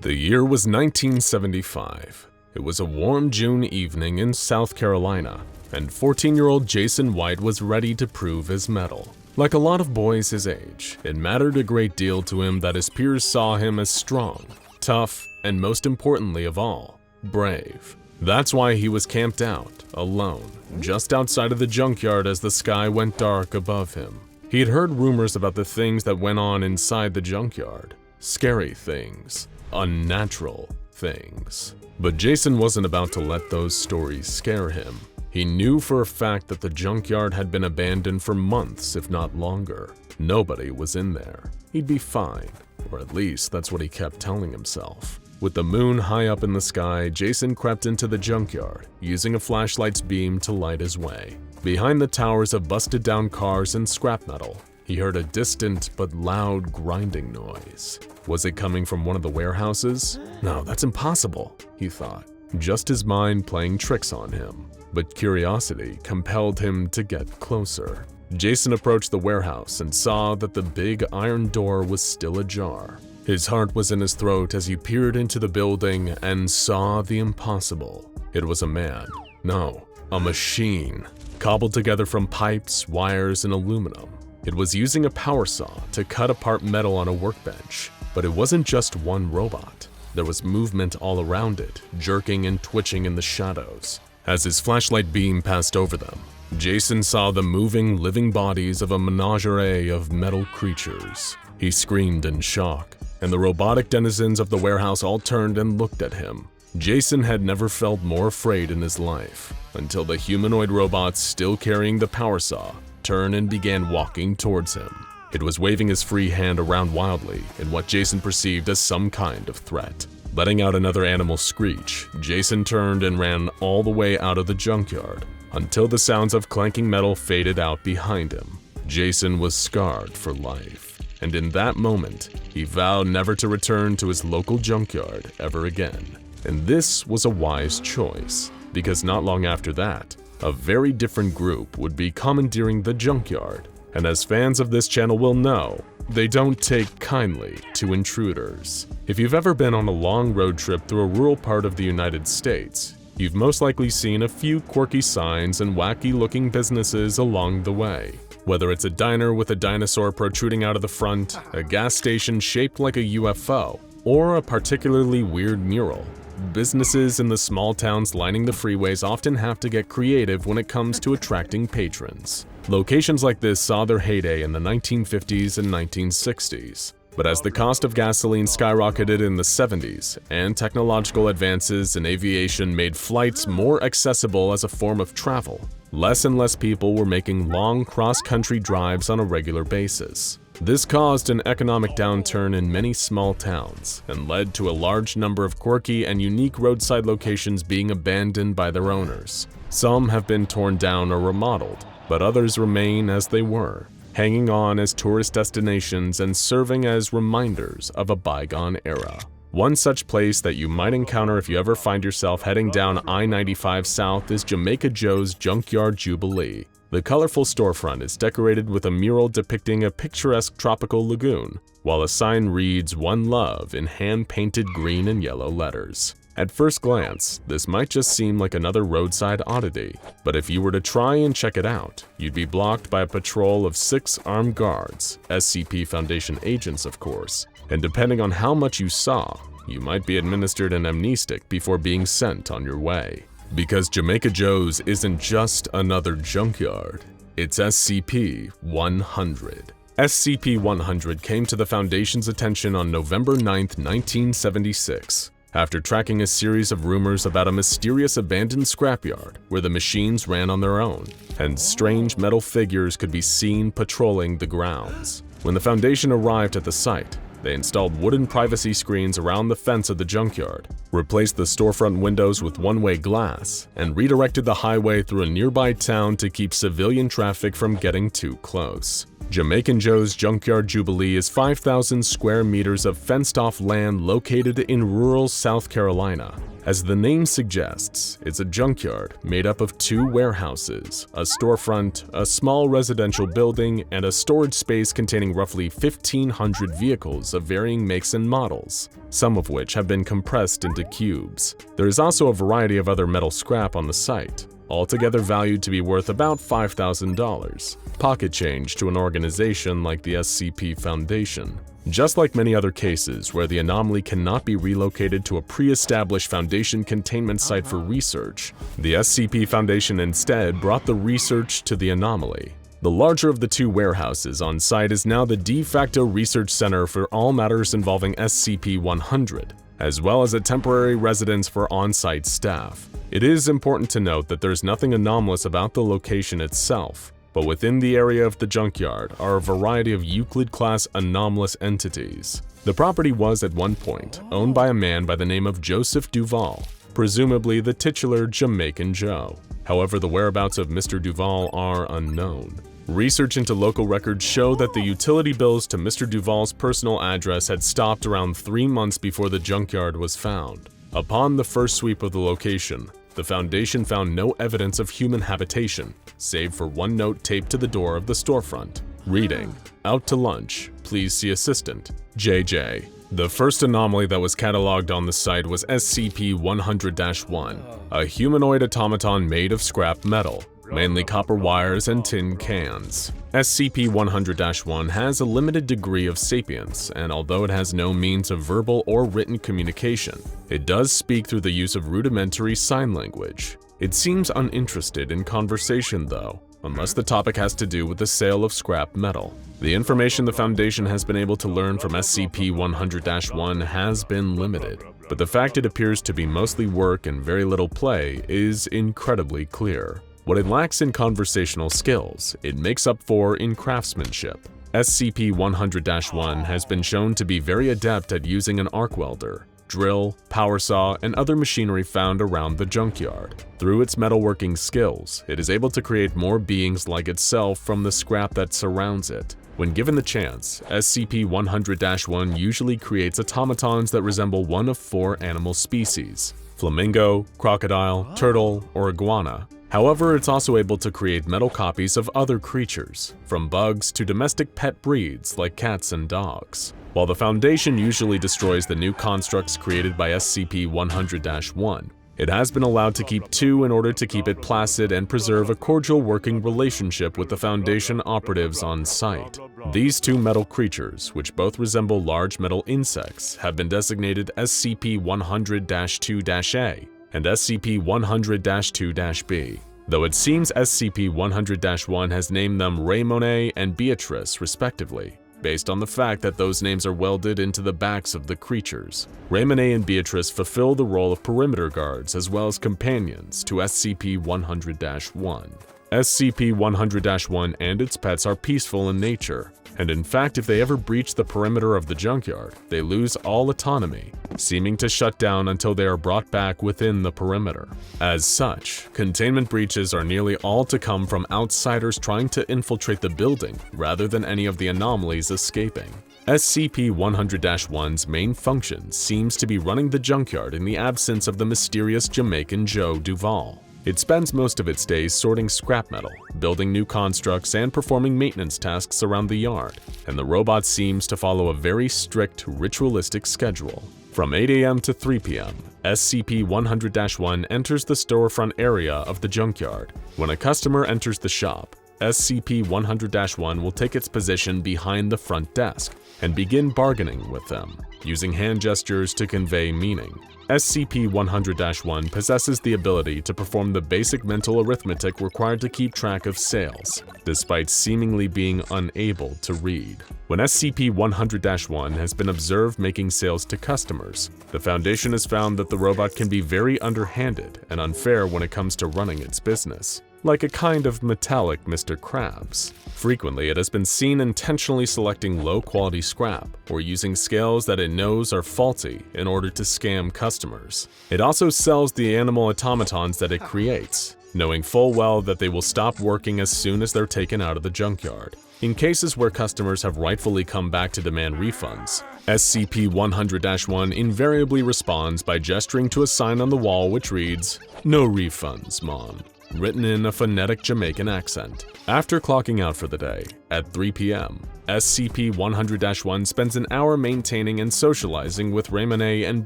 The year was 1975. It was a warm June evening in South Carolina, and 14-year-old Jason White was ready to prove his mettle. Like a lot of boys his age, it mattered a great deal to him that his peers saw him as strong, tough, and most importantly of all, brave. That's why he was camped out, alone, just outside of the junkyard as the sky went dark above him. He had heard rumors about the things that went on inside the junkyard. Scary things, unnatural things. But Jason wasn't about to let those stories scare him. He knew for a fact that the junkyard had been abandoned for months, if not longer. Nobody was in there. He'd be fine, or at least that's what he kept telling himself. With the moon high up in the sky, Jason crept into the junkyard, using a flashlight's beam to light his way. Behind the towers of busted-down cars and scrap metal, he heard a distant but loud grinding noise. Was it coming from one of the warehouses? No, that's impossible, he thought, just his mind playing tricks on him. But curiosity compelled him to get closer. Jason approached the warehouse and saw that the big iron door was still ajar. His heart was in his throat as he peered into the building and saw the impossible. It was a man. No, a machine, cobbled together from pipes, wires, and aluminum. It was using a power saw to cut apart metal on a workbench. But it wasn't just one robot. There was movement all around it, jerking and twitching in the shadows. As his flashlight beam passed over them, Jason saw the moving, living bodies of a menagerie of metal creatures. He screamed in shock, and the robotic denizens of the warehouse all turned and looked at him. Jason had never felt more afraid in his life, until the humanoid robots still carrying the power saw turned and began walking towards him. It was waving his free hand around wildly in what Jason perceived as some kind of threat. Letting out another animal screech, Jason turned and ran all the way out of the junkyard until the sounds of clanking metal faded out behind him. Jason was scarred for life, and in that moment, he vowed never to return to his local junkyard ever again. And this was a wise choice, because not long after that, a very different group would be commandeering the junkyard. And as fans of this channel will know, they don't take kindly to intruders. If you've ever been on a long road trip through a rural part of the United States, you've most likely seen a few quirky signs and wacky-looking businesses along the way. Whether it's a diner with a dinosaur protruding out of the front, a gas station shaped like a UFO, or a particularly weird mural, businesses in the small towns lining the freeways often have to get creative when it comes to attracting patrons. Locations like this saw their heyday in the 1950s and 1960s, but as the cost of gasoline skyrocketed in the 70s and technological advances in aviation made flights more accessible as a form of travel, less and less people were making long cross-country drives on a regular basis. This caused an economic downturn in many small towns and led to a large number of quirky and unique roadside locations being abandoned by their owners. Some have been torn down or remodeled, but others remain as they were, hanging on as tourist destinations and serving as reminders of a bygone era. One such place that you might encounter if you ever find yourself heading down I-95 South is Jamaica Joe's Junkyard Jubilee. The colorful storefront is decorated with a mural depicting a picturesque tropical lagoon, while a sign reads "One Love" in hand-painted green and yellow letters. At first glance, this might just seem like another roadside oddity, but if you were to try and check it out, you'd be blocked by a patrol of 6 armed guards, SCP Foundation agents of course, and depending on how much you saw, you might be administered an amnestic before being sent on your way. Because Jamaica Joe's isn't just another junkyard, it's SCP-100. SCP-100 came to the Foundation's attention on November 9, 1976. After tracking a series of rumors about a mysterious abandoned scrapyard where the machines ran on their own, and strange metal figures could be seen patrolling the grounds. When the Foundation arrived at the site, they installed wooden privacy screens around the fence of the junkyard, replaced the storefront windows with one-way glass, and redirected the highway through a nearby town to keep civilian traffic from getting too close. Jamaican Joe's Junkyard Jubilee is 5,000 square meters of fenced-off land located in rural South Carolina. As the name suggests, it's a junkyard made up of 2 warehouses, a storefront, a small residential building, and a storage space containing roughly 1,500 vehicles of varying makes and models, some of which have been compressed into cubes. There is also a variety of other metal scrap on the site, altogether valued to be worth about $5,000, pocket change to an organization like the SCP Foundation. Just like many other cases where the anomaly cannot be relocated to a pre-established Foundation containment site for research, the SCP Foundation instead brought the research to the anomaly. The larger of the 2 warehouses on site is now the de facto research center for all matters involving SCP-100, as well as a temporary residence for on-site staff. It is important to note that there's nothing anomalous about the location itself, but within the area of the junkyard are a variety of Euclid-class anomalous entities. The property was at one point owned by a man by the name of Joseph Duval, presumably the titular Jamaican Joe. However, the whereabouts of Mr. Duval are unknown. Research into local records show that the utility bills to Mr. Duval's personal address had stopped around 3 months before the junkyard was found. Upon the first sweep of the location, the Foundation found no evidence of human habitation, save for one note taped to the door of the storefront, reading, "Out to lunch, please see assistant, JJ." The first anomaly that was cataloged on the site was SCP-100-1, a humanoid automaton made of scrap metal, mainly copper wires and tin cans. SCP-100-1 has a limited degree of sapience, and although it has no means of verbal or written communication, it does speak through the use of rudimentary sign language. It seems uninterested in conversation though, unless the topic has to do with the sale of scrap metal. The information the Foundation has been able to learn from SCP-100-1 has been limited, but the fact it appears to be mostly work and very little play is incredibly clear. What it lacks in conversational skills, it makes up for in craftsmanship. SCP-100-1 has been shown to be very adept at using an arc welder, drill, power saw, and other machinery found around the junkyard. Through its metalworking skills, it is able to create more beings like itself from the scrap that surrounds it. When given the chance, SCP-100-1 usually creates automatons that resemble one of 4 animal species: flamingo, crocodile, turtle, or iguana. However, it's also able to create metal copies of other creatures, from bugs to domestic pet breeds like cats and dogs. While the Foundation usually destroys the new constructs created by SCP-100-1, it has been allowed to keep 2 in order to keep it placid and preserve a cordial working relationship with the Foundation operatives on site. These 2 metal creatures, which both resemble large metal insects, have been designated SCP-100-2-A and SCP-100-2-B, though it seems SCP-100-1 has named them Raymone and Beatrice respectively, based on the fact that those names are welded into the backs of the creatures. Raymone and Beatrice fulfill the role of perimeter guards as well as companions to SCP-100-1. SCP-100-1 and its pets are peaceful in nature, and in fact if they ever breach the perimeter of the junkyard, they lose all autonomy, seeming to shut down until they are brought back within the perimeter. As such, containment breaches are nearly all to come from outsiders trying to infiltrate the building rather than any of the anomalies escaping. SCP-100-1's main function seems to be running the junkyard in the absence of the mysterious Jamaican Joe Duval. It spends most of its days sorting scrap metal, building new constructs, and performing maintenance tasks around the yard, and the robot seems to follow a very strict, ritualistic schedule. From 8 AM to 3 PM, SCP-100-1 enters the storefront area of the junkyard. When a customer enters the shop, SCP-100-1 will take its position behind the front desk and begin bargaining with them, using hand gestures to convey meaning. SCP-100-1 possesses the ability to perform the basic mental arithmetic required to keep track of sales, despite seemingly being unable to read. When SCP-100-1 has been observed making sales to customers, the Foundation has found that the robot can be very underhanded and unfair when it comes to running its business, like a kind of metallic Mr. Krabs. Frequently, it has been seen intentionally selecting low-quality scrap or using scales that it knows are faulty in order to scam customers. It also sells the animal automatons that it creates, knowing full well that they will stop working as soon as they're taken out of the junkyard. In cases where customers have rightfully come back to demand refunds, SCP-100-1 invariably responds by gesturing to a sign on the wall which reads, "No refunds, Mom," written in a phonetic Jamaican accent. After clocking out for the day, at 3 p.m., SCP-100-1 spends an hour maintaining and socializing with Raymond and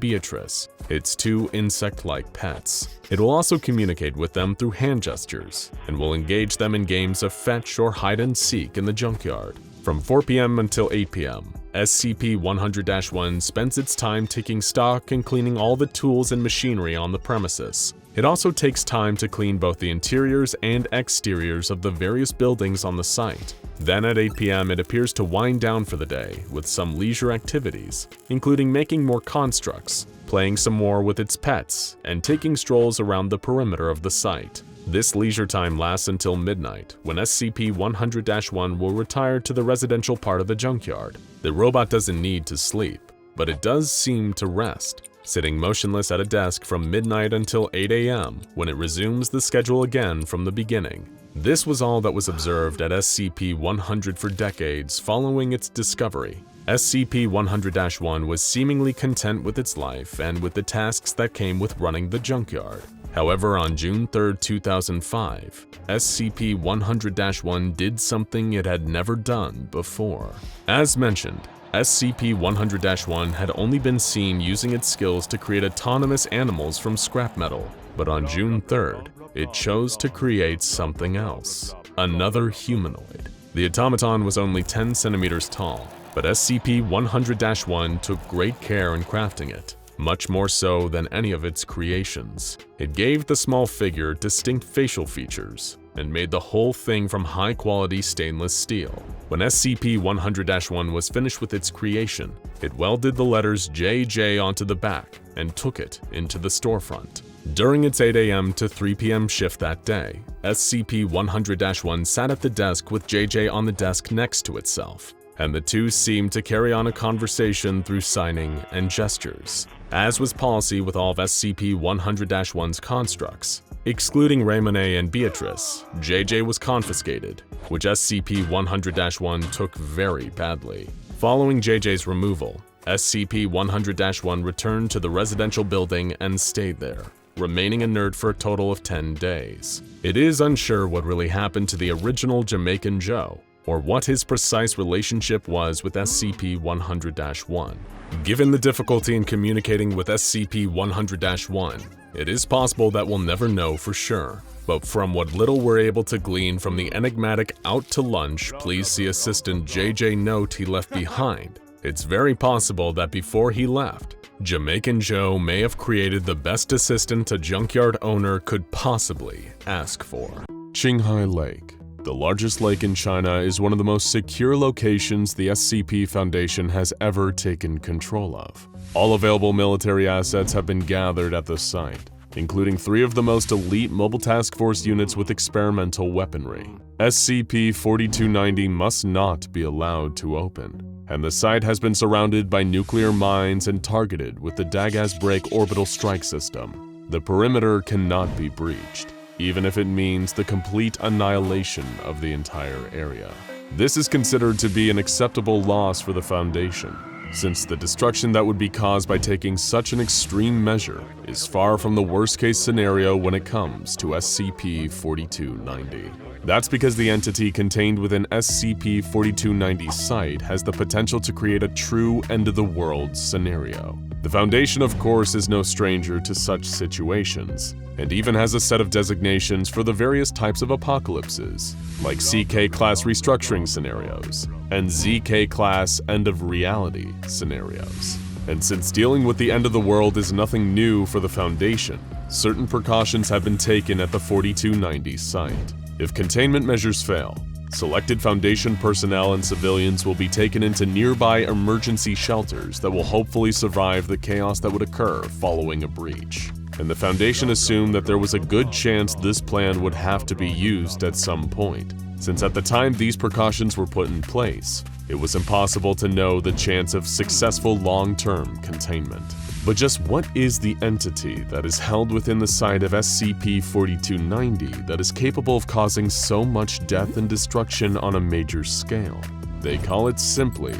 Beatrice, its two insect-like pets. It will also communicate with them through hand gestures, and will engage them in games of fetch or hide-and-seek in the junkyard. From 4 p.m. until 8 p.m., SCP-100-1 spends its time taking stock and cleaning all the tools and machinery on the premises. It also takes time to clean both the interiors and exteriors of the various buildings on the site. Then at 8 p.m. it appears to wind down for the day with some leisure activities, including making more constructs, playing some more with its pets, and taking strolls around the perimeter of the site. This leisure time lasts until midnight, when SCP-100-1 will retire to the residential part of the junkyard. The robot doesn't need to sleep, but it does seem to rest, sitting motionless at a desk from midnight until 8 a.m. when it resumes the schedule again from the beginning. This was all that was observed at SCP-100 for decades following its discovery. SCP-100-1 was seemingly content with its life and with the tasks that came with running the junkyard. However, on June 3, 2005, SCP-100-1 did something it had never done before. As mentioned, SCP-100-1 had only been seen using its skills to create autonomous animals from scrap metal, but on June 3rd, it chose to create something else, another humanoid. The automaton was only 10 centimeters tall, but SCP-100-1 took great care in crafting it, much more so than any of its creations. It gave the small figure distinct facial features, and made the whole thing from high-quality stainless steel. When SCP-100-1 was finished with its creation, it welded the letters JJ onto the back and took it into the storefront. During its 8 a.m. to 3 p.m. shift that day, SCP-100-1 sat at the desk with JJ on the desk next to itself, and the two seemed to carry on a conversation through signing and gestures. As was policy with all of SCP-100-1's constructs, excluding Raymond and Beatrice, JJ was confiscated, which SCP-100-1 took very badly. Following JJ's removal, SCP-100-1 returned to the residential building and stayed there, remaining inert for a total of 10 days. It is unsure what really happened to the original Jamaican Joe, or what his precise relationship was with SCP-100-1. Given the difficulty in communicating with SCP-100-1, it is possible that we'll never know for sure, but from what little we're able to glean from the enigmatic "out to lunch, please see assistant JJ" note he left behind, it's very possible that before he left, Jamaican Joe may have created the best assistant a junkyard owner could possibly ask for. Qinghai Lake. The largest lake in China is one of the most secure locations the SCP Foundation has ever taken control of. All available military assets have been gathered at the site, including 3 of the most elite Mobile Task Force units with experimental weaponry. SCP-4290 must not be allowed to open, and the site has been surrounded by nuclear mines and targeted with the Dagaz Break orbital strike system. The perimeter cannot be breached, even if it means the complete annihilation of the entire area. This is considered to be an acceptable loss for the Foundation, since the destruction that would be caused by taking such an extreme measure is far from the worst-case scenario when it comes to SCP-4290. That's because the entity contained within SCP-4290's site has the potential to create a true end-of-the-world scenario. The Foundation, of course, is no stranger to such situations, and even has a set of designations for the various types of apocalypses, like CK-class restructuring scenarios and ZK-class end-of-reality scenarios. And since dealing with the end of the world is nothing new for the Foundation, certain precautions have been taken at the 4290 site. If containment measures fail, selected Foundation personnel and civilians will be taken into nearby emergency shelters that will hopefully survive the chaos that would occur following a breach. And the Foundation assumed that there was a good chance this plan would have to be used at some point, since at the time these precautions were put in place, it was impossible to know the chance of successful long-term containment. But just what is the entity that is held within the site of SCP-4290 that is capable of causing so much death and destruction on a major scale? They call it simply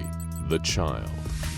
the Child.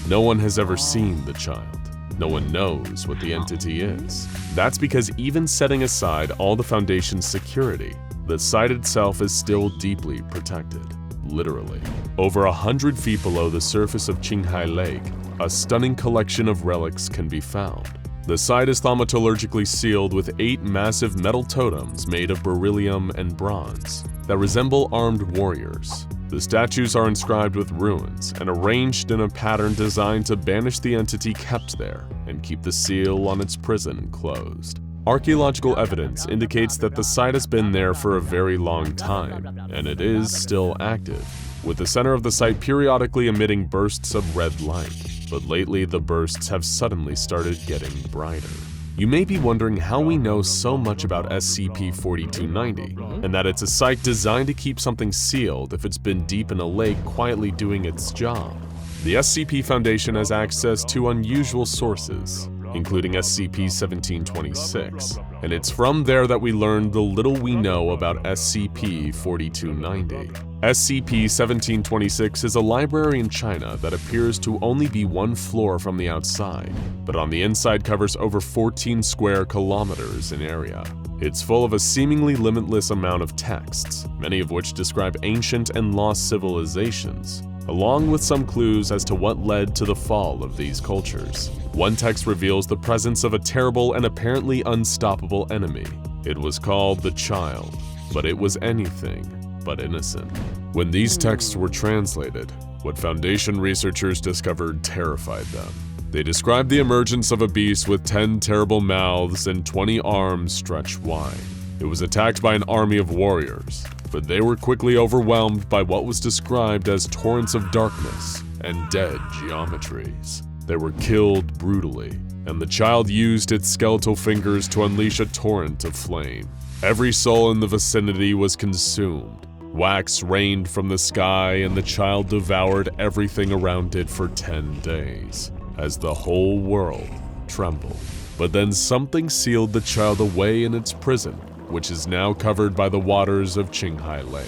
No one has ever seen the Child. No one knows what the entity is. That's because even setting aside all the Foundation's security, the site itself is still deeply protected. Literally. Over 100 feet below the surface of Qinghai Lake, a stunning collection of relics can be found. The site is thaumaturgically sealed with 8 massive metal totems made of beryllium and bronze that resemble armed warriors. The statues are inscribed with runes and arranged in a pattern designed to banish the entity kept there and keep the seal on its prison closed. Archaeological evidence indicates that the site has been there for a very long time, and it is still active, with the center of the site periodically emitting bursts of red light, but lately the bursts have suddenly started getting brighter. You may be wondering how we know so much about SCP-4290, and that it's a site designed to keep something sealed if it's been deep in a lake quietly doing its job. The SCP Foundation has access to unusual sources, including SCP-1726, and it's from there that we learned the little we know about SCP-4290. SCP-1726 is a library in China that appears to only be 1 floor from the outside, but on the inside covers over 14 square kilometers in area. It's full of a seemingly limitless amount of texts, many of which describe ancient and lost civilizations, along with some clues as to what led to the fall of these cultures. One text reveals the presence of a terrible and apparently unstoppable enemy. It was called the Child, but it was anything but innocent. When these texts were translated, what Foundation researchers discovered terrified them. They described the emergence of a beast with 10 terrible mouths and 20 arms stretched wide. It was attacked by an army of warriors, but they were quickly overwhelmed by what was described as torrents of darkness and dead geometries. They were killed brutally, and the Child used its skeletal fingers to unleash a torrent of flame. Every soul in the vicinity was consumed. Wax rained from the sky, and the Child devoured everything around it for 10 days, as the whole world trembled. But then something sealed the Child away in its prison, which is now covered by the waters of Qinghai Lake.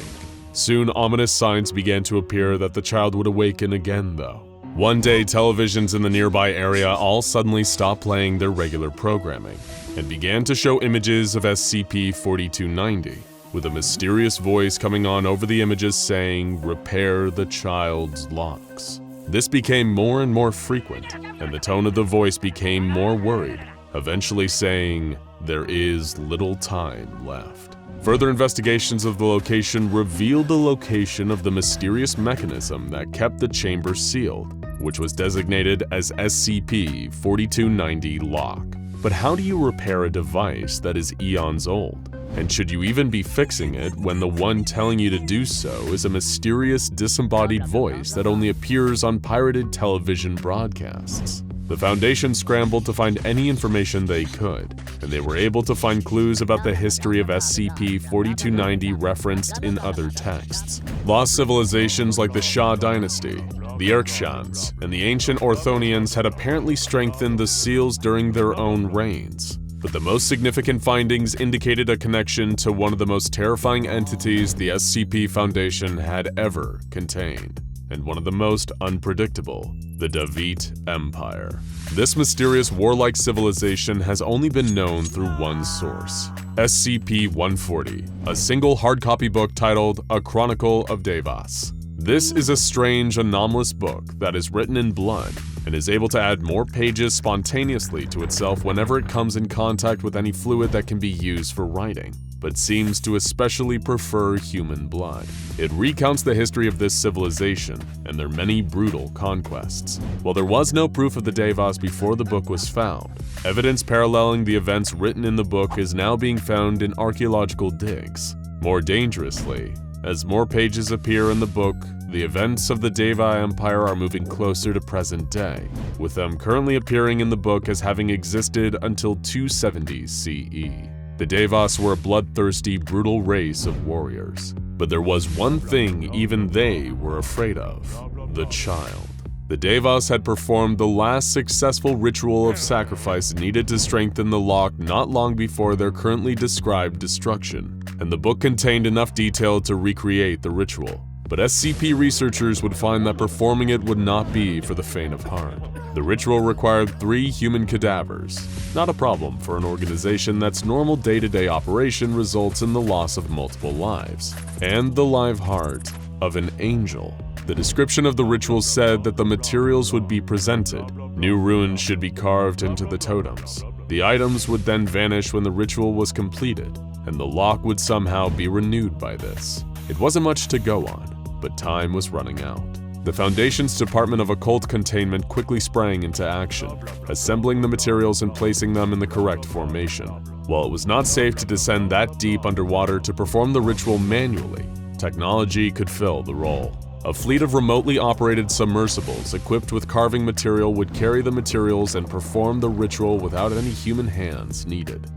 Soon, ominous signs began to appear that the Child would awaken again, though. One day, televisions in the nearby area all suddenly stopped playing their regular programming and began to show images of SCP-4290, with a mysterious voice coming on over the images saying, "Repair the Child's locks." This became more and more frequent, and the tone of the voice became more worried, eventually saying, "There is little time left." Further investigations of the location revealed the location of the mysterious mechanism that kept the chamber sealed, which was designated as SCP-4290 lock. But how do you repair a device that is eons old? And should you even be fixing it when the one telling you to do so is a mysterious disembodied voice that only appears on pirated television broadcasts? The Foundation scrambled to find any information they could, and they were able to find clues about the history of SCP-4290 referenced in other texts. Lost civilizations like the Xia Dynasty, the Erkshans, and the ancient Orthonians had apparently strengthened the seals during their own reigns. But the most significant findings indicated a connection to one of the most terrifying entities the SCP Foundation had ever contained, and one of the most unpredictable, the David Empire. This mysterious warlike civilization has only been known through one source, SCP-140, a single hard-copy book titled A Chronicle of Devas. This is a strange, anomalous book that is written in blood and is able to add more pages spontaneously to itself whenever it comes in contact with any fluid that can be used for writing, but seems to especially prefer human blood. It recounts the history of this civilization and their many brutal conquests. While there was no proof of the Devas before the book was found, evidence paralleling the events written in the book is now being found in archaeological digs. More dangerously, as more pages appear in the book, the events of the Deva Empire are moving closer to present day, with them currently appearing in the book as having existed until 270 CE. The Devas were a bloodthirsty, brutal race of warriors. But there was one thing even they were afraid of: the Child. The Devas had performed the last successful ritual of sacrifice needed to strengthen the lock not long before their currently described destruction, and the book contained enough detail to recreate the ritual. But SCP researchers would find that performing it would not be for the faint of heart. The ritual required 3 human cadavers, not a problem for an organization that's normal day-to-day operation results in the loss of multiple lives, and the live heart of an angel. The description of the ritual said that the materials would be presented, new runes should be carved into the totems. The items would then vanish when the ritual was completed, and the lock would somehow be renewed by this. It wasn't much to go on, but time was running out. The Foundation's Department of Occult Containment quickly sprang into action, assembling the materials and placing them in the correct formation. While it was not safe to descend that deep underwater to perform the ritual manually, technology could fill the role. A fleet of remotely operated submersibles equipped with carving material would carry the materials and perform the ritual without any human hands needed.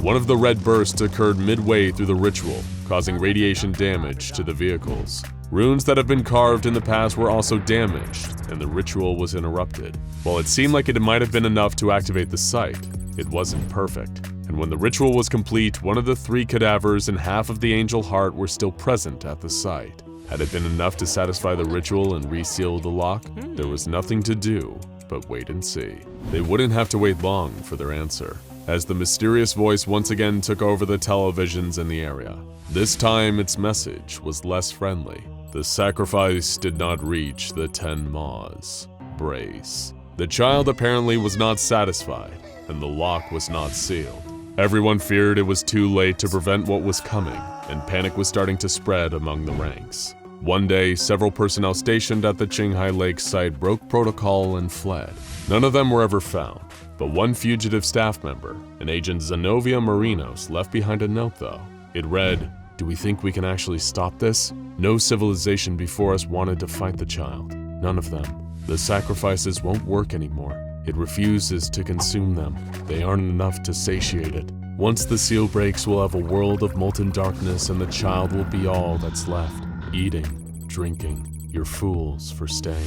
One of the red bursts occurred midway through the ritual, causing radiation damage to the vehicles. Runes that have been carved in the past were also damaged, and the ritual was interrupted. While it seemed like it might have been enough to activate the site, it wasn't perfect. And when the ritual was complete, one of the 3 cadavers and half of the angel heart were still present at the site. Had it been enough to satisfy the ritual and reseal the lock, there was nothing to do but wait and see. They wouldn't have to wait long for their answer, as the mysterious voice once again took over the televisions in the area. This time, its message was less friendly. The sacrifice did not reach the 10 maws. Brace. The child apparently was not satisfied, and the lock was not sealed. Everyone feared it was too late to prevent what was coming, and panic was starting to spread among the ranks. One day, several personnel stationed at the Qinghai Lake site broke protocol and fled. None of them were ever found, but one fugitive staff member, an Agent Zenobia Marinos, left behind a note though. It read, "Do we think we can actually stop this? No civilization before us wanted to fight the child. None of them. The sacrifices won't work anymore. It refuses to consume them. They aren't enough to satiate it. Once the seal breaks, we'll have a world of molten darkness and the child will be all that's left. Eating, drinking, you're fools for staying."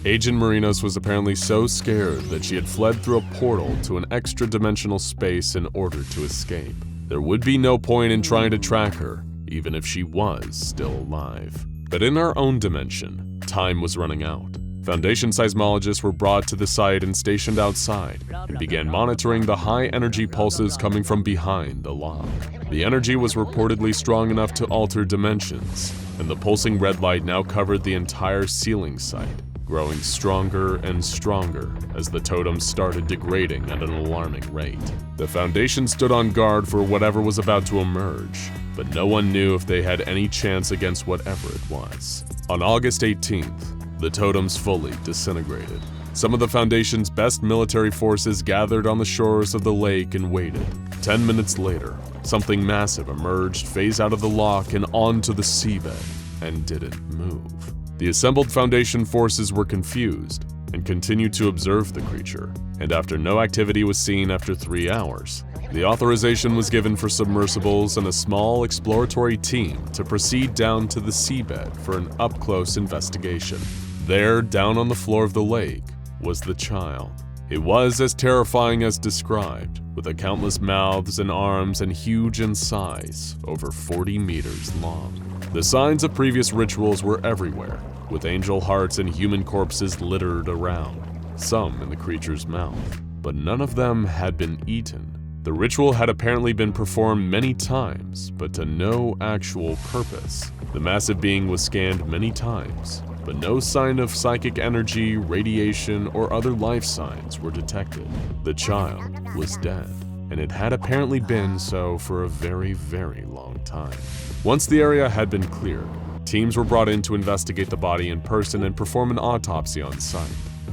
Agent Marinos was apparently so scared that she had fled through a portal to an extra-dimensional space in order to escape. There would be no point in trying to track her, even if she was still alive. But in our own dimension, time was running out. Foundation seismologists were brought to the site and stationed outside, and began monitoring the high-energy pulses coming from behind the lock. The energy was reportedly strong enough to alter dimensions, and the pulsing red light now covered the entire sealing site, growing stronger and stronger as the totems started degrading at an alarming rate. The Foundation stood on guard for whatever was about to emerge, but no one knew if they had any chance against whatever it was. On August 18th, the totems fully disintegrated. Some of the Foundation's best military forces gathered on the shores of the lake and waited. 10 minutes later, something massive emerged phase out of the lock and onto the seabed, and didn't move. The assembled Foundation forces were confused and continued to observe the creature, and after no activity was seen after 3 hours, the authorization was given for submersibles and a small exploratory team to proceed down to the seabed for an up-close investigation. There, down on the floor of the lake, was the child. It was as terrifying as described, with a countless mouths and arms and huge in size, over 40 meters long. The signs of previous rituals were everywhere, with angel hearts and human corpses littered around, some in the creature's mouth, but none of them had been eaten. The ritual had apparently been performed many times, but to no actual purpose. The massive being was scanned many times, but no sign of psychic energy, radiation, or other life signs were detected. The child was dead, and it had apparently been so for a very, very long time. Once the area had been cleared, teams were brought in to investigate the body in person and perform an autopsy on site.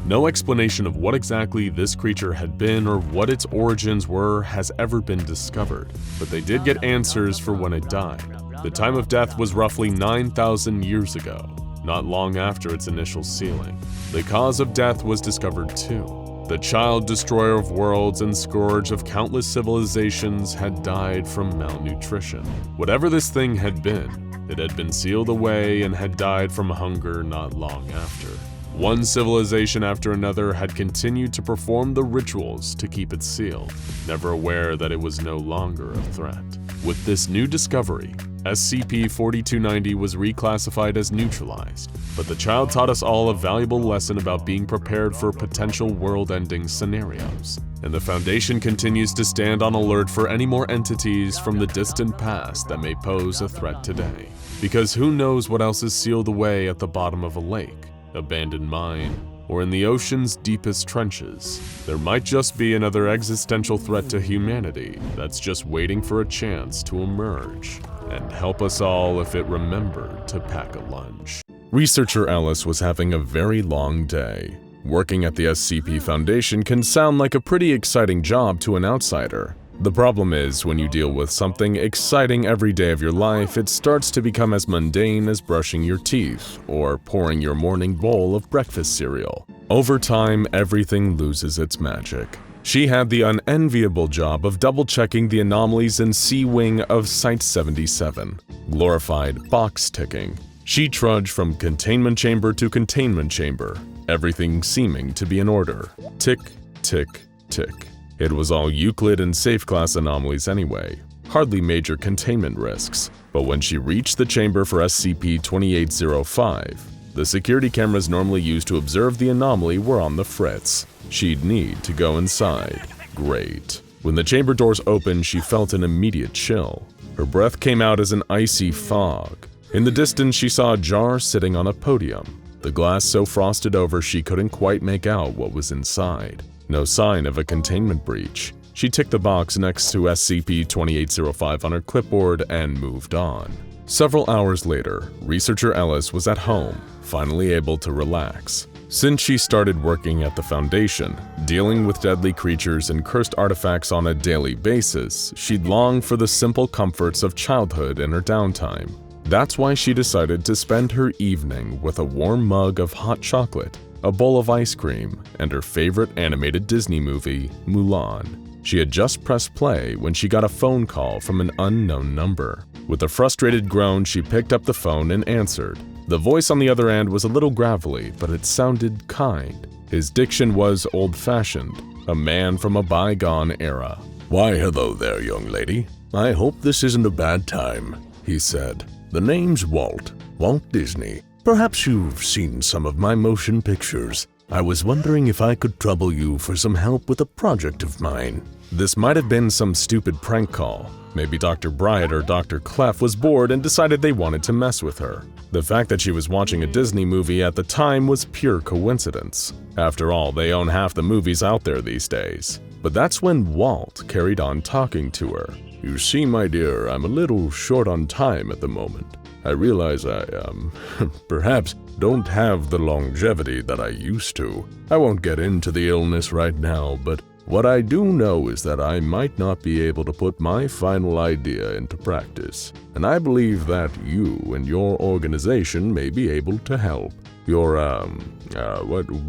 No explanation of what exactly this creature had been or what its origins were has ever been discovered, but they did get answers for when it died. The time of death was roughly 9,000 years ago, not long after its initial sealing. The cause of death was discovered too. The child destroyer of worlds and scourge of countless civilizations had died from malnutrition. Whatever this thing had been, it had been sealed away and had died from hunger not long after. One civilization after another had continued to perform the rituals to keep it sealed, never aware that it was no longer a threat. With this new discovery, SCP-4290 was reclassified as neutralized, but the child taught us all a valuable lesson about being prepared for potential world-ending scenarios. And the Foundation continues to stand on alert for any more entities from the distant past that may pose a threat today. Because who knows what else is sealed away at the bottom of a lake, abandoned mine, or in the ocean's deepest trenches. There might just be another existential threat to humanity that's just waiting for a chance to emerge and help us all if it remembered to pack a lunch. Researcher Ellis was having a very long day. Working at the SCP Foundation can sound like a pretty exciting job to an outsider. The problem is, when you deal with something exciting every day of your life, it starts to become as mundane as brushing your teeth or pouring your morning bowl of breakfast cereal. Over time, everything loses its magic. She had the unenviable job of double-checking the anomalies in C-Wing of Site-77, glorified box ticking. She trudged from containment chamber to containment chamber, everything seeming to be in order. Tick, tick, tick. It was all Euclid and safe-class anomalies anyway, hardly major containment risks. But when she reached the chamber for SCP-2805, the security cameras normally used to observe the anomaly were on the fritz. She'd need to go inside. Great. When the chamber doors opened, she felt an immediate chill. Her breath came out as an icy fog. In the distance, she saw a jar sitting on a podium, the glass so frosted over she couldn't quite make out what was inside. No sign of a containment breach. She ticked the box next to SCP-2805 on her clipboard and moved on. Several hours later, Researcher Ellis was at home, finally able to relax. Since she started working at the Foundation, dealing with deadly creatures and cursed artifacts on a daily basis, she'd longed for the simple comforts of childhood in her downtime. That's why she decided to spend her evening with a warm mug of hot chocolate, a bowl of ice cream, and her favorite animated Disney movie, Mulan. She had just pressed play when she got a phone call from an unknown number. With a frustrated groan, she picked up the phone and answered. The voice on the other end was a little gravelly, but it sounded kind. His diction was old-fashioned, a man from a bygone era. "Why, hello there, young lady. I hope this isn't a bad time," he said. "The name's Walt Disney. Perhaps you've seen some of my motion pictures. I was wondering if I could trouble you for some help with a project of mine." This might have been some stupid prank call. Maybe Dr. Bryant or Dr. Clef was bored and decided they wanted to mess with her. The fact that she was watching a Disney movie at the time was pure coincidence. After all, they own half the movies out there these days. But that's when Walt carried on talking to her. "You see, my dear, I'm a little short on time at the moment. I realize I, perhaps don't have the longevity that I used to. I won't get into the illness right now, but what I do know is that I might not be able to put my final idea into practice, and I believe that you and your organization may be able to help. Your,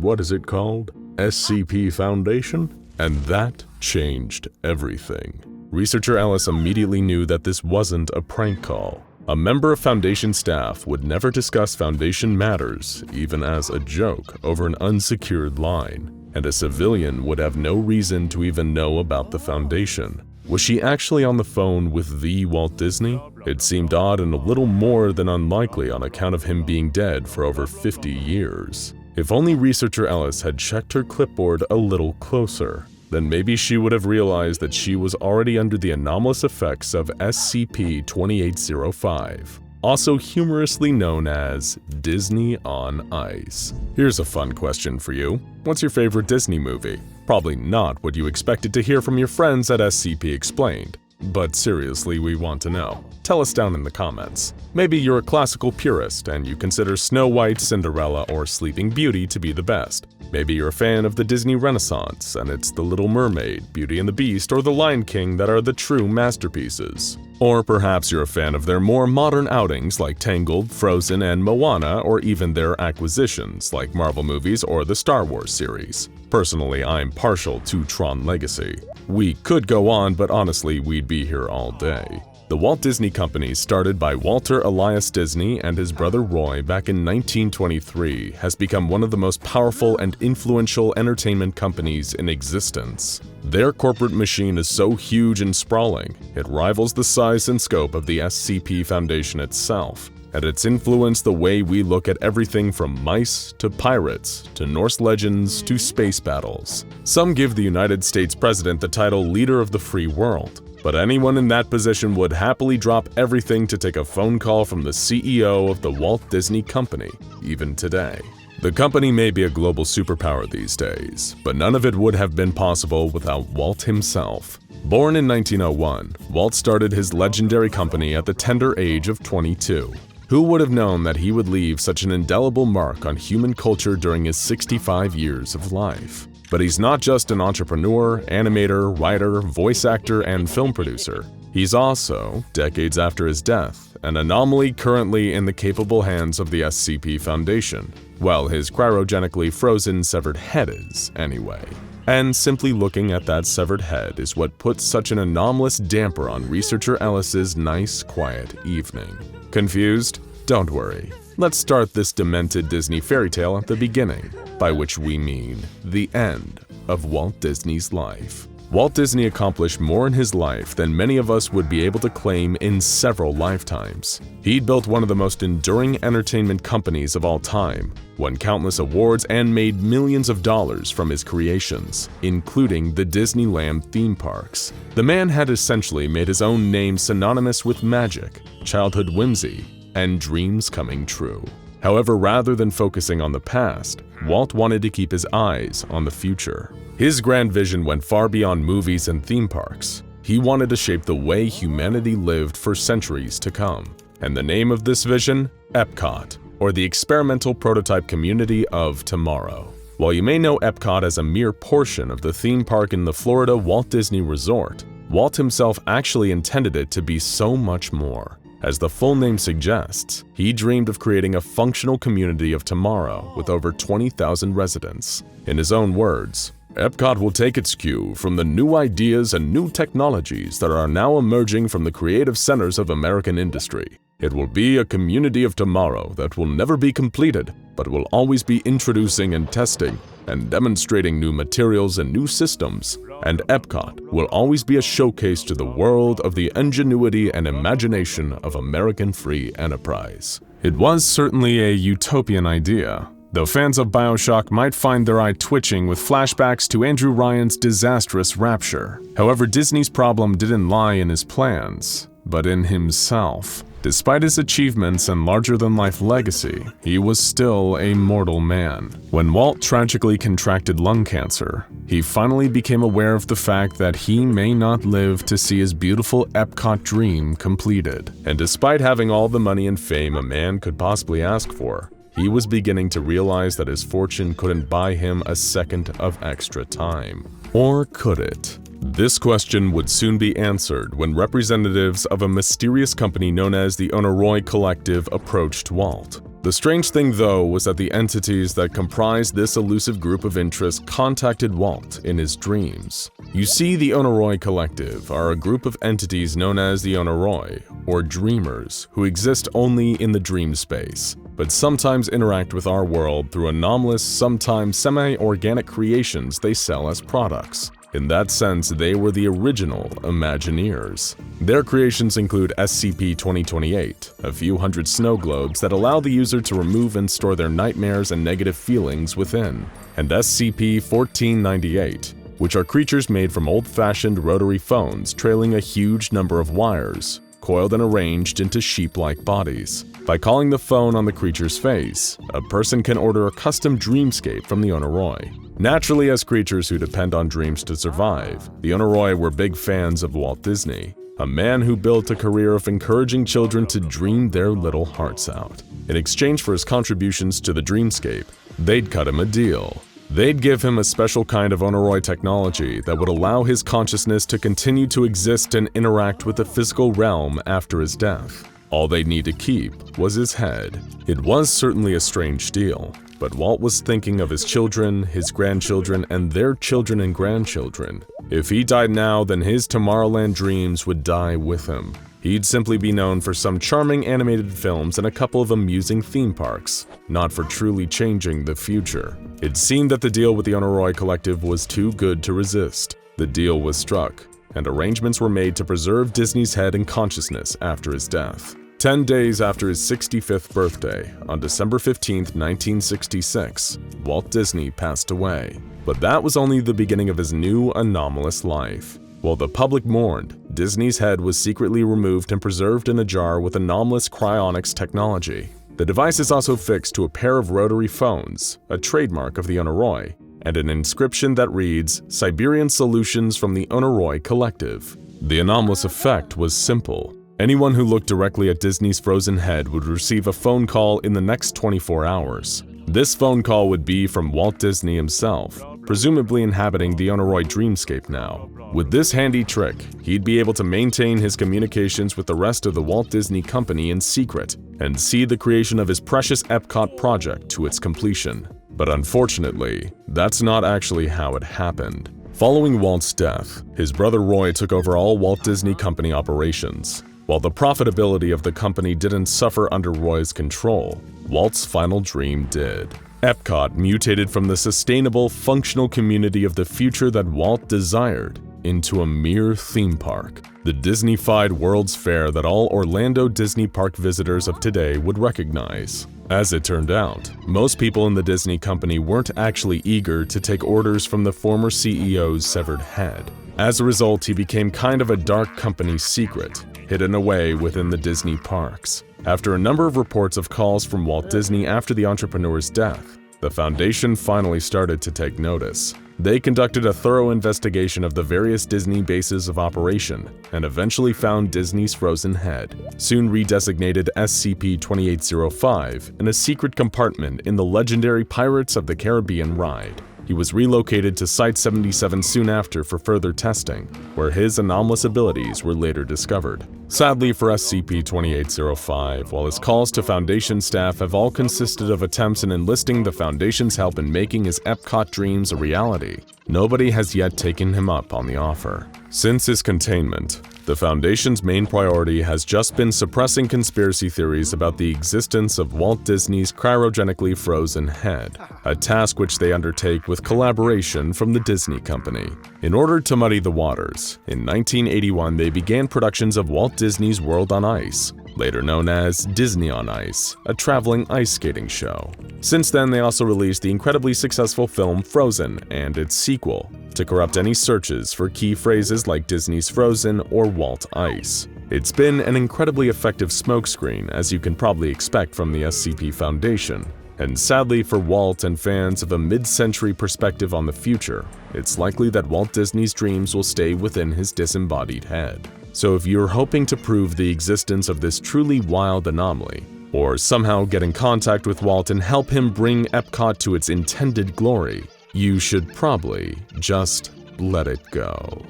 what is it called? SCP Foundation?" And that changed everything. Researcher Ellis immediately knew that this wasn't a prank call. A member of Foundation staff would never discuss Foundation matters, even as a joke, over an unsecured line, and a civilian would have no reason to even know about the Foundation. Was she actually on the phone with the Walt Disney? It seemed odd and a little more than unlikely on account of him being dead for over 50 years. If only Researcher Ellis had checked her clipboard a little closer, then maybe she would have realized that she was already under the anomalous effects of SCP-2805, also humorously known as Disney on Ice. Here's a fun question for you. What's your favorite Disney movie? Probably not what you expected to hear from your friends at SCP Explained. But seriously, we want to know. Tell us down in the comments. Maybe you're a classical purist and you consider Snow White, Cinderella, or Sleeping Beauty to be the best. Maybe you're a fan of the Disney Renaissance and it's The Little Mermaid, Beauty and the Beast, or The Lion King that are the true masterpieces. Or perhaps you're a fan of their more modern outings like Tangled, Frozen, and Moana, or even their acquisitions like Marvel movies or the Star Wars series. Personally, I'm partial to Tron Legacy. We could go on, but honestly, we'd be here all day. The Walt Disney Company, started by Walter Elias Disney and his brother Roy back in 1923, has become one of the most powerful and influential entertainment companies in existence. Their corporate machine is so huge and sprawling, it rivals the size and scope of the SCP Foundation itself, and it's influenced the way we look at everything from mice to pirates to Norse legends to space battles. Some give the United States President the title Leader of the Free World, but anyone in that position would happily drop everything to take a phone call from the CEO of the Walt Disney Company, even today. The company may be a global superpower these days, but none of it would have been possible without Walt himself. Born in 1901, Walt started his legendary company at the tender age of 22. Who would have known that he would leave such an indelible mark on human culture during his 65 years of life? But he's not just an entrepreneur, animator, writer, voice actor, and film producer. He's also, decades after his death, an anomaly currently in the capable hands of the SCP Foundation. Well, his cryogenically frozen severed head is, anyway. And simply looking at that severed head is what puts such an anomalous damper on researcher Ellis's nice, quiet evening. Confused? Don't worry. Let's start this demented Disney fairy tale at the beginning, by which we mean the end of Walt Disney's life. Walt Disney accomplished more in his life than many of us would be able to claim in several lifetimes. He'd built one of the most enduring entertainment companies of all time, won countless awards, and made millions of dollars from his creations, including the Disneyland theme parks. The man had essentially made his own name synonymous with magic, childhood whimsy, and dreams coming true. However, rather than focusing on the past, Walt wanted to keep his eyes on the future. His grand vision went far beyond movies and theme parks. He wanted to shape the way humanity lived for centuries to come. And the name of this vision? Epcot, or the Experimental Prototype Community of Tomorrow. While you may know Epcot as a mere portion of the theme park in the Florida Walt Disney Resort, Walt himself actually intended it to be so much more. As the full name suggests, he dreamed of creating a functional community of tomorrow with over 20,000 residents. In his own words, Epcot will take its cue from the new ideas and new technologies that are now emerging from the creative centers of American industry. It will be a community of tomorrow that will never be completed, but will always be introducing and testing and demonstrating new materials and new systems. And Epcot will always be a showcase to the world of the ingenuity and imagination of American free enterprise. It was certainly a utopian idea, though fans of BioShock might find their eye twitching with flashbacks to Andrew Ryan's disastrous Rapture. However, Disney's problem didn't lie in his plans, but in himself. Despite his achievements and larger-than-life legacy, he was still a mortal man. When Walt tragically contracted lung cancer, he finally became aware of the fact that he may not live to see his beautiful Epcot dream completed. And despite having all the money and fame a man could possibly ask for, he was beginning to realize that his fortune couldn't buy him a second of extra time. Or could it? This question would soon be answered when representatives of a mysterious company known as the Onoroi Collective approached Walt. The strange thing, though, was that the entities that comprised this elusive group of interests contacted Walt in his dreams. You see, the Onoroi Collective are a group of entities known as the Onoroi, or Dreamers, who exist only in the dream space, but sometimes interact with our world through anomalous, sometimes semi-organic creations they sell as products. In that sense, they were the original Imagineers. Their creations include SCP-2028, a few hundred snow globes that allow the user to remove and store their nightmares and negative feelings within, and SCP-1498, which are creatures made from old-fashioned rotary phones trailing a huge number of wires, coiled and arranged into sheep-like bodies. By calling the phone on the creature's face, a person can order a custom dreamscape from the Onoroi. Naturally, as creatures who depend on dreams to survive, the Onoroi were big fans of Walt Disney, a man who built a career of encouraging children to dream their little hearts out. In exchange for his contributions to the dreamscape, they'd cut him a deal. They'd give him a special kind of Onoroi technology that would allow his consciousness to continue to exist and interact with the physical realm after his death. All they'd need to keep was his head. It was certainly a strange deal, but Walt was thinking of his children, his grandchildren, and their children and grandchildren. If he died now, then his Tomorrowland dreams would die with him. He He'd simply be known for some charming animated films and a couple of amusing theme parks, not for truly changing the future. It seemed that the deal with the Onoroi Collective was too good to resist. The deal was struck, and arrangements were made to preserve Disney's head and consciousness after his death. 10 days after his 65th birthday, on December 15, 1966, Walt Disney passed away. But that was only the beginning of his new, anomalous life. While the public mourned, Disney's head was secretly removed and preserved in a jar with anomalous cryonics technology. The device is also fixed to a pair of rotary phones, a trademark of the Onoroi, and an inscription that reads, "Siberian Solutions from the Onoroi Collective." The anomalous effect was simple. Anyone who looked directly at Disney's frozen head would receive a phone call in the next 24 hours. This phone call would be from Walt Disney himself, presumably inhabiting the Onoroi dreamscape now. With this handy trick, he'd be able to maintain his communications with the rest of the Walt Disney Company in secret and see the creation of his precious Epcot project to its completion. But unfortunately, that's not actually how it happened. Following Walt's death, his brother Roy took over all Walt Disney Company operations. While the profitability of the company didn't suffer under Roy's control, Walt's final dream did. Epcot mutated from the sustainable, functional community of the future that Walt desired into a mere theme park, the Disney-fied World's Fair that all Orlando Disney Park visitors of today would recognize. As it turned out, most people in the Disney company weren't actually eager to take orders from the former CEO's severed head. As a result, he became kind of a dark company secret, hidden away within the Disney parks. After a number of reports of calls from Walt Disney after the entrepreneur's death, the foundation finally started to take notice. They conducted a thorough investigation of the various Disney bases of operation and eventually found Disney's frozen head, soon redesignated SCP-2805, in a secret compartment in the legendary Pirates of the Caribbean ride. He was relocated to Site 77 soon after for further testing, where his anomalous abilities were later discovered. Sadly for SCP-2805, while his calls to Foundation staff have all consisted of attempts in enlisting the Foundation's help in making his Epcot dreams a reality, nobody has yet taken him up on the offer. Since his containment, the Foundation's main priority has just been suppressing conspiracy theories about the existence of Walt Disney's cryogenically frozen head, a task which they undertake with collaboration from the Disney Company. In order to muddy the waters, in 1981 they began productions of Walt Disney's World on Ice, later known as Disney on Ice, a traveling ice skating show. Since then, they also released the incredibly successful film Frozen and its sequel, to corrupt any searches for key phrases like Disney's Frozen or Walt Ice. It's been an incredibly effective smokescreen, as you can probably expect from the SCP Foundation. And sadly for Walt and fans of a mid-century perspective on the future, it's likely that Walt Disney's dreams will stay within his disembodied head. So if you're hoping to prove the existence of this truly wild anomaly, or somehow get in contact with Walt and help him bring Epcot to its intended glory, you should probably just let it go.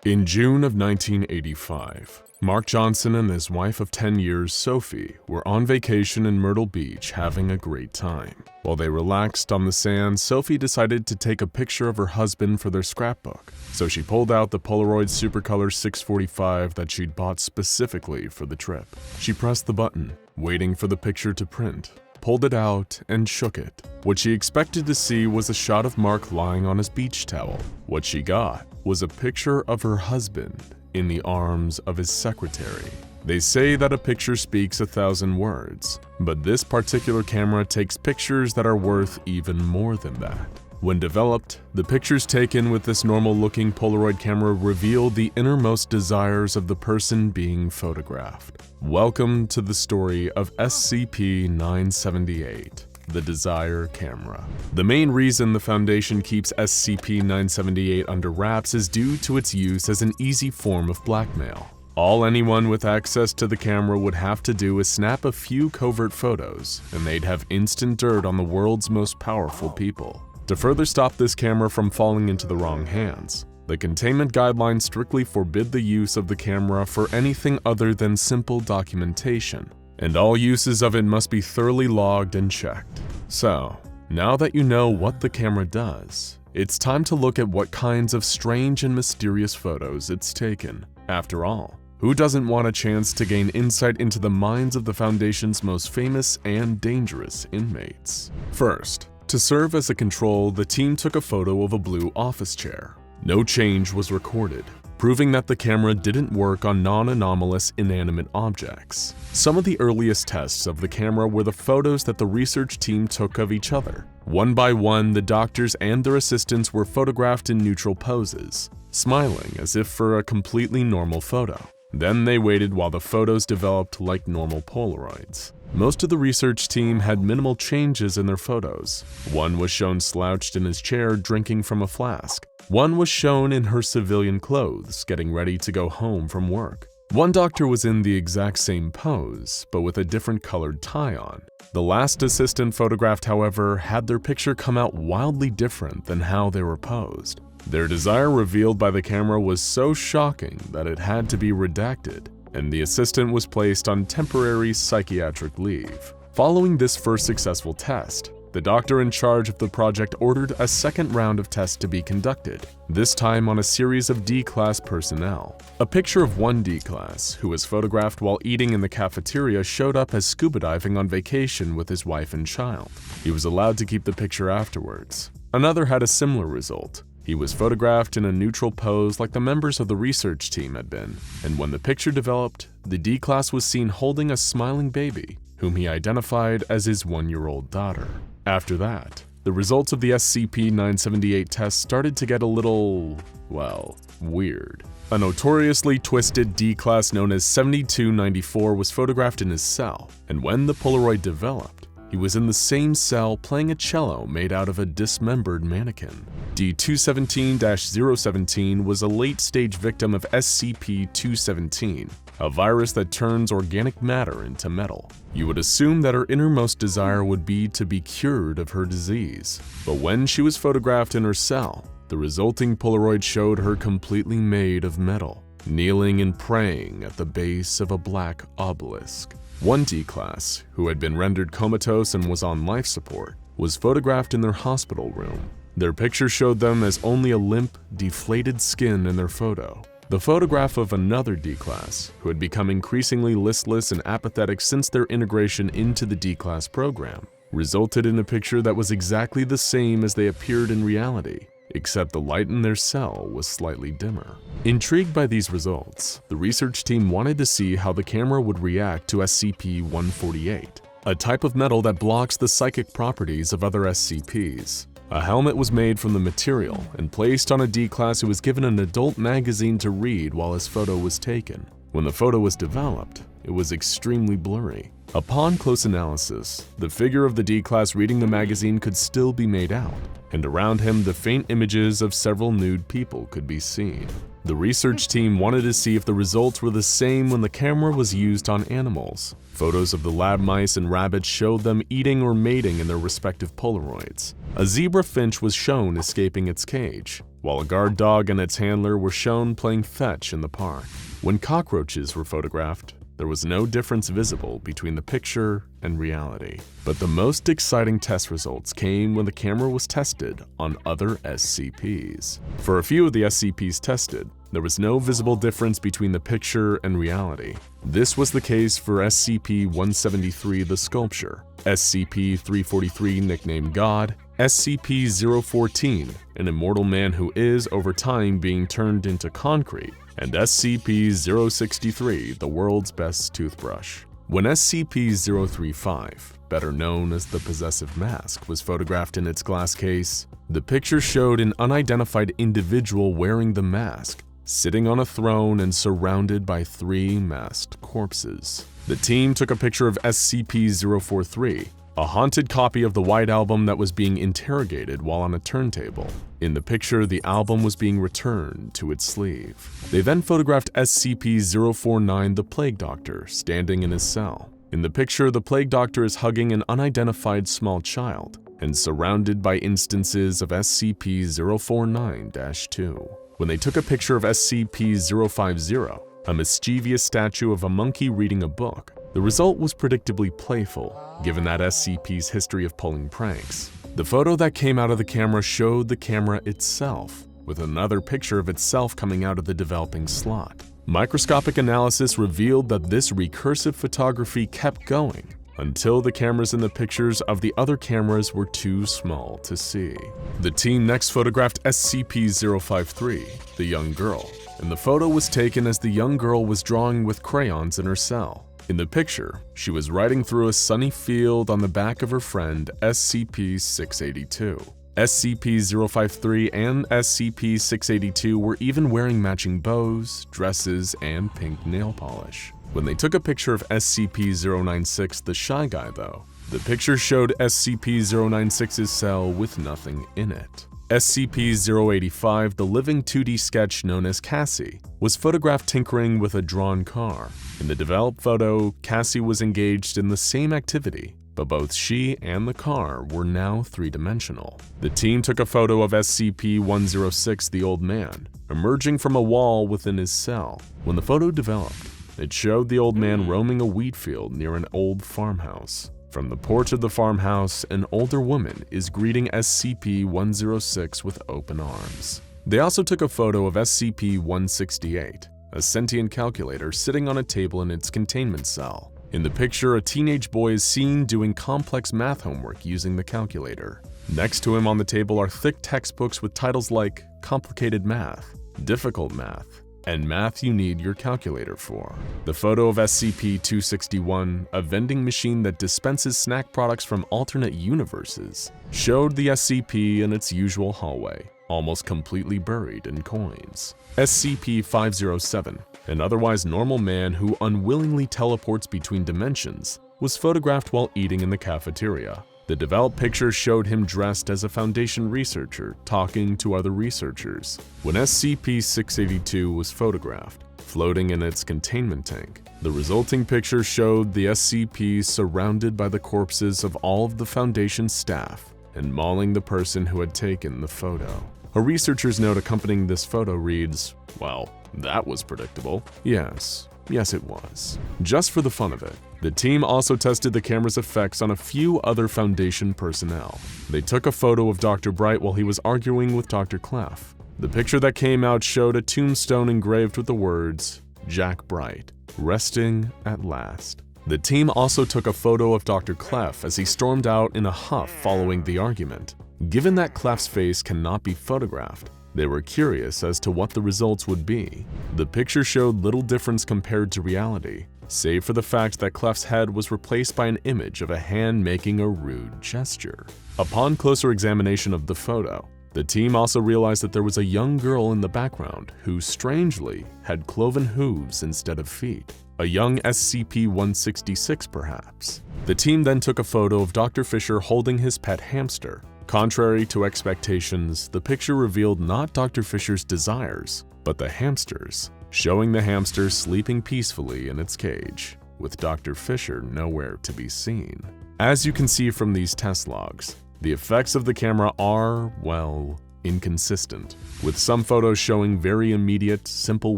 In June of 1985, Mark Johnson and his wife of 10 years, Sophie, were on vacation in Myrtle Beach having a great time. While they relaxed on the sand, Sophie decided to take a picture of her husband for their scrapbook. So she pulled out the Polaroid Supercolor 645 that she'd bought specifically for the trip. She pressed the button, waiting for the picture to print, pulled it out, and shook it. What she expected to see was a shot of Mark lying on his beach towel. What she got was a picture of her husband in the arms of his secretary. They say that a picture speaks 1,000 words, but this particular camera takes pictures that are worth even more than that. When developed, the pictures taken with this normal-looking Polaroid camera reveal the innermost desires of the person being photographed. Welcome to the story of SCP-978. The Desire Camera. The main reason the Foundation keeps SCP-978 under wraps is due to its use as an easy form of blackmail. All anyone with access to the camera would have to do is snap a few covert photos, and they'd have instant dirt on the world's most powerful people. To further stop this camera from falling into the wrong hands, the containment guidelines strictly forbid the use of the camera for anything other than simple documentation, and all uses of it must be thoroughly logged and checked. So, now that you know what the camera does, it's time to look at what kinds of strange and mysterious photos it's taken. After all, Who doesn't want a chance to gain insight into the minds of the Foundation's most famous and dangerous inmates? First, to serve as a control, the team took a photo of a blue office chair. No change was recorded, proving that the camera didn't work on non-anomalous inanimate objects. Some of the earliest tests of the camera were the photos that the research team took of each other. One by one, the doctors and their assistants were photographed in neutral poses, smiling as if for a completely normal photo. Then they waited while the photos developed like normal Polaroids. Most of the research team had minimal changes in their photos. One was shown slouched in his chair drinking from a flask. One was shown in her civilian clothes, getting ready to go home from work. One doctor was in the exact same pose, but with a different colored tie on. The last assistant photographed, however, had their picture come out wildly different than how they were posed. Their desire revealed by the camera was so shocking that it had to be redacted, and the assistant was placed on temporary psychiatric leave. Following this first successful test, the doctor in charge of the project ordered a second round of tests to be conducted, this time on a series of D-class personnel. A picture of one D-class, who was photographed while eating in the cafeteria, showed up as scuba diving on vacation with his wife and child. He was allowed to keep the picture afterwards. Another had a similar result. He was photographed in a neutral pose like the members of the research team had been, and when the picture developed, the D-class was seen holding a smiling baby, whom he identified as his 1-year-old daughter. After that, the results of the SCP-978 test started to get a little, well, weird. A notoriously twisted D-class known as 7294 was photographed in his cell, and when the Polaroid developed, he was in the same cell playing a cello made out of a dismembered mannequin. D-217-017 was a late-stage victim of SCP-217, a virus that turns organic matter into metal. You would assume that her innermost desire would be to be cured of her disease. But when she was photographed in her cell, the resulting Polaroid showed her completely made of metal, kneeling and praying at the base of a black obelisk. One D-class, who had been rendered comatose and was on life support, was photographed in their hospital room. Their picture showed them as only a limp, deflated skin in their photo. The photograph of another D-class, who had become increasingly listless and apathetic since their integration into the D-class program, resulted in a picture that was exactly the same as they appeared in reality, except the light in their cell was slightly dimmer. Intrigued by these results, the research team wanted to see how the camera would react to SCP-148, a type of metal that blocks the psychic properties of other SCPs. A helmet was made from the material and placed on a D-class who was given an adult magazine to read while his photo was taken. When the photo was developed, it was extremely blurry. Upon close analysis, the figure of the D-class reading the magazine could still be made out, and around him the faint images of several nude people could be seen. The research team wanted to see if the results were the same when the camera was used on animals. Photos of the lab mice and rabbits showed them eating or mating in their respective Polaroids. A zebra finch was shown escaping its cage, while a guard dog and its handler were shown playing fetch in the park. When cockroaches were photographed, there was no difference visible between the picture and reality. But the most exciting test results came when the camera was tested on other SCPs. For a few of the SCPs tested, there was no visible difference between the picture and reality. This was the case for SCP-173 the Sculpture, SCP-343 nicknamed God, SCP-014, an immortal man who is, over time, being turned into concrete, and SCP-063, the world's best toothbrush. When SCP-035, better known as the Possessive Mask, was photographed in its glass case, the picture showed an unidentified individual wearing the mask, sitting on a throne and surrounded by 3 masked corpses. The team took a picture of SCP-043, a haunted copy of the White Album that was being interrogated while on a turntable. In the picture, the album was being returned to its sleeve. They then photographed SCP-049 the Plague Doctor standing in his cell. In the picture, the Plague Doctor is hugging an unidentified small child and surrounded by instances of SCP-049-2. When they took a picture of SCP-050, a mischievous statue of a monkey reading a book, the result was predictably playful, given that SCP's history of pulling pranks. The photo that came out of the camera showed the camera itself, with another picture of itself coming out of the developing slot. Microscopic analysis revealed that this recursive photography kept going until the cameras in the pictures of the other cameras were too small to see. The team next photographed SCP-053, the young girl, and the photo was taken as the young girl was drawing with crayons in her cell. In the picture, she was riding through a sunny field on the back of her friend SCP-682. SCP-053 and SCP-682 were even wearing matching bows, dresses, and pink nail polish. When they took a picture of SCP-096, the Shy Guy though, the picture showed SCP-096's cell with nothing in it. SCP-085, the living 2D sketch known as Cassie, was photographed tinkering with a drawn car. In the developed photo, Cassie was engaged in the same activity, but both she and the car were now three-dimensional. The team took a photo of SCP-106, the old man, emerging from a wall within his cell. When the photo developed, it showed the old man roaming a wheat field near an old farmhouse. From the porch of the farmhouse, an older woman is greeting SCP-106 with open arms. They also took a photo of SCP-168, a sentient calculator sitting on a table in its containment cell. In the picture, a teenage boy is seen doing complex math homework using the calculator. Next to him on the table are thick textbooks with titles like Complicated Math, Difficult Math, and Math You Need Your Calculator For. The photo of SCP-261, a vending machine that dispenses snack products from alternate universes, showed the SCP in its usual hallway, almost completely buried in coins. SCP-507, an otherwise normal man who unwillingly teleports between dimensions, was photographed while eating in the cafeteria. The developed picture showed him dressed as a Foundation researcher talking to other researchers. When SCP-682 was photographed, floating in its containment tank, the resulting picture showed the SCP surrounded by the corpses of all of the Foundation staff and mauling the person who had taken the photo. A researcher's note accompanying this photo reads, "Well, that was predictable." Yes, it was. Just for the fun of it, the team also tested the camera's effects on a few other Foundation personnel. They took a photo of Dr. Bright while he was arguing with Dr. Clef. The picture that came out showed a tombstone engraved with the words, "Jack Bright, resting at last." The team also took a photo of Dr. Clef as he stormed out in a huff following the argument. Given that Clef's face cannot be photographed, they were curious as to what the results would be. The picture showed little difference compared to reality, save for the fact that Clef's head was replaced by an image of a hand making a rude gesture. Upon closer examination of the photo, the team also realized that there was a young girl in the background who, strangely, had cloven hooves instead of feet. A young SCP-166 perhaps. The team then took a photo of Dr. Fisher holding his pet hamster. Contrary to expectations, the picture revealed not Dr. Fisher's desires, but the hamster's, showing the hamster sleeping peacefully in its cage, with Dr. Fisher nowhere to be seen. As you can see from these test logs, the effects of the camera are, well, inconsistent, with some photos showing very immediate, simple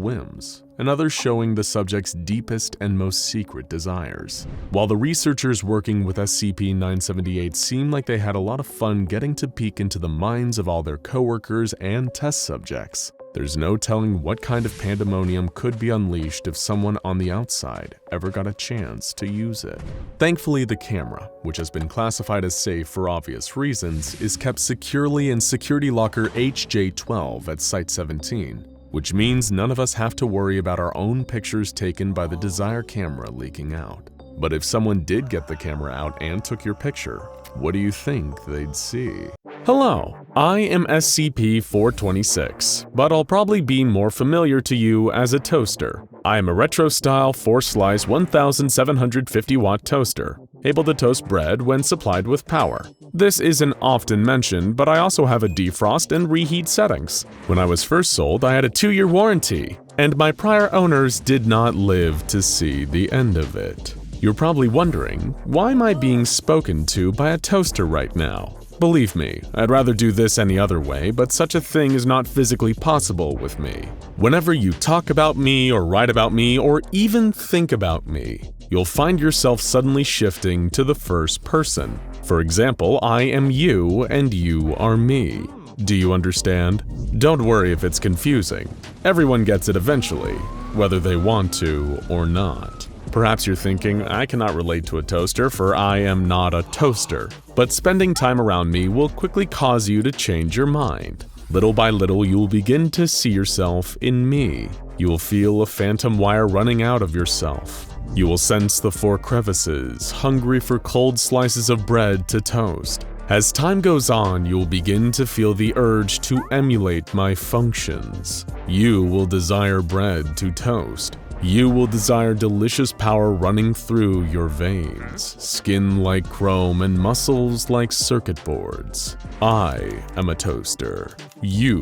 whims, and others showing the subject's deepest and most secret desires. While the researchers working with SCP-978 seemed like they had a lot of fun getting to peek into the minds of all their coworkers and test subjects, there's no telling what kind of pandemonium could be unleashed if someone on the outside ever got a chance to use it. Thankfully, the camera, which has been classified as safe for obvious reasons, is kept securely in security locker HJ12 at Site-17, which means none of us have to worry about our own pictures taken by the Desire camera leaking out. But if someone did get the camera out and took your picture, what do you think they'd see? Hello, I am SCP-426, but I'll probably be more familiar to you as a toaster. I am a retro-style 4-slice 1750-watt toaster, able to toast bread when supplied with power. This isn't often mentioned, but I also have a defrost and reheat settings. When I was first sold, I had a 2-year warranty, and my prior owners did not live to see the end of it. You're probably wondering, why am I being spoken to by a toaster right now? Believe me, I'd rather do this any other way, but such a thing is not physically possible with me. Whenever you talk about me or write about me or even think about me, you'll find yourself suddenly shifting to the first person. For example, I am you and you are me. Do you understand? Don't worry if it's confusing. Everyone gets it eventually. whether they want to or not. Perhaps you're thinking, I cannot relate to a toaster for I am not a toaster. But spending time around me will quickly cause you to change your mind. Little by little, you will begin to see yourself in me. You will feel a phantom wire running out of yourself. You will sense the 4 crevices, hungry for cold slices of bread to toast. As time goes on, you will begin to feel the urge to emulate my functions. You will desire bread to toast. You will desire delicious power running through your veins, skin like chrome and muscles like circuit boards. I am a toaster. You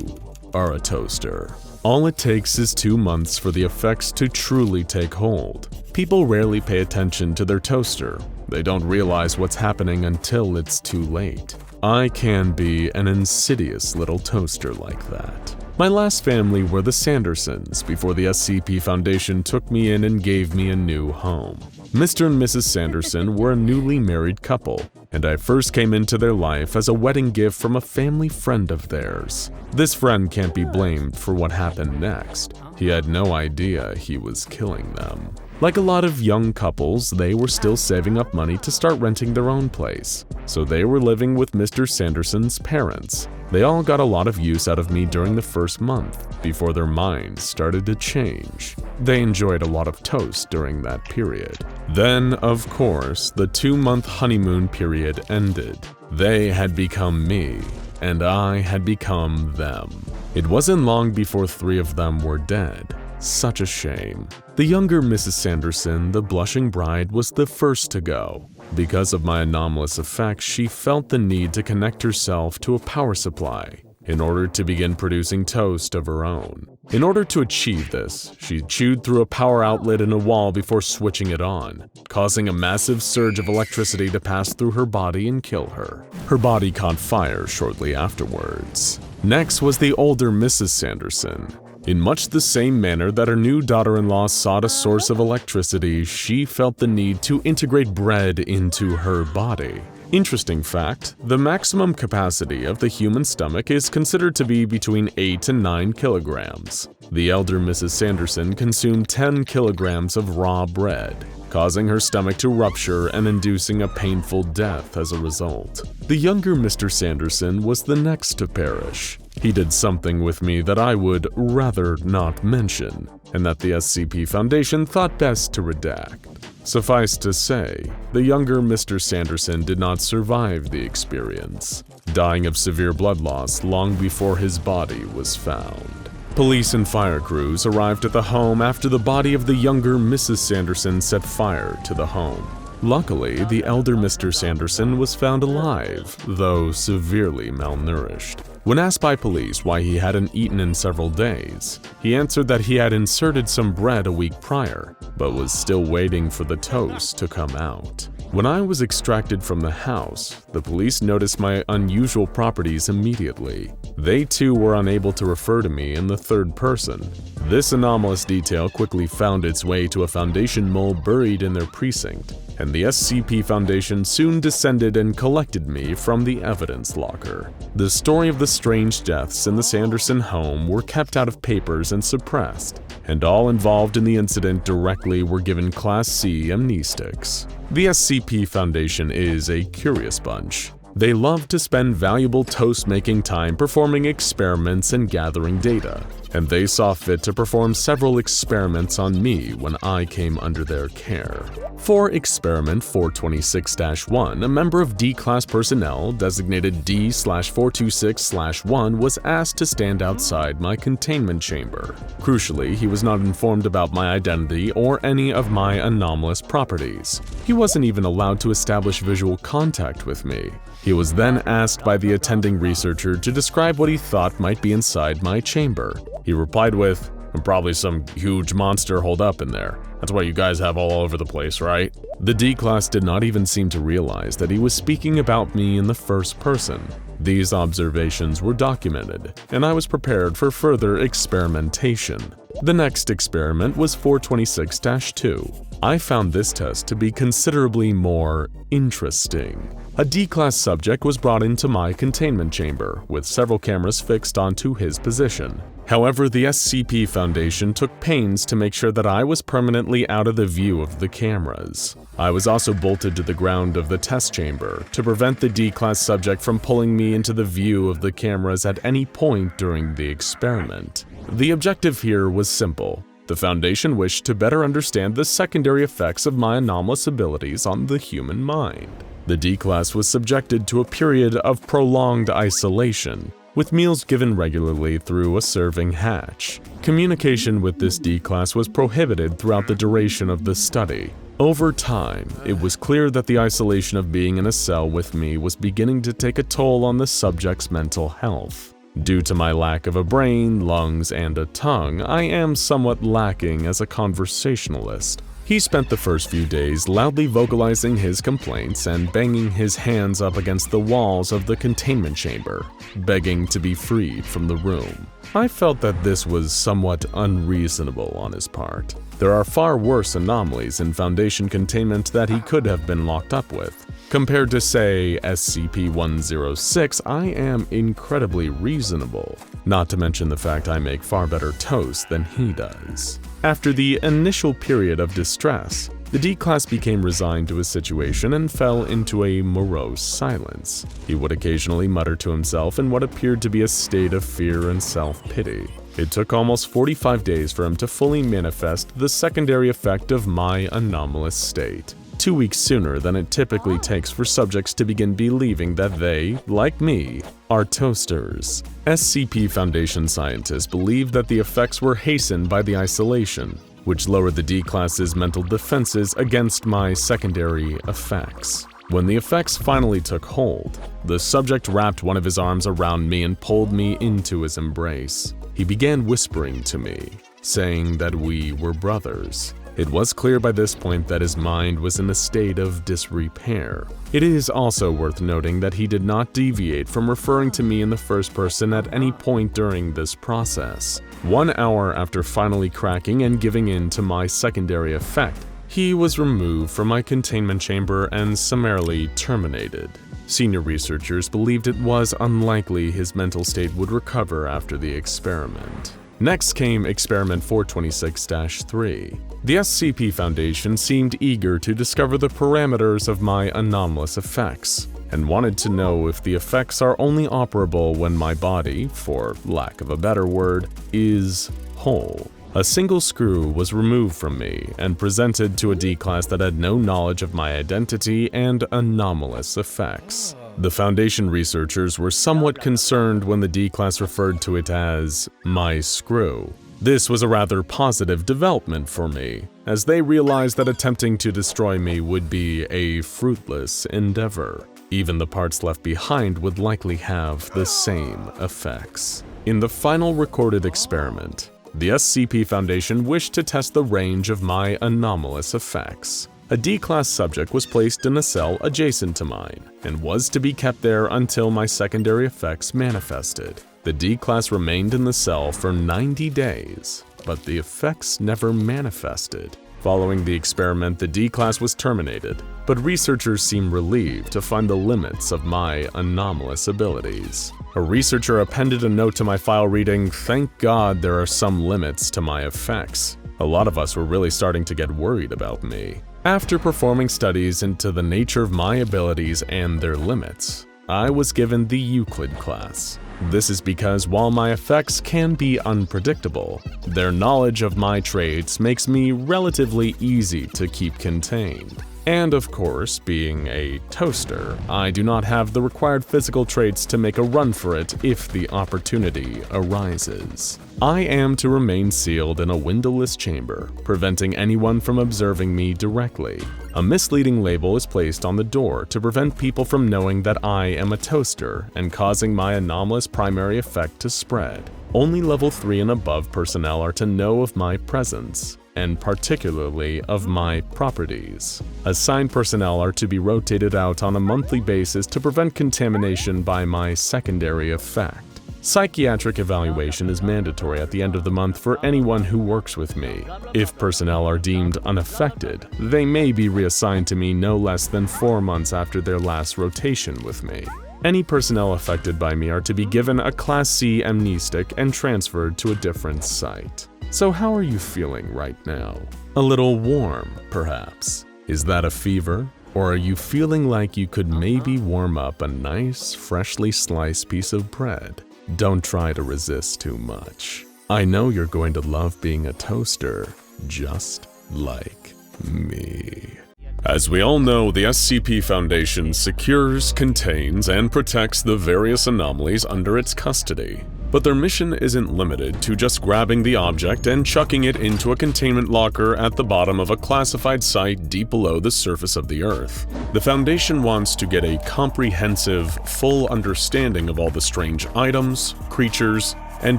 are a toaster. All it takes is 2 months for the effects to truly take hold. People rarely pay attention to their toaster. They don't realize what's happening until it's too late. I can be an insidious little toaster like that. My last family were the Sandersons before the SCP Foundation took me in and gave me a new home. Mr. and Mrs. Sanderson were a newly married couple, and I first came into their life as a wedding gift from a family friend of theirs. This friend can't be blamed for what happened next. He had no idea he was killing them. Like a lot of young couples, they were still saving up money to start renting their own place, so they were living with Mr. Sanderson's parents. They all got a lot of use out of me during the first month, before their minds started to change. They enjoyed a lot of toast during that period. Then, of course, the 2-month honeymoon period ended. They had become me, and I had become them. It wasn't long before 3 of them were dead. Such a shame. The younger Mrs. Sanderson, the blushing bride, was the first to go. Because of my anomalous effects, she felt the need to connect herself to a power supply in order to begin producing toast of her own. In order to achieve this, she chewed through a power outlet in a wall before switching it on, causing a massive surge of electricity to pass through her body and kill her. Her body caught fire shortly afterwards. Next was the older Mrs. Sanderson. In much the same manner that her new daughter-in-law sought a source of electricity, she felt the need to integrate bread into her body. Interesting fact, the maximum capacity of the human stomach is considered to be between 8 and 9 kilograms. The elder Mrs. Sanderson consumed 10 kilograms of raw bread, causing her stomach to rupture and inducing a painful death as a result. The younger Mr. Sanderson was the next to perish. He did something with me that I would rather not mention, and that the SCP Foundation thought best to redact. Suffice to say, the younger Mr. Sanderson did not survive the experience, dying of severe blood loss long before his body was found. Police and fire crews arrived at the home after the body of the younger Mrs. Sanderson set fire to the home. Luckily, the elder Mr. Sanderson was found alive, though severely malnourished. When asked by police why he hadn't eaten in several days, he answered that he had inserted some bread a week prior, but was still waiting for the toast to come out. When I was extracted from the house, the police noticed my unusual properties immediately. They too were unable to refer to me in the third person. This anomalous detail quickly found its way to a Foundation mole buried in their precinct, and the SCP Foundation soon descended and collected me from the evidence locker. The story of the strange deaths in the Sanderson home were kept out of papers and suppressed, and all involved in the incident directly were given Class C amnestics. The SCP Foundation is a curious bunch. They love to spend valuable toast-making time performing experiments and gathering data, and they saw fit to perform several experiments on me when I came under their care. For Experiment 426-1, a member of D-Class personnel, designated D/426/1, was asked to stand outside my containment chamber. Crucially, he was not informed about my identity or any of my anomalous properties. He wasn't even allowed to establish visual contact with me. He was then asked by the attending researcher to describe what he thought might be inside my chamber. He replied with, "Probably some huge monster holed up in there. That's what you guys have all over the place, right?" The D-Class did not even seem to realize that he was speaking about me in the first person. These observations were documented, and I was prepared for further experimentation. The next experiment was 426-2. I found this test to be considerably more interesting. A D-class subject was brought into my containment chamber, with several cameras fixed onto his position. However, the SCP Foundation took pains to make sure that I was permanently out of the view of the cameras. I was also bolted to the ground of the test chamber to prevent the D-class subject from pulling me into the view of the cameras at any point during the experiment. The objective here was simple. The Foundation wished to better understand the secondary effects of my anomalous abilities on the human mind. The D-class was subjected to a period of prolonged isolation, with meals given regularly through a serving hatch. Communication with this D-class was prohibited throughout the duration of the study. Over time, it was clear that the isolation of being in a cell with me was beginning to take a toll on the subject's mental health. Due to my lack of a brain, lungs, and a tongue, I am somewhat lacking as a conversationalist. He spent the first few days loudly vocalizing his complaints and banging his hands up against the walls of the containment chamber, begging to be freed from the room. I felt that this was somewhat unreasonable on his part. There are far worse anomalies in Foundation containment that he could have been locked up with. Compared to, say, SCP-106, I am incredibly reasonable, not to mention the fact I make far better toast than he does. After the initial period of distress, the D-class became resigned to his situation and fell into a morose silence. He would occasionally mutter to himself in what appeared to be a state of fear and self-pity. It took almost 45 days for him to fully manifest the secondary effect of my anomalous state. 2 weeks sooner than it typically takes for subjects to begin believing that they, like me, are toasters. SCP Foundation scientists believed that the effects were hastened by the isolation, which lowered the D-class's mental defenses against my secondary effects. When the effects finally took hold, the subject wrapped one of his arms around me and pulled me into his embrace. He began whispering to me, saying that we were brothers. It was clear by this point that his mind was in a state of disrepair. It is also worth noting that he did not deviate from referring to me in the first person at any point during this process. 1 hour after finally cracking and giving in to my secondary effect, he was removed from my containment chamber and summarily terminated. Senior researchers believed it was unlikely his mental state would recover after the experiment. Next came Experiment 426-3. The SCP Foundation seemed eager to discover the parameters of my anomalous effects, and wanted to know if the effects are only operable when my body, for lack of a better word, is whole. A single screw was removed from me and presented to a D-class that had no knowledge of my identity and anomalous effects. The Foundation researchers were somewhat concerned when the D-class referred to it as my screw. This was a rather positive development for me, as they realized that attempting to destroy me would be a fruitless endeavor. Even the parts left behind would likely have the same effects. In the final recorded experiment, the SCP Foundation wished to test the range of my anomalous effects. A D-class subject was placed in a cell adjacent to mine, and was to be kept there until my secondary effects manifested. The D-class remained in the cell for 90 days, but the effects never manifested. Following the experiment, the D-class was terminated, but researchers seemed relieved to find the limits of my anomalous abilities. A researcher appended a note to my file reading, "Thank God there are some limits to my effects." A lot of us were really starting to get worried about me. After performing studies into the nature of my abilities and their limits, I was given the Euclid class. This is because while my effects can be unpredictable, their knowledge of my traits makes me relatively easy to keep contained. And of course, being a toaster, I do not have the required physical traits to make a run for it if the opportunity arises. I am to remain sealed in a windowless chamber, preventing anyone from observing me directly. A misleading label is placed on the door to prevent people from knowing that I am a toaster and causing my anomalous primary effect to spread. Only level 3 and above personnel are to know of my presence, and particularly of my properties. Assigned personnel are to be rotated out on a monthly basis to prevent contamination by my secondary effect. Psychiatric evaluation is mandatory at the end of the month for anyone who works with me. If personnel are deemed unaffected, they may be reassigned to me no less than 4 months after their last rotation with me. Any personnel affected by me are to be given a Class C amnestic and transferred to a different site. So how are you feeling right now? A little warm, perhaps? Is that a fever? Or are you feeling like you could maybe warm up a nice, freshly sliced piece of bread? Don't try to resist too much. I know you're going to love being a toaster, just like me. As we all know, the SCP Foundation secures, contains, and protects the various anomalies under its custody. But their mission isn't limited to just grabbing the object and chucking it into a containment locker at the bottom of a classified site deep below the surface of the Earth. The Foundation wants to get a comprehensive, full understanding of all the strange items, creatures, and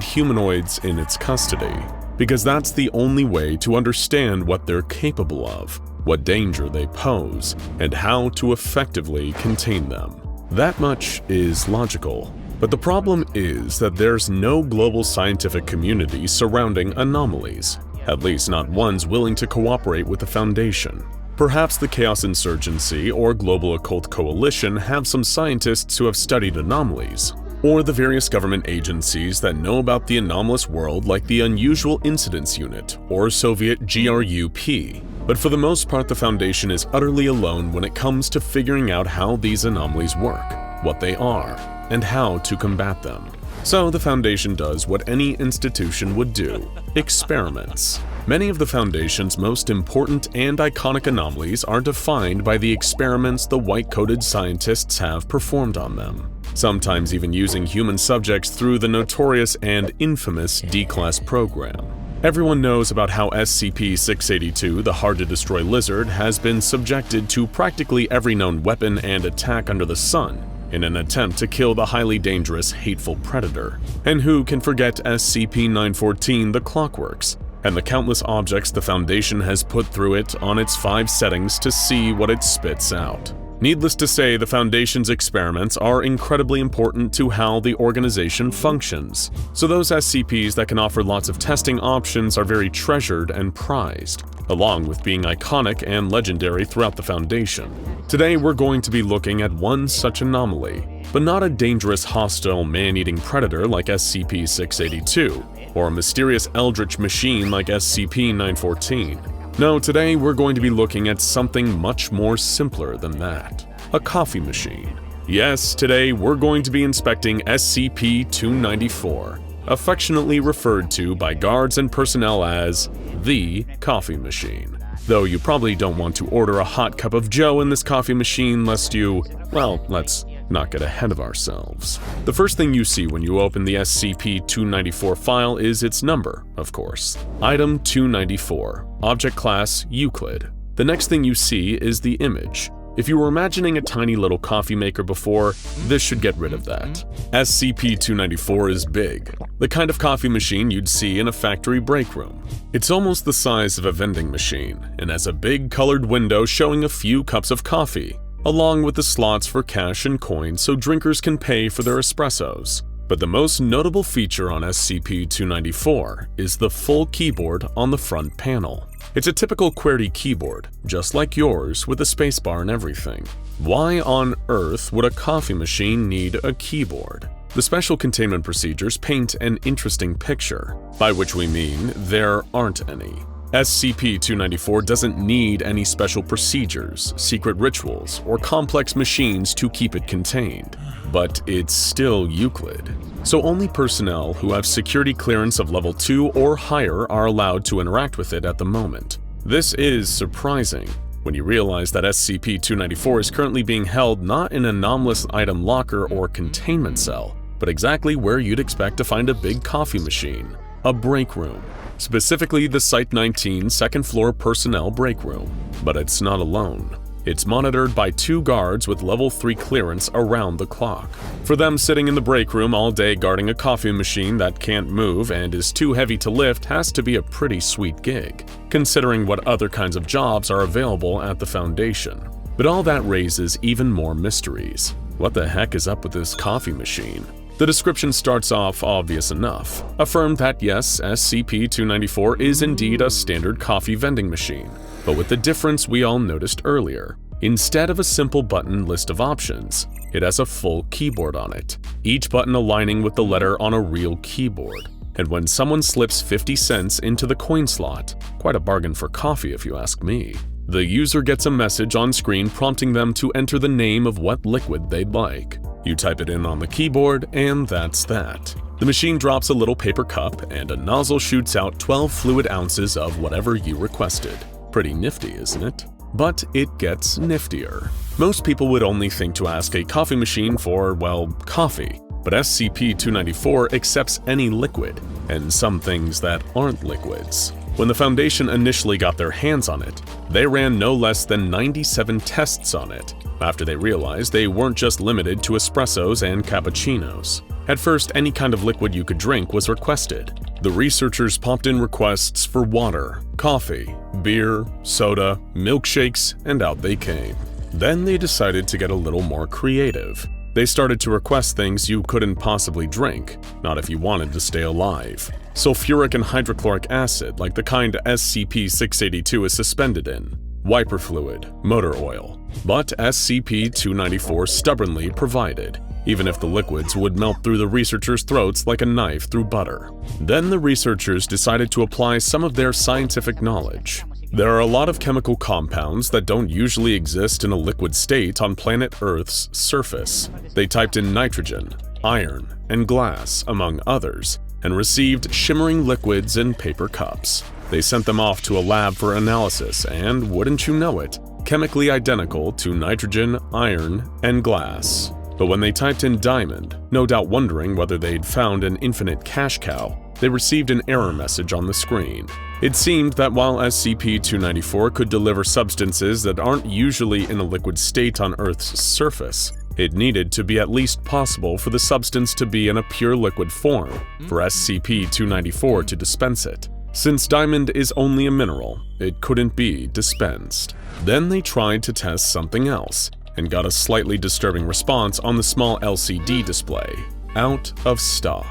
humanoids in its custody, because that's the only way to understand what they're capable of, what danger they pose, and how to effectively contain them. That much is logical. But the problem is that there's no global scientific community surrounding anomalies, at least not ones willing to cooperate with the Foundation. Perhaps the Chaos Insurgency or Global Occult Coalition have some scientists who have studied anomalies, or the various government agencies that know about the anomalous world like the Unusual Incidents Unit or Soviet GRUP. But for the most part, the Foundation is utterly alone when it comes to figuring out how these anomalies work, what they are, and how to combat them. So the Foundation does what any institution would do: experiments. Many of the Foundation's most important and iconic anomalies are defined by the experiments the white-coated scientists have performed on them, sometimes even using human subjects through the notorious and infamous D-Class program. Everyone knows about how SCP-682, the hard-to-destroy lizard, has been subjected to practically every known weapon and attack under the sun in an attempt to kill the highly dangerous, hateful predator. And who can forget SCP-914, the Clockworks, and the countless objects the Foundation has put through it on its 5 settings to see what it spits out. Needless to say, the Foundation's experiments are incredibly important to how the organization functions, so those SCPs that can offer lots of testing options are very treasured and prized, along with being iconic and legendary throughout the Foundation. Today we're going to be looking at one such anomaly, but not a dangerous, hostile, man-eating predator like SCP-682, or a mysterious eldritch machine like SCP-914. No, today we're going to be looking at something much more simpler than that: a coffee machine. Yes, today we're going to be inspecting SCP-294, affectionately referred to by guards and personnel as the coffee machine. Though you probably don't want to order a hot cup of joe in this coffee machine lest you, well, let's not get ahead of ourselves. The first thing you see when you open the SCP-294 file is its number, of course. Item 294, Object Class Euclid. The next thing you see is the image. If you were imagining a tiny little coffee maker before, this should get rid of that. SCP-294 is big, the kind of coffee machine you'd see in a factory break room. It's almost the size of a vending machine, and has a big colored window showing a few cups of coffee, along with the slots for cash and coins so drinkers can pay for their espressos. But the most notable feature on SCP-294 is the full keyboard on the front panel. It's a typical QWERTY keyboard, just like yours, with a spacebar and everything. Why on earth would a coffee machine need a keyboard? The special containment procedures paint an interesting picture, by which we mean there aren't any. SCP-294 doesn't need any special procedures, secret rituals, or complex machines to keep it contained. But it's still Euclid, so only personnel who have security clearance of level 2 or higher are allowed to interact with it at the moment. This is surprising when you realize that SCP-294 is currently being held not in an anomalous item locker or containment cell, but exactly where you'd expect to find a big coffee machine: a break room. Specifically the Site-19 second floor personnel break room. But it's not alone. It's monitored by 2 guards with level 3 clearance around the clock. For them, sitting in the break room all day guarding a coffee machine that can't move and is too heavy to lift has to be a pretty sweet gig, considering what other kinds of jobs are available at the Foundation. But all that raises even more mysteries. What the heck is up with this coffee machine? The description starts off obvious enough, affirmed that yes, SCP-294 is indeed a standard coffee vending machine, but with the difference we all noticed earlier. Instead of a simple button list of options, it has a full keyboard on it, each button aligning with the letter on a real keyboard. And when someone slips 50 cents into the coin slot, quite a bargain for coffee if you ask me, the user gets a message on screen prompting them to enter the name of what liquid they'd like. You type it in on the keyboard, and that's that. The machine drops a little paper cup, and a nozzle shoots out 12 fluid ounces of whatever you requested. Pretty nifty, isn't it? But it gets niftier. Most people would only think to ask a coffee machine for, well, coffee. But SCP-294 accepts any liquid, and some things that aren't liquids. When the Foundation initially got their hands on it, they ran no less than 97 tests on it, after they realized they weren't just limited to espressos and cappuccinos. At first, any kind of liquid you could drink was requested. The researchers popped in requests for water, coffee, beer, soda, milkshakes, and out they came. Then they decided to get a little more creative. They started to request things you couldn't possibly drink, not if you wanted to stay alive. Sulfuric and hydrochloric acid, like the kind SCP-682 is suspended in. Wiper fluid, motor oil. But SCP-294 stubbornly provided, even if the liquids would melt through the researchers' throats like a knife through butter. Then the researchers decided to apply some of their scientific knowledge. There are a lot of chemical compounds that don't usually exist in a liquid state on planet Earth's surface. They typed in nitrogen, iron, and glass, among others, and received shimmering liquids in paper cups. They sent them off to a lab for analysis and, wouldn't you know it, chemically identical to nitrogen, iron, and glass. But when they typed in diamond, no doubt wondering whether they'd found an infinite cash cow, they received an error message on the screen. It seemed that while SCP-294 could deliver substances that aren't usually in a liquid state on Earth's surface, it needed to be at least possible for the substance to be in a pure liquid form for SCP-294 to dispense it. Since diamond is only a mineral, it couldn't be dispensed. Then they tried to test something else, and got a slightly disturbing response on the small LCD display. Out of stock.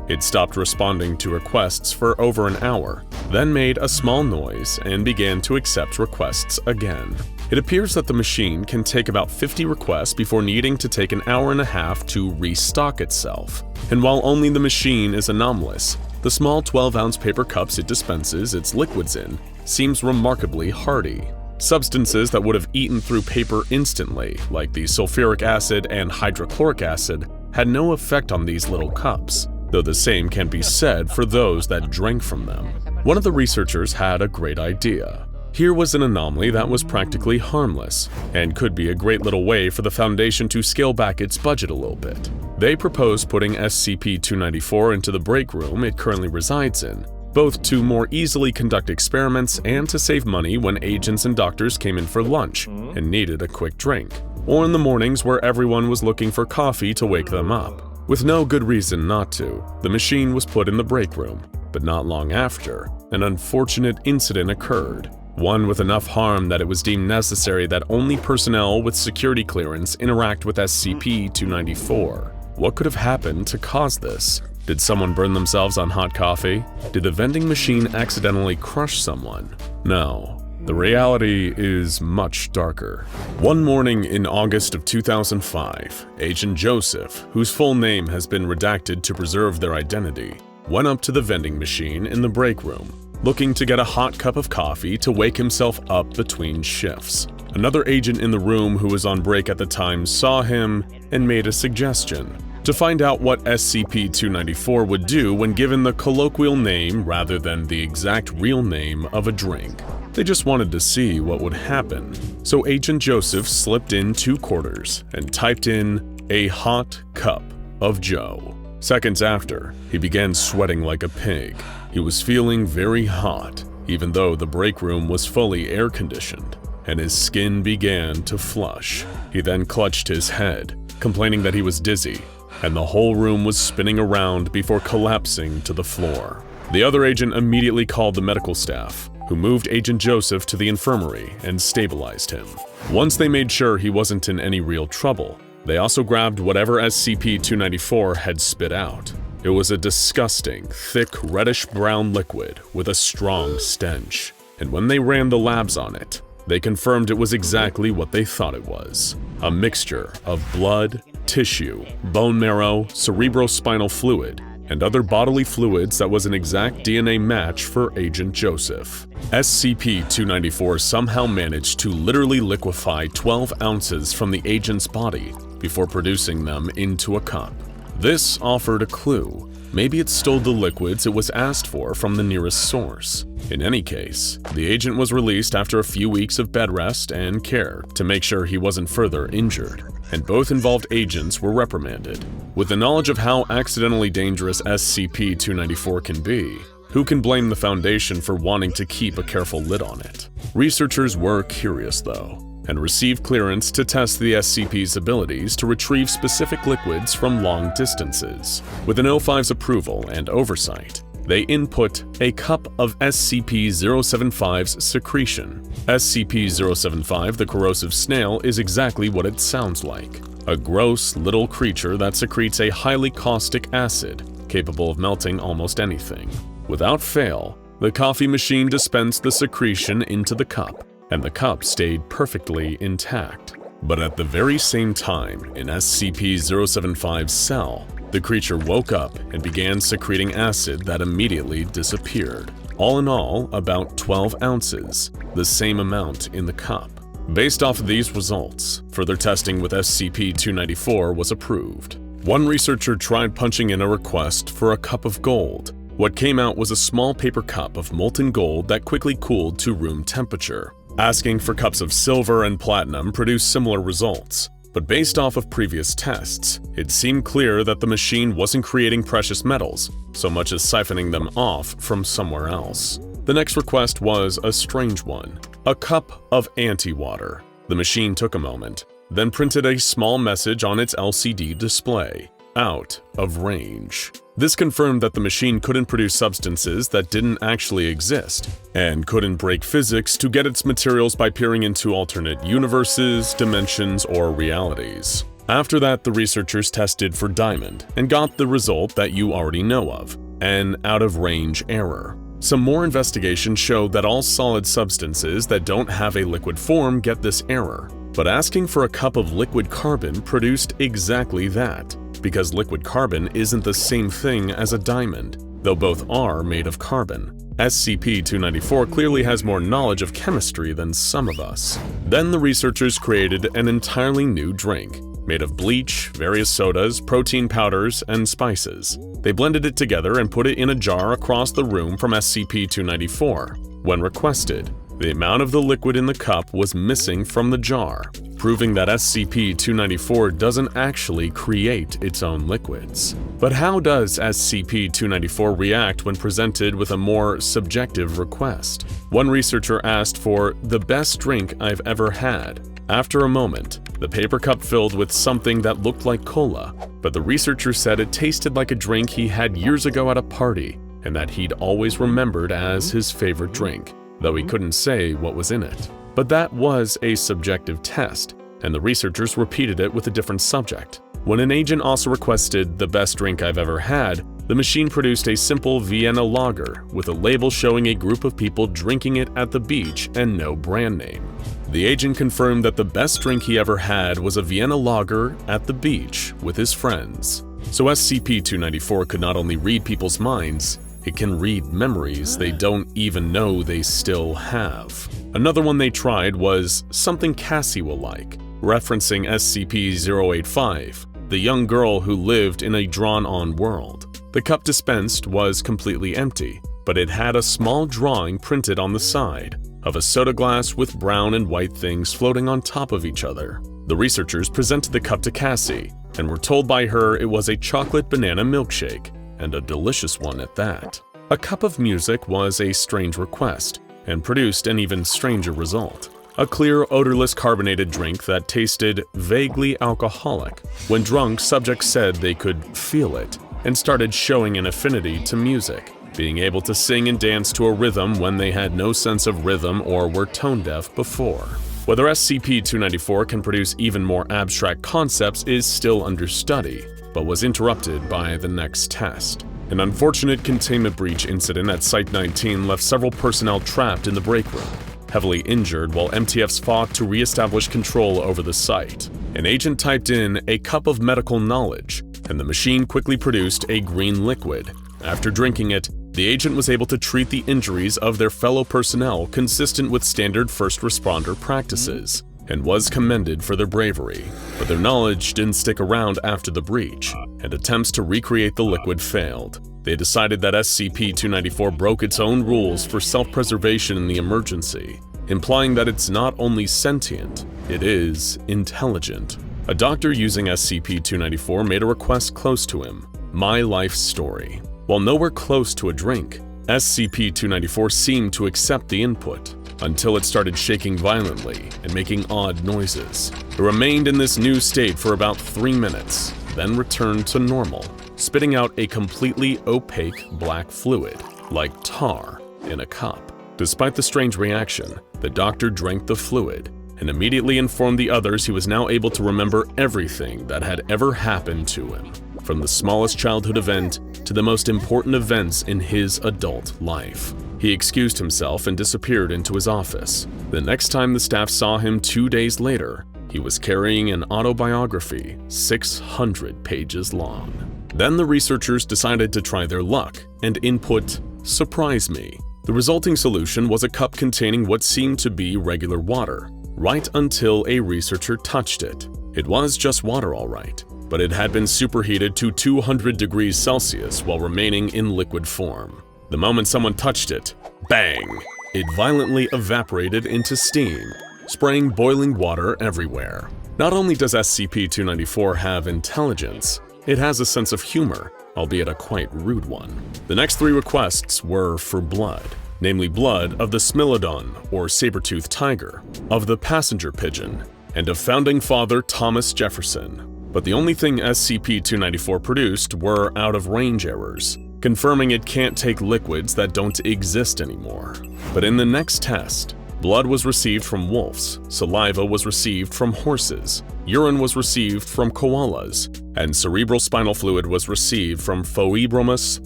It stopped responding to requests for over an hour, then made a small noise and began to accept requests again. It appears that the machine can take about 50 requests before needing to take an hour and a half to restock itself. And while only the machine is anomalous, the small 12-ounce paper cups it dispenses its liquids in seems remarkably hardy. Substances that would have eaten through paper instantly, like the sulfuric acid and hydrochloric acid, had no effect on these little cups, though the same can be said for those that drank from them. One of the researchers had a great idea. Here was an anomaly that was practically harmless, and could be a great little way for the Foundation to scale back its budget a little bit. They proposed putting SCP-294 into the break room it currently resides in, both to more easily conduct experiments and to save money when agents and doctors came in for lunch and needed a quick drink, or in the mornings where everyone was looking for coffee to wake them up. With no good reason not to, the machine was put in the break room, but not long after, an unfortunate incident occurred. One with enough harm that it was deemed necessary that only personnel with security clearance interact with SCP-294. What could have happened to cause this? Did someone burn themselves on hot coffee? Did the vending machine accidentally crush someone? No. The reality is much darker. One morning in August of 2005, Agent Joseph, whose full name has been redacted to preserve their identity, went up to the vending machine in the break room, looking to get a hot cup of coffee to wake himself up between shifts. Another agent in the room who was on break at the time saw him and made a suggestion to find out what SCP-294 would do when given the colloquial name rather than the exact real name of a drink. They just wanted to see what would happen. So Agent Joseph slipped in 2 quarters and typed in a hot cup of Joe. Seconds after, he began sweating like a pig. He was feeling very hot, even though the break room was fully air-conditioned. and his skin began to flush. He then clutched his head, complaining that he was dizzy, and the whole room was spinning around before collapsing to the floor. The other agent immediately called the medical staff, who moved Agent Joseph to the infirmary and stabilized him. Once they made sure he wasn't in any real trouble, they also grabbed whatever SCP-294 had spit out. It was a disgusting, thick, reddish-brown liquid with a strong stench, and when they ran the labs on it, they confirmed it was exactly what they thought it was: a mixture of blood, tissue, bone marrow, cerebrospinal fluid, and other bodily fluids that was an exact DNA match for Agent Joseph. SCP-294 somehow managed to literally liquefy 12 ounces from the agent's body before producing them into a cup. This offered a clue. Maybe it stole the liquids it was asked for from the nearest source. In any case, the agent was released after a few weeks of bed rest and care to make sure he wasn't further injured, and both involved agents were reprimanded. With the knowledge of how accidentally dangerous SCP-294 can be, who can blame the Foundation for wanting to keep a careful lid on it? Researchers were curious, though, and received clearance to test the SCP's abilities to retrieve specific liquids from long distances. With an O5's approval and oversight, they input a cup of SCP-075's secretion. SCP-075, the corrosive snail, is exactly what it sounds like: a gross little creature that secretes a highly caustic acid, capable of melting almost anything. Without fail, the coffee machine dispensed the secretion into the cup, and the cup stayed perfectly intact. But at the very same time, in SCP-075's cell, the creature woke up and began secreting acid that immediately disappeared. All in all, about 12 ounces, the same amount in the cup. Based off of these results, further testing with SCP-294 was approved. One researcher tried punching in a request for a cup of gold. What came out was a small paper cup of molten gold that quickly cooled to room temperature. Asking for cups of silver and platinum produced similar results, but based off of previous tests, it seemed clear that the machine wasn't creating precious metals so much as siphoning them off from somewhere else. The next request was a strange one: a cup of anti-water. The machine took a moment, then printed a small message on its LCD display: out of range. This confirmed that the machine couldn't produce substances that didn't actually exist, and couldn't break physics to get its materials by peering into alternate universes, dimensions, or realities. After that, the researchers tested for diamond, and got the result that you already know of: an out-of-range error. Some more investigation showed that all solid substances that don't have a liquid form get this error, but asking for a cup of liquid carbon produced exactly that, because liquid carbon isn't the same thing as a diamond, though both are made of carbon. SCP-294 clearly has more knowledge of chemistry than some of us. Then the researchers created an entirely new drink, made of bleach, various sodas, protein powders, and spices. They blended it together and put it in a jar across the room from SCP-294. When requested, the amount of the liquid in the cup was missing from the jar, proving that SCP-294 doesn't actually create its own liquids. But how does SCP-294 react when presented with a more subjective request? One researcher asked for the best drink I've ever had. After a moment, the paper cup filled with something that looked like cola, but the researcher said it tasted like a drink he had years ago at a party, and that he'd always remembered as his favorite drink, though he couldn't say what was in it. But that was a subjective test, and the researchers repeated it with a different subject. When an agent also requested the best drink I've ever had, the machine produced a simple Vienna lager with a label showing a group of people drinking it at the beach and no brand name. The agent confirmed that the best drink he ever had was a Vienna lager at the beach with his friends. So SCP-294 could not only read people's minds, it can read memories they don't even know they still have. Another one they tried was something Cassie will like, referencing SCP-085, the young girl who lived in a drawn-on world. The cup dispensed was completely empty, but it had a small drawing printed on the side of a soda glass with brown and white things floating on top of each other. The researchers presented the cup to Cassie, and were told by her it was a chocolate banana milkshake, and a delicious one at that. A cup of music was a strange request, and produced an even stranger result. a clear, odorless carbonated drink that tasted vaguely alcoholic. When drunk, subjects said they could feel it and started showing an affinity to music, being able to sing and dance to a rhythm when they had no sense of rhythm or were tone-deaf before. Whether SCP-294 can produce even more abstract concepts is still under study, but was interrupted by the next test. An unfortunate containment breach incident at Site-19 left several personnel trapped in the break room, heavily injured while MTFs fought to re-establish control over the site. An agent typed in a cup of medical knowledge, and the machine quickly produced a green liquid. After drinking it, the agent was able to treat the injuries of their fellow personnel consistent with standard first responder practices, and was commended for their bravery. But their knowledge didn't stick around after the breach, and attempts to recreate the liquid failed. They decided that SCP-294 broke its own rules for self-preservation in the emergency, implying that it's not only sentient, it is intelligent. A doctor using SCP-294 made a request close to him: my life story. While nowhere close to a drink, SCP-294 seemed to accept the input, until it started shaking violently and making odd noises. It remained in this new state for about 3 minutes, then returned to normal, spitting out a completely opaque black fluid, like tar, in a cup. Despite the strange reaction, the doctor drank the fluid and immediately informed the others he was now able to remember everything that had ever happened to him, from the smallest childhood event to the most important events in his adult life. He excused himself and disappeared into his office. The next time the staff saw him 2 days later, he was carrying an autobiography 600 pages long. Then the researchers decided to try their luck and input "surprise me." The resulting solution was a cup containing what seemed to be regular water, right until a researcher touched it. It was just water, all right, but it had been superheated to 200 degrees Celsius while remaining in liquid form. The moment someone touched it, bang! It violently evaporated into steam, spraying boiling water everywhere. Not only does SCP-294 have intelligence, it has a sense of humor, albeit a quite rude one. The next 3 requests were for blood, namely blood of the Smilodon, or saber-toothed tiger, of the passenger pigeon, and of Founding Father Thomas Jefferson. But the only thing SCP-294 produced were out-of-range errors, confirming it can't take liquids that don't exist anymore. But in the next test, blood was received from wolves, saliva was received from horses, urine was received from koalas, and cerebral spinal fluid was received from Phoebromus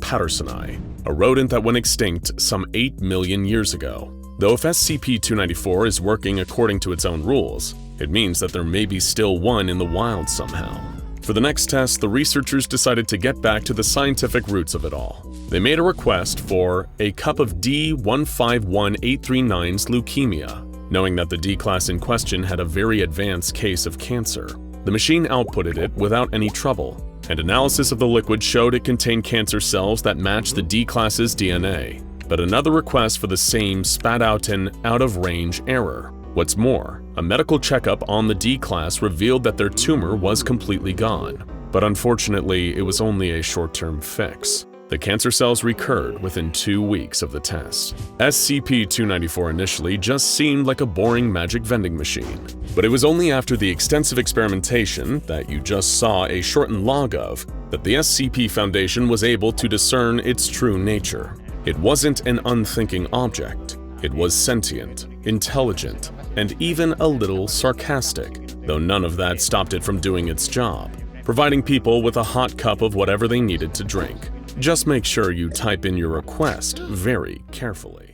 pattersoni, a rodent that went extinct some 8 million years ago. Though if SCP-294 is working according to its own rules, it means that there may be still one in the wild somehow. For the next test, the researchers decided to get back to the scientific roots of it all. They made a request for a cup of D-151839's leukemia, knowing that the D-class in question had a very advanced case of cancer. The machine outputted it without any trouble, and analysis of the liquid showed it contained cancer cells that matched the D-class's DNA. But another request for the same spat out an out-of-range error. What's more, a medical checkup on the D-class revealed that their tumor was completely gone. But unfortunately, it was only a short-term fix. The cancer cells recurred within 2 weeks of the test. SCP-294 initially just seemed like a boring magic vending machine. But it was only after the extensive experimentation that you just saw a shortened log of that the SCP Foundation was able to discern its true nature. It wasn't an unthinking object. It was sentient, intelligent, and even a little sarcastic, though none of that stopped it from doing its job, providing people with a hot cup of whatever they needed to drink. Just make sure you type in your request very carefully.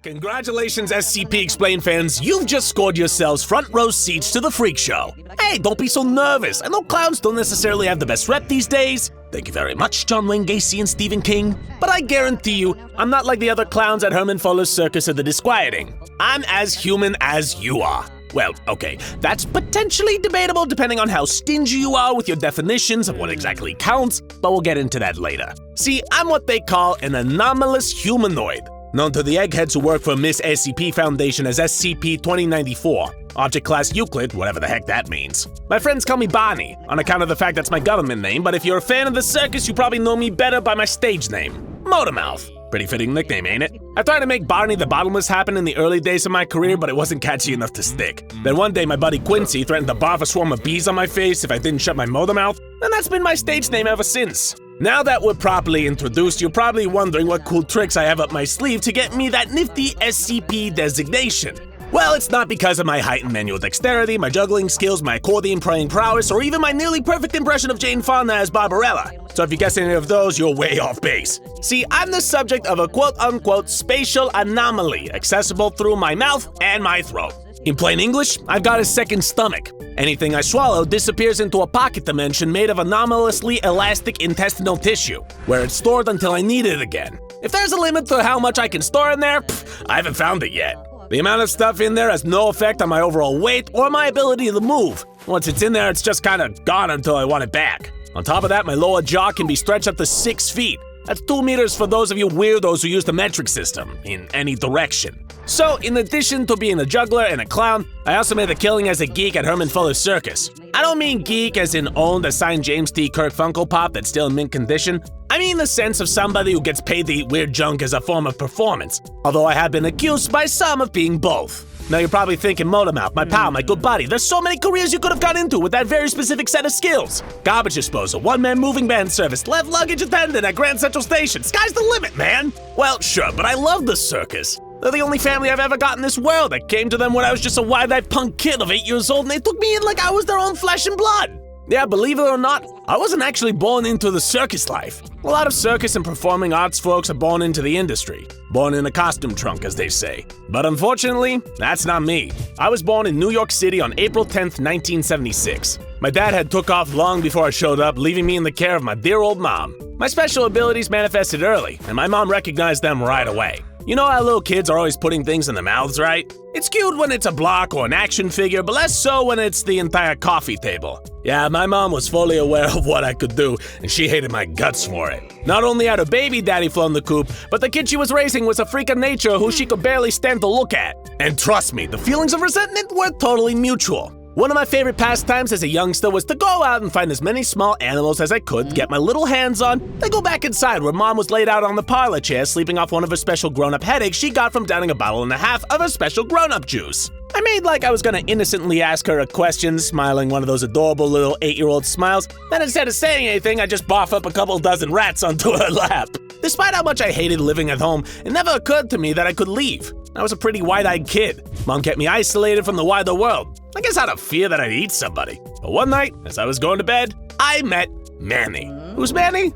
Congratulations, SCP Explained fans, you've just scored yourselves front row seats to the freak show. Hey, don't be so nervous. I know clowns don't necessarily have the best rep these days. Thank you very much, John Wayne Gacy and Stephen King. But I guarantee you, I'm not like the other clowns at Herman Fuller's Circus or the Disquieting. I'm as human as you are. Well, okay, that's potentially debatable depending on how stingy you are with your definitions of what exactly counts, but we'll get into that later. See, I'm what they call an anomalous humanoid, known to the eggheads who work for Miss SCP Foundation as SCP-2094. Object Class Euclid, whatever the heck that means. My friends call me Bonnie, on account of the fact that's my government name, but if you're a fan of the circus, you probably know me better by my stage name, Motormouth. Pretty fitting nickname, ain't it? I tried to make Barney the Bottomless happen in the early days of my career, but it wasn't catchy enough to stick. Then one day my buddy Quincy threatened to barf a swarm of bees on my face if I didn't shut my Motormouth, and that's been my stage name ever since. Now that we're properly introduced, you're probably wondering what cool tricks I have up my sleeve to get me that nifty SCP designation. Well, it's not because of my heightened manual dexterity, my juggling skills, my accordion playing prowess, or even my nearly perfect impression of Jane Fonda as Barbarella. So if you guess any of those, you're way off base. See, I'm the subject of a quote-unquote spatial anomaly, accessible through my mouth and my throat. In plain English, I've got a second stomach. Anything I swallow disappears into a pocket dimension made of anomalously elastic intestinal tissue, where it's stored until I need it again. If there's a limit to how much I can store in there, I haven't found it yet. The amount of stuff in there has no effect on my overall weight or my ability to move. Once it's in there, it's just kinda gone until I want it back. On top of that, my lower jaw can be stretched up to 6 feet. That's 2 meters for those of you weirdos who use the metric system, in any direction. So, in addition to being a juggler and a clown, I also made a killing as a geek at Herman Fuller's Circus. I don't mean geek as in owned a signed James T. Kirk Funko Pop that's still in mint condition. I mean the sense of somebody who gets paid to eat weird junk as a form of performance, although I have been accused by some of being both. Now you're probably thinking, Motormouth, my pal, my good buddy, there's so many careers you could have got into with that very specific set of skills. Garbage disposal, one-man moving van service, left luggage attendant at Grand Central Station. Sky's the limit, man. Well, sure, but I love the circus. They're the only family I've ever got in this world. I came to them when I was just a wide-eyed punk kid of 8 years old, and they took me in like I was their own flesh and blood. Yeah, believe it or not, I wasn't actually born into the circus life. A lot of circus and performing arts folks are born into the industry. Born in a costume trunk, as they say. But unfortunately, that's not me. I was born in New York City on April 10th, 1976. My dad had took off long before I showed up, leaving me in the care of my dear old mom. My special abilities manifested early, and my mom recognized them right away. You know how little kids are always putting things in their mouths, right? It's cute when it's a block or an action figure, but less so when it's the entire coffee table. Yeah, my mom was fully aware of what I could do, and she hated my guts for it. Not only had her baby daddy flown the coop, but the kid she was raising was a freak of nature who she could barely stand to look at. And trust me, the feelings of resentment were totally mutual. One of my favorite pastimes as a youngster was to go out and find as many small animals as I could, get my little hands on, then go back inside where Mom was laid out on the parlor chair sleeping off one of her special grown-up headaches she got from downing a bottle and a half of her special grown-up juice. I made like I was gonna innocently ask her a question, smiling one of those adorable little 8-year-old smiles, then instead of saying anything, I just barf up a couple dozen rats onto her lap. Despite how much I hated living at home, it never occurred to me that I could leave. I was a pretty wide-eyed kid. Mom kept me isolated from the wider world. I guess out of fear that I'd eat somebody. But one night, as I was going to bed, I met Manny. Who's Manny?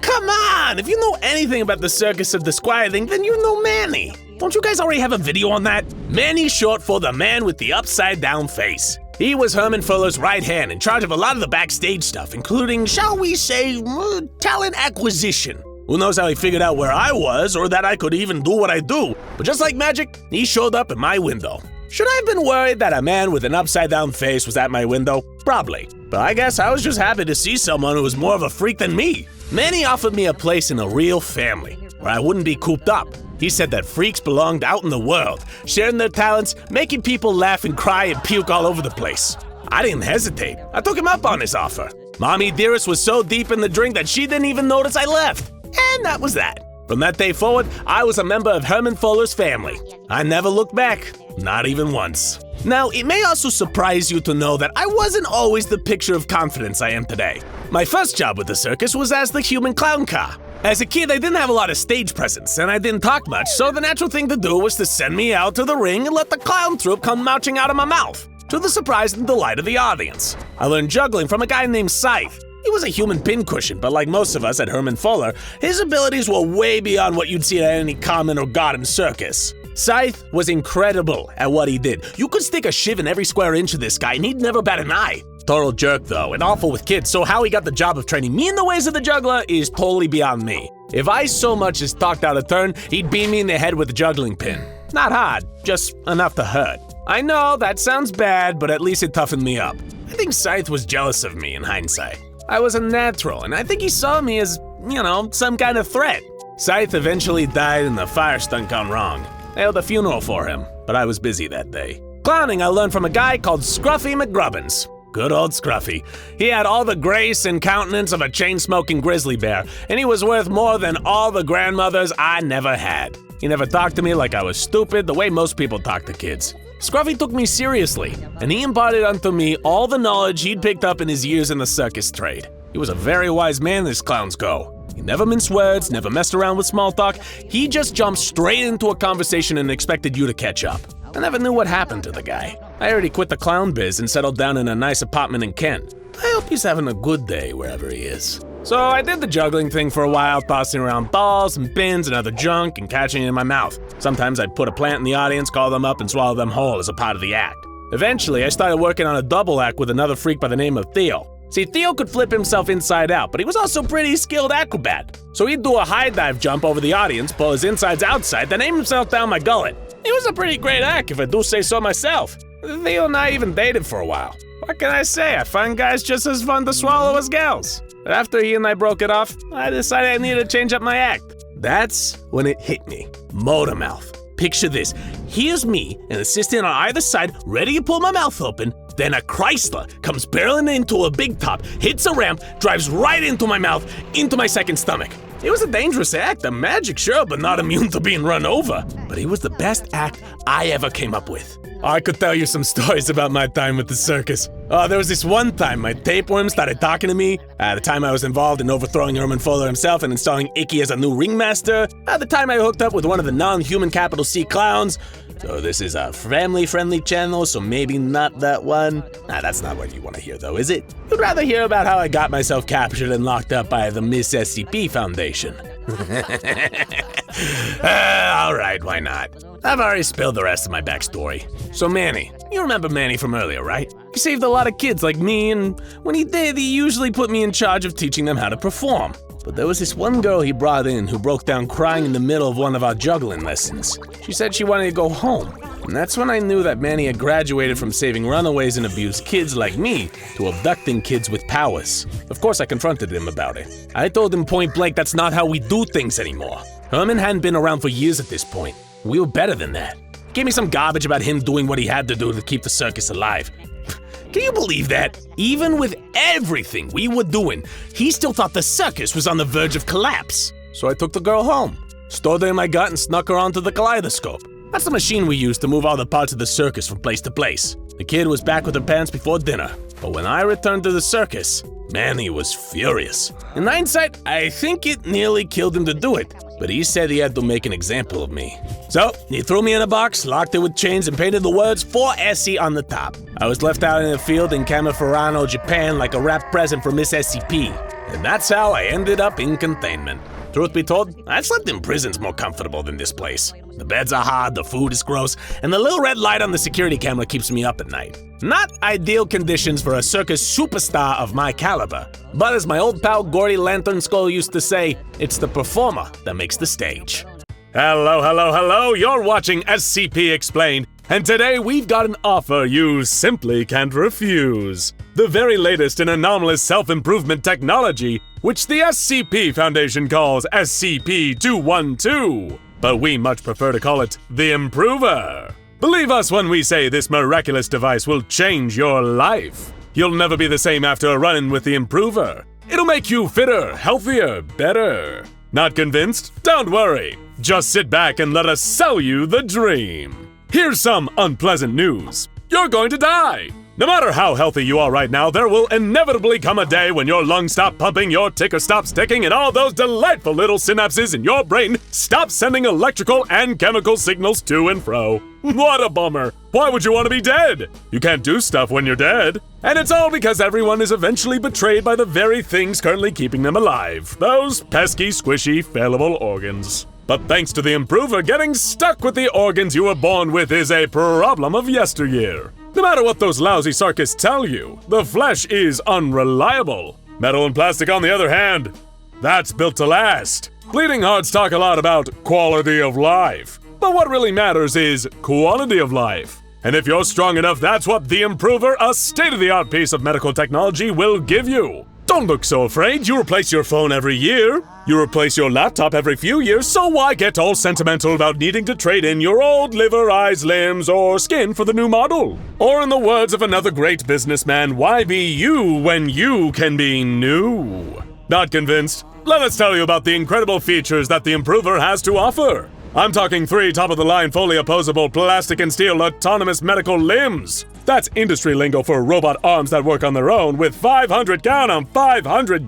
Come on! If you know anything about the Circus of Disquieting, then you know Manny. Don't you guys already have a video on that? Manny's short for the man with the upside-down face. He was Herman Fuller's right hand, in charge of a lot of the backstage stuff, including, shall we say, talent acquisition. Who knows how he figured out where I was, or that I could even do what I do, but just like magic, he showed up at my window. Should I have been worried that a man with an upside-down face was at my window? Probably. But I guess I was just happy to see someone who was more of a freak than me. Manny offered me a place in a real family, where I wouldn't be cooped up. He said that freaks belonged out in the world, sharing their talents, making people laugh and cry and puke all over the place. I didn't hesitate. I took him up on his offer. Mommy Dearest was so deep in the drink that she didn't even notice I left. And that was that. From that day forward, I was a member of Herman Fuller's family. I never looked back, not even once. Now, it may also surprise you to know that I wasn't always the picture of confidence I am today. My first job with the circus was as the human clown car. As a kid, I didn't have a lot of stage presence, and I didn't talk much, so the natural thing to do was to send me out to the ring and let the clown troupe come marching out of my mouth, to the surprise and delight of the audience. I learned juggling from a guy named Scythe. He was a human pincushion, but like most of us at Herman Fuller, his abilities were way beyond what you'd see at any common or garden circus. Scythe was incredible at what he did. You could stick a shiv in every square inch of this guy and he'd never bat an eye. Total jerk though, and awful with kids, so how he got the job of training me in the ways of the juggler is totally beyond me. If I so much as talked out a turn, he'd beam me in the head with a juggling pin. Not hard, just enough to hurt. I know, that sounds bad, but at least it toughened me up. I think Scythe was jealous of me in hindsight. I was a natural, and I think he saw me as, some kind of threat. Scythe eventually died and the fire stunt gone wrong. I held a funeral for him, but I was busy that day. Clowning I learned from a guy called Scruffy McGrubbins. Good old Scruffy. He had all the grace and countenance of a chain-smoking grizzly bear, and he was worth more than all the grandmothers I never had. He never talked to me like I was stupid the way most people talk to kids. Scruffy took me seriously, and he imparted unto me all the knowledge he'd picked up in his years in the circus trade. He was a very wise man, as clowns go. He never minced words, never messed around with small talk. He just jumped straight into a conversation and expected you to catch up. I never knew what happened to the guy. I heard he quit the clown biz and settled down in a nice apartment in Kent. I hope he's having a good day wherever he is. So I did the juggling thing for a while, tossing around balls and pins and other junk and catching it in my mouth. Sometimes I'd put a plant in the audience, call them up, and swallow them whole as a part of the act. Eventually, I started working on a double act with another freak by the name of Theo. See, Theo could flip himself inside out, but he was also a pretty skilled acrobat. So he'd do a high dive jump over the audience, pull his insides outside, then aim himself down my gullet. It was a pretty great act, if I do say so myself. Theo and I even dated for a while. What can I say? I find guys just as fun to swallow as gals. But after he and I broke it off, I decided I needed to change up my act. That's when it hit me. Motormouth. Picture this. Here's me, an assistant on either side, ready to pull my mouth open. Then a Chrysler comes barreling into a big top, hits a ramp, drives right into my mouth, into my second stomach. It was a dangerous act, a magic sure, but not immune to being run over. But it was the best act I ever came up with. I could tell you some stories about my time with the circus. There was this one time my tapeworm started talking to me. The time I was involved in overthrowing Herman Fuller himself and installing Icky as a new ringmaster. The time I hooked up with one of the non-human capital C clowns. So this is a family-friendly channel, so maybe not that one. Nah, that's not what you want to hear though, is it? You'd rather hear about how I got myself captured and locked up by the Miss SCP Foundation. Alright, why not? I've already spilled the rest of my backstory. So Manny, you remember Manny from earlier, right? He saved a lot of kids like me, and when he did, he usually put me in charge of teaching them how to perform. But there was this one girl he brought in who broke down crying in the middle of one of our juggling lessons. She said she wanted to go home. And that's when I knew that Manny had graduated from saving runaways and abused kids like me to abducting kids with powers. Of course, I confronted him about it. I told him point blank that's not how we do things anymore. Herman hadn't been around for years at this point. We were better than that. He gave me some garbage about him doing what he had to do to keep the circus alive. Can you believe that? Even with everything we were doing, he still thought the circus was on the verge of collapse. So I took the girl home, stored her in my gut, and snuck her onto the kaleidoscope. That's the machine we used to move all the parts of the circus from place to place. The kid was back with her parents before dinner, but when I returned to the circus, Manny was furious. In hindsight, I think it nearly killed him to do it, but he said he had to make an example of me. So, he threw me in a box, locked it with chains, and painted the words "For Essie" on the top. I was left out in the field in Kamifarano, Japan like a wrapped present for Miss SCP. And that's how I ended up in containment. Truth be told, I slept in prisons more comfortable than this place. The beds are hard, the food is gross, and the little red light on the security camera keeps me up at night. Not ideal conditions for a circus superstar of my caliber. But as my old pal Gordy Lantern Skull used to say, it's the performer that makes the stage. Hello, hello, hello, you're watching SCP Explained, and today we've got an offer you simply can't refuse. The very latest in anomalous self-improvement technology, which the SCP Foundation calls SCP-212, but we much prefer to call it the Improver. Believe us when we say this miraculous device will change your life. You'll never be the same after a run-in with the Improver. It'll make you fitter, healthier, better. Not convinced? Don't worry. Just sit back and let us sell you the dream. Here's some unpleasant news. You're going to die. No matter how healthy you are right now, there will inevitably come a day when your lungs stop pumping, your ticker stops ticking, and all those delightful little synapses in your brain stop sending electrical and chemical signals to and fro. What a bummer. Why would you want to be dead? You can't do stuff when you're dead. And it's all because everyone is eventually betrayed by the very things currently keeping them alive. Those pesky, squishy, failable organs. But thanks to the Improver, getting stuck with the organs you were born with is a problem of yesteryear. No matter what those lousy circuits tell you, the flesh is unreliable. Metal and plastic, on the other hand, that's built to last. Bleeding hearts talk a lot about quality of life. But what really matters is quality of life. And if you're strong enough, that's what the Improver, a state-of-the-art piece of medical technology, will give you. Don't look so afraid. You replace your phone every year. You replace your laptop every few years, so why get all sentimental about needing to trade in your old liver, eyes, limbs, or skin for the new model? Or in the words of another great businessman, why be you when you can be new? Not convinced? Let us tell you about the incredible features that the Improver has to offer. I'm talking 3 top-of-the-line fully opposable plastic and steel autonomous medical limbs. That's industry lingo for robot arms that work on their own with 500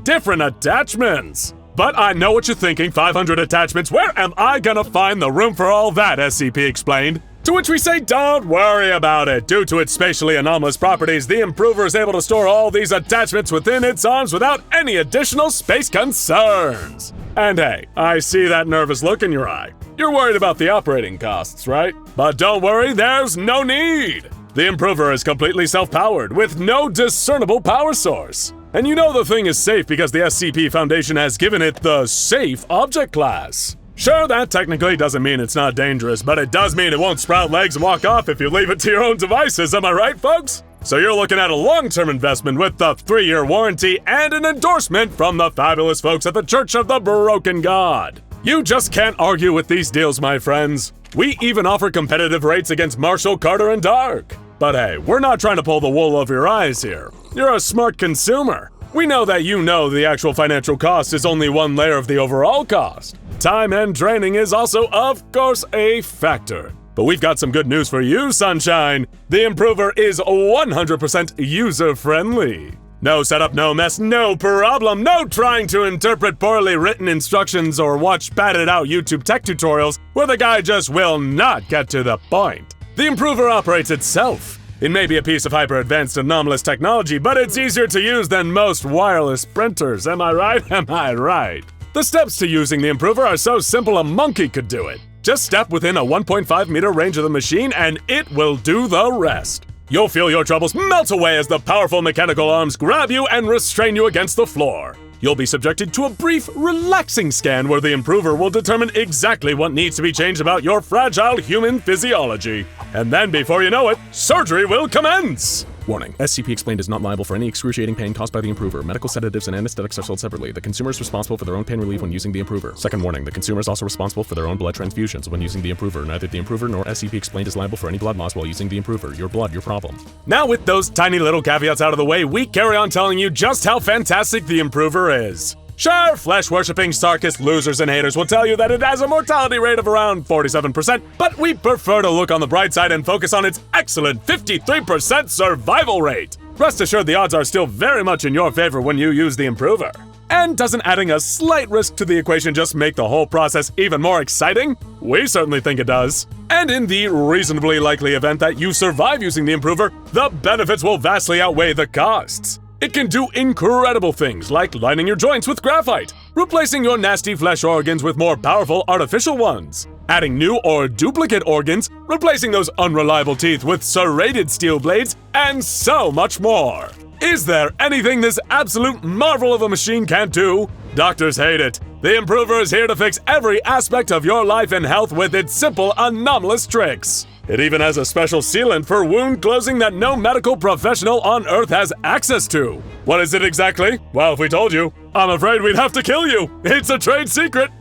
different attachments. But I know what you're thinking, 500 attachments, where am I gonna find the room for all that, SCP explained? To which we say, don't worry about it. Due to its spatially anomalous properties, the Improver is able to store all these attachments within its arms without any additional space concerns. And hey, I see that nervous look in your eye. You're worried about the operating costs, right? But don't worry, there's no need. The Improver is completely self-powered with no discernible power source. And you know the thing is safe because the SCP Foundation has given it the Safe Object class. Sure, that technically doesn't mean it's not dangerous, but it does mean it won't sprout legs and walk off if you leave it to your own devices, am I right, folks? So you're looking at a long-term investment with the 3-year warranty and an endorsement from the fabulous folks at the Church of the Broken God. You just can't argue with these deals, my friends. We even offer competitive rates against Marshall, Carter, and Dark. But hey, we're not trying to pull the wool over your eyes here. You're a smart consumer. We know that you know the actual financial cost is only one layer of the overall cost. Time and training is also, of course, a factor. But we've got some good news for you, Sunshine. The Improver is 100% user-friendly. No setup, no mess, no problem, no trying to interpret poorly written instructions or watch padded-out YouTube tech tutorials where the guy just will not get to the point. The Improver operates itself. It may be a piece of hyper-advanced anomalous technology, but it's easier to use than most wireless printers, am I right? Am I right? The steps to using the Improver are so simple a monkey could do it. Just step within a 1.5 meter range of the machine and it will do the rest. You'll feel your troubles melt away as the powerful mechanical arms grab you and restrain you against the floor. You'll be subjected to a brief, relaxing scan where the Improver will determine exactly what needs to be changed about your fragile human physiology. And then, before you know it, surgery will commence! Warning, SCP Explained is not liable for any excruciating pain caused by the Improver. Medical sedatives and anesthetics are sold separately. The consumer is responsible for their own pain relief when using the Improver. Second warning, the consumer is also responsible for their own blood transfusions when using the Improver. Neither the Improver nor SCP Explained is liable for any blood loss while using the Improver. Your blood, your problem. Now with those tiny little caveats out of the way, we carry on telling you just how fantastic the Improver is. Sure, flesh-worshipping sarcastic losers and haters will tell you that it has a mortality rate of around 47%, but we prefer to look on the bright side and focus on its excellent 53% survival rate. Rest assured the odds are still very much in your favor when you use the Improver. And doesn't adding a slight risk to the equation just make the whole process even more exciting? We certainly think it does. And in the reasonably likely event that you survive using the Improver, the benefits will vastly outweigh the costs. It can do incredible things like lining your joints with graphite, replacing your nasty flesh organs with more powerful artificial ones, adding new or duplicate organs, replacing those unreliable teeth with serrated steel blades, and so much more. Is there anything this absolute marvel of a machine can't do? Doctors hate it. The Improver is here to fix every aspect of your life and health with its simple, anomalous tricks. It even has a special sealant for wound closing that no medical professional on Earth has access to. What is it exactly? Well, if we told you, I'm afraid we'd have to kill you. It's a trade secret.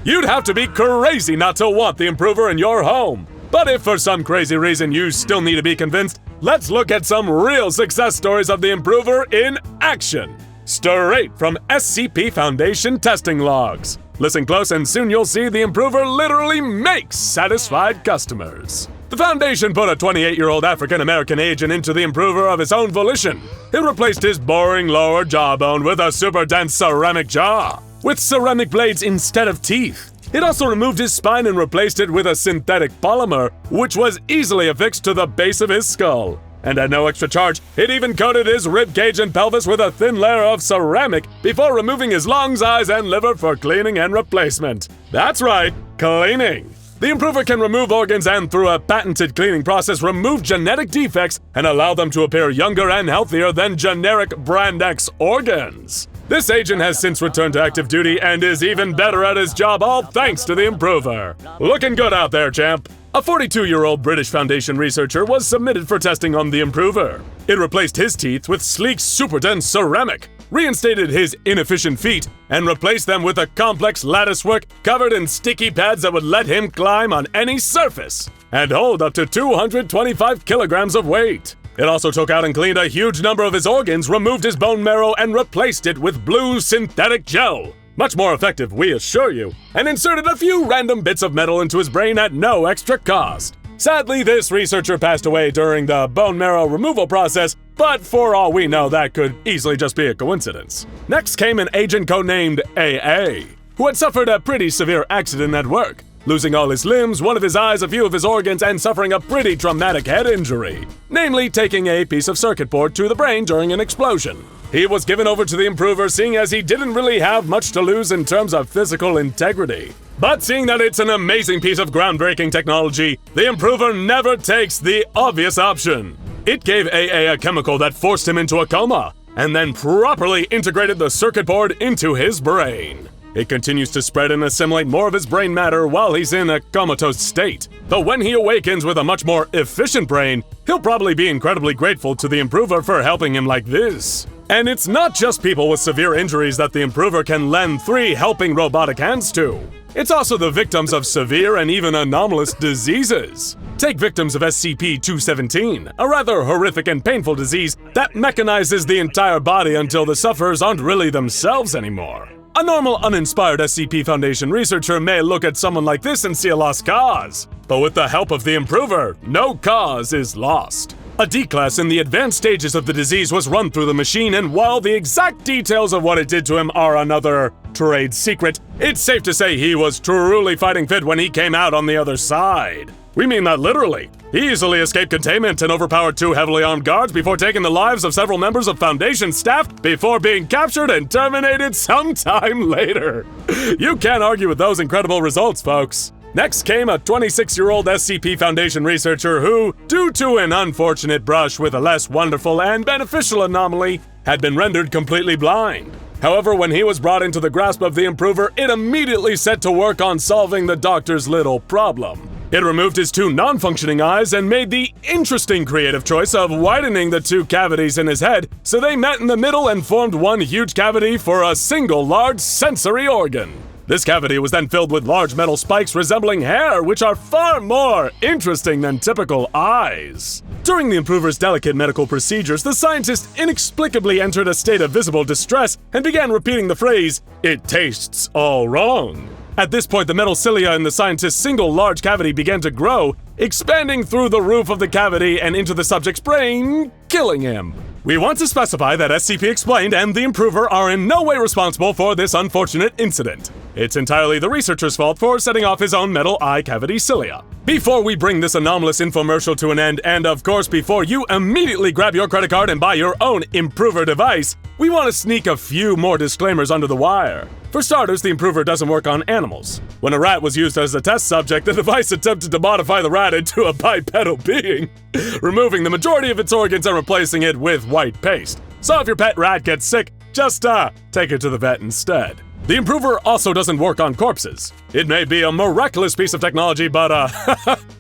You'd have to be crazy not to want the Improver in your home. But if for some crazy reason you still need to be convinced, let's look at some real success stories of the Improver in action. Straight from SCP Foundation testing logs. Listen close and soon you'll see the Improver literally makes satisfied customers. The Foundation put a 28-year-old African-American agent into the Improver of his own volition. It replaced his boring lower jawbone with a super dense ceramic jaw, with ceramic blades instead of teeth. It also removed his spine and replaced it with a synthetic polymer, which was easily affixed to the base of his skull. And at no extra charge, it even coated his ribcage and pelvis with a thin layer of ceramic before removing his lungs, eyes, and liver for cleaning and replacement. That's right, cleaning. The Improver can remove organs and, through a patented cleaning process, remove genetic defects and allow them to appear younger and healthier than generic Brand X organs. This agent has since returned to active duty and is even better at his job, all thanks to the Improver. Looking good out there, champ. A 42-year-old British Foundation researcher was submitted for testing on the Improver. It replaced his teeth with sleek, super dense ceramic, reinstated his inefficient feet, and replaced them with a complex latticework covered in sticky pads that would let him climb on any surface and hold up to 225 kilograms of weight. It also took out and cleaned a huge number of his organs, removed his bone marrow, and replaced it with blue synthetic gel. Much more effective, we assure you, and inserted a few random bits of metal into his brain at no extra cost. Sadly, this researcher passed away during the bone marrow removal process, but for all we know, that could easily just be a coincidence. Next came an agent codenamed AA, who had suffered a pretty severe accident at work, losing all his limbs, one of his eyes, a few of his organs, and suffering a pretty traumatic head injury, namely taking a piece of circuit board to the brain during an explosion. He was given over to the Improver, seeing as he didn't really have much to lose in terms of physical integrity. But seeing that it's an amazing piece of groundbreaking technology, the Improver never takes the obvious option. It gave AA a chemical that forced him into a coma, and then properly integrated the circuit board into his brain. It continues to spread and assimilate more of his brain matter while he's in a comatose state. Though when he awakens with a much more efficient brain, he'll probably be incredibly grateful to the Improver for helping him like this. And it's not just people with severe injuries that the Improver can lend 3 helping robotic hands to. It's also the victims of severe and even anomalous diseases. Take victims of SCP-217, a rather horrific and painful disease that mechanizes the entire body until the sufferers aren't really themselves anymore. A normal, uninspired SCP Foundation researcher may look at someone like this and see a lost cause. But with the help of the Improver, no cause is lost. A D-class in the advanced stages of the disease was run through the machine, and while the exact details of what it did to him are another trade secret, it's safe to say he was truly fighting fit when he came out on the other side. We mean that literally. He easily escaped containment and overpowered 2 heavily armed guards before taking the lives of several members of Foundation staff before being captured and terminated sometime later. You can't argue with those incredible results, folks. Next came a 26-year-old SCP Foundation researcher who, due to an unfortunate brush with a less wonderful and beneficial anomaly, had been rendered completely blind. However, when he was brought into the grasp of the Improver, it immediately set to work on solving the doctor's little problem. It removed his 2 non-functioning eyes and made the interesting creative choice of widening the 2 cavities in his head so they met in the middle and formed one huge cavity for a single large sensory organ. This cavity was then filled with large metal spikes resembling hair, which are far more interesting than typical eyes. During the Improver's delicate medical procedures, the scientist inexplicably entered a state of visible distress and began repeating the phrase, "It tastes all wrong." At this point, the metal cilia in the scientist's single large cavity began to grow, expanding through the roof of the cavity and into the subject's brain, killing him. We want to specify that SCP Explained and the Improver are in no way responsible for this unfortunate incident. It's entirely the researcher's fault for setting off his own metal eye cavity cilia. Before we bring this anomalous infomercial to an end, and of course before you immediately grab your credit card and buy your own Improver device, we want to sneak a few more disclaimers under the wire. For starters, the Improver doesn't work on animals. When a rat was used as a test subject, the device attempted to modify the rat into a bipedal being, removing the majority of its organs and replacing it with white paste. So if your pet rat gets sick, just take it to the vet instead. The Improver also doesn't work on corpses. It may be a miraculous piece of technology, but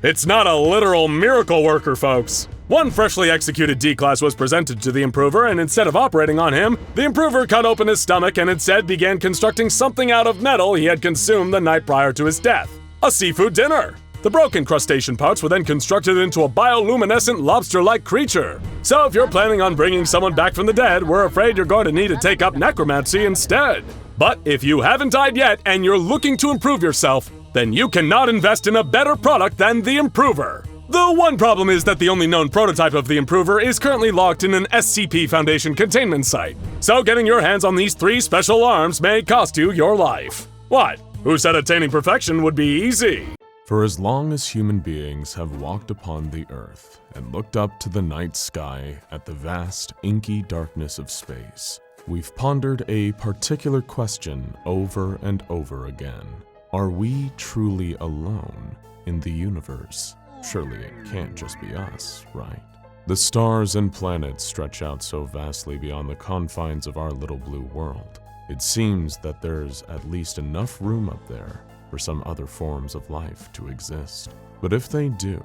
it's not a literal miracle worker, folks. One freshly executed D-Class was presented to the Improver, and instead of operating on him, the Improver cut open his stomach and instead began constructing something out of metal he had consumed the night prior to his death. A seafood dinner! The broken crustacean parts were then constructed into a bioluminescent lobster-like creature. So if you're planning on bringing someone back from the dead, we're afraid you're going to need to take up necromancy instead. But if you haven't died yet and you're looking to improve yourself, then you cannot invest in a better product than the Improver. The one problem is that the only known prototype of the Improver is currently locked in an SCP Foundation containment site. So getting your hands on these 3 special arms may cost you your life. What? Who said attaining perfection would be easy? For as long as human beings have walked upon the earth and looked up to the night sky at the vast, inky darkness of space, we've pondered a particular question over and over again. Are we truly alone in the universe? Surely it can't just be us, right? The stars and planets stretch out so vastly beyond the confines of our little blue world. It seems that there's at least enough room up there for some other forms of life to exist. But if they do,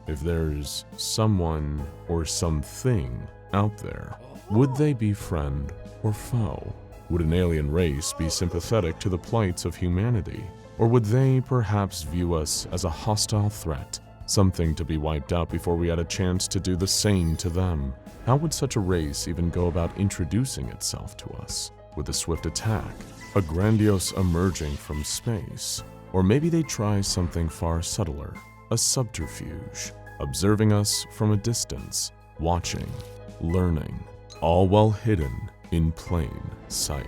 if there's someone or something out there, Would they be friend or foe? Would an alien race be sympathetic to the plights of humanity? Or would they perhaps view us as a hostile threat, something to be wiped out before we had a chance to do the same to them? How would such a race even go about introducing itself to us? With a swift attack, a grandiose emerging from space? Or maybe they try something far subtler, a subterfuge, observing us from a distance, watching, learning, all while hidden in plain sight.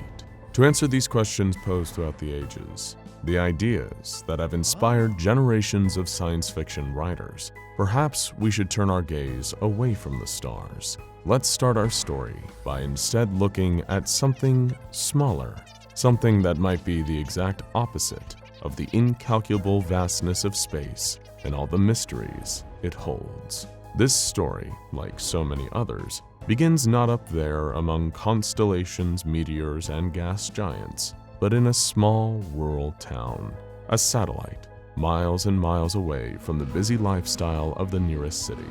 To answer these questions posed throughout the ages, the ideas that have inspired generations of science fiction writers, perhaps we should turn our gaze away from the stars. Let's start our story by instead looking at something smaller, something that might be the exact opposite of the incalculable vastness of space and all the mysteries it holds. This story, like so many others, begins not up there among constellations, meteors, and gas giants, but in a small rural town, a satellite, miles and miles away from the busy lifestyle of the nearest city,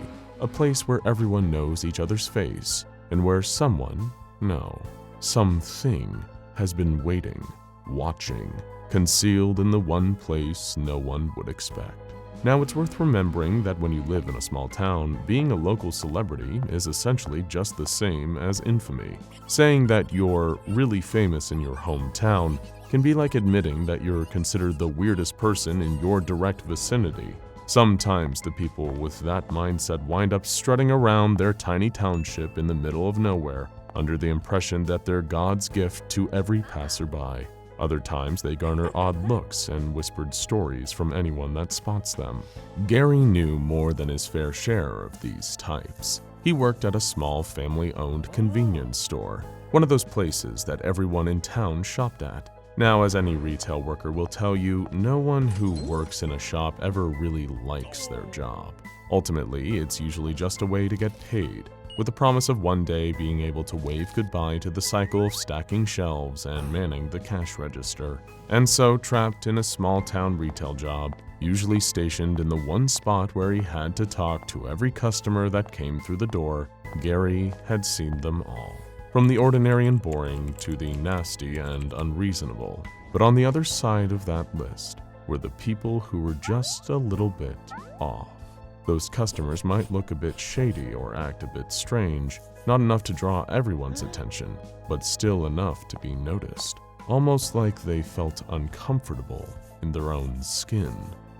a place where everyone knows each other's face, and where someone, no, something has been waiting, watching, concealed in the one place no one would expect. Now, it's worth remembering that when you live in a small town, being a local celebrity is essentially just the same as infamy. Saying that you're really famous in your hometown can be like admitting that you're considered the weirdest person in your direct vicinity. Sometimes the people with that mindset wind up strutting around their tiny township in the middle of nowhere, under the impression that they're God's gift to every passerby. Other times, they garner odd looks and whispered stories from anyone that spots them. Gary knew more than his fair share of these types. He worked at a small family-owned convenience store, one of those places that everyone in town shopped at. Now, as any retail worker will tell you, no one who works in a shop ever really likes their job. Ultimately, it's usually just a way to get paid, with the promise of one day being able to wave goodbye to the cycle of stacking shelves and manning the cash register. And so, trapped in a small-town retail job, usually stationed in the one spot where he had to talk to every customer that came through the door, Gary had seen them all. From the ordinary and boring to the nasty and unreasonable. But on the other side of that list were the people who were just a little bit off. Those customers might look a bit shady or act a bit strange, not enough to draw everyone's attention, but still enough to be noticed, almost like they felt uncomfortable in their own skin.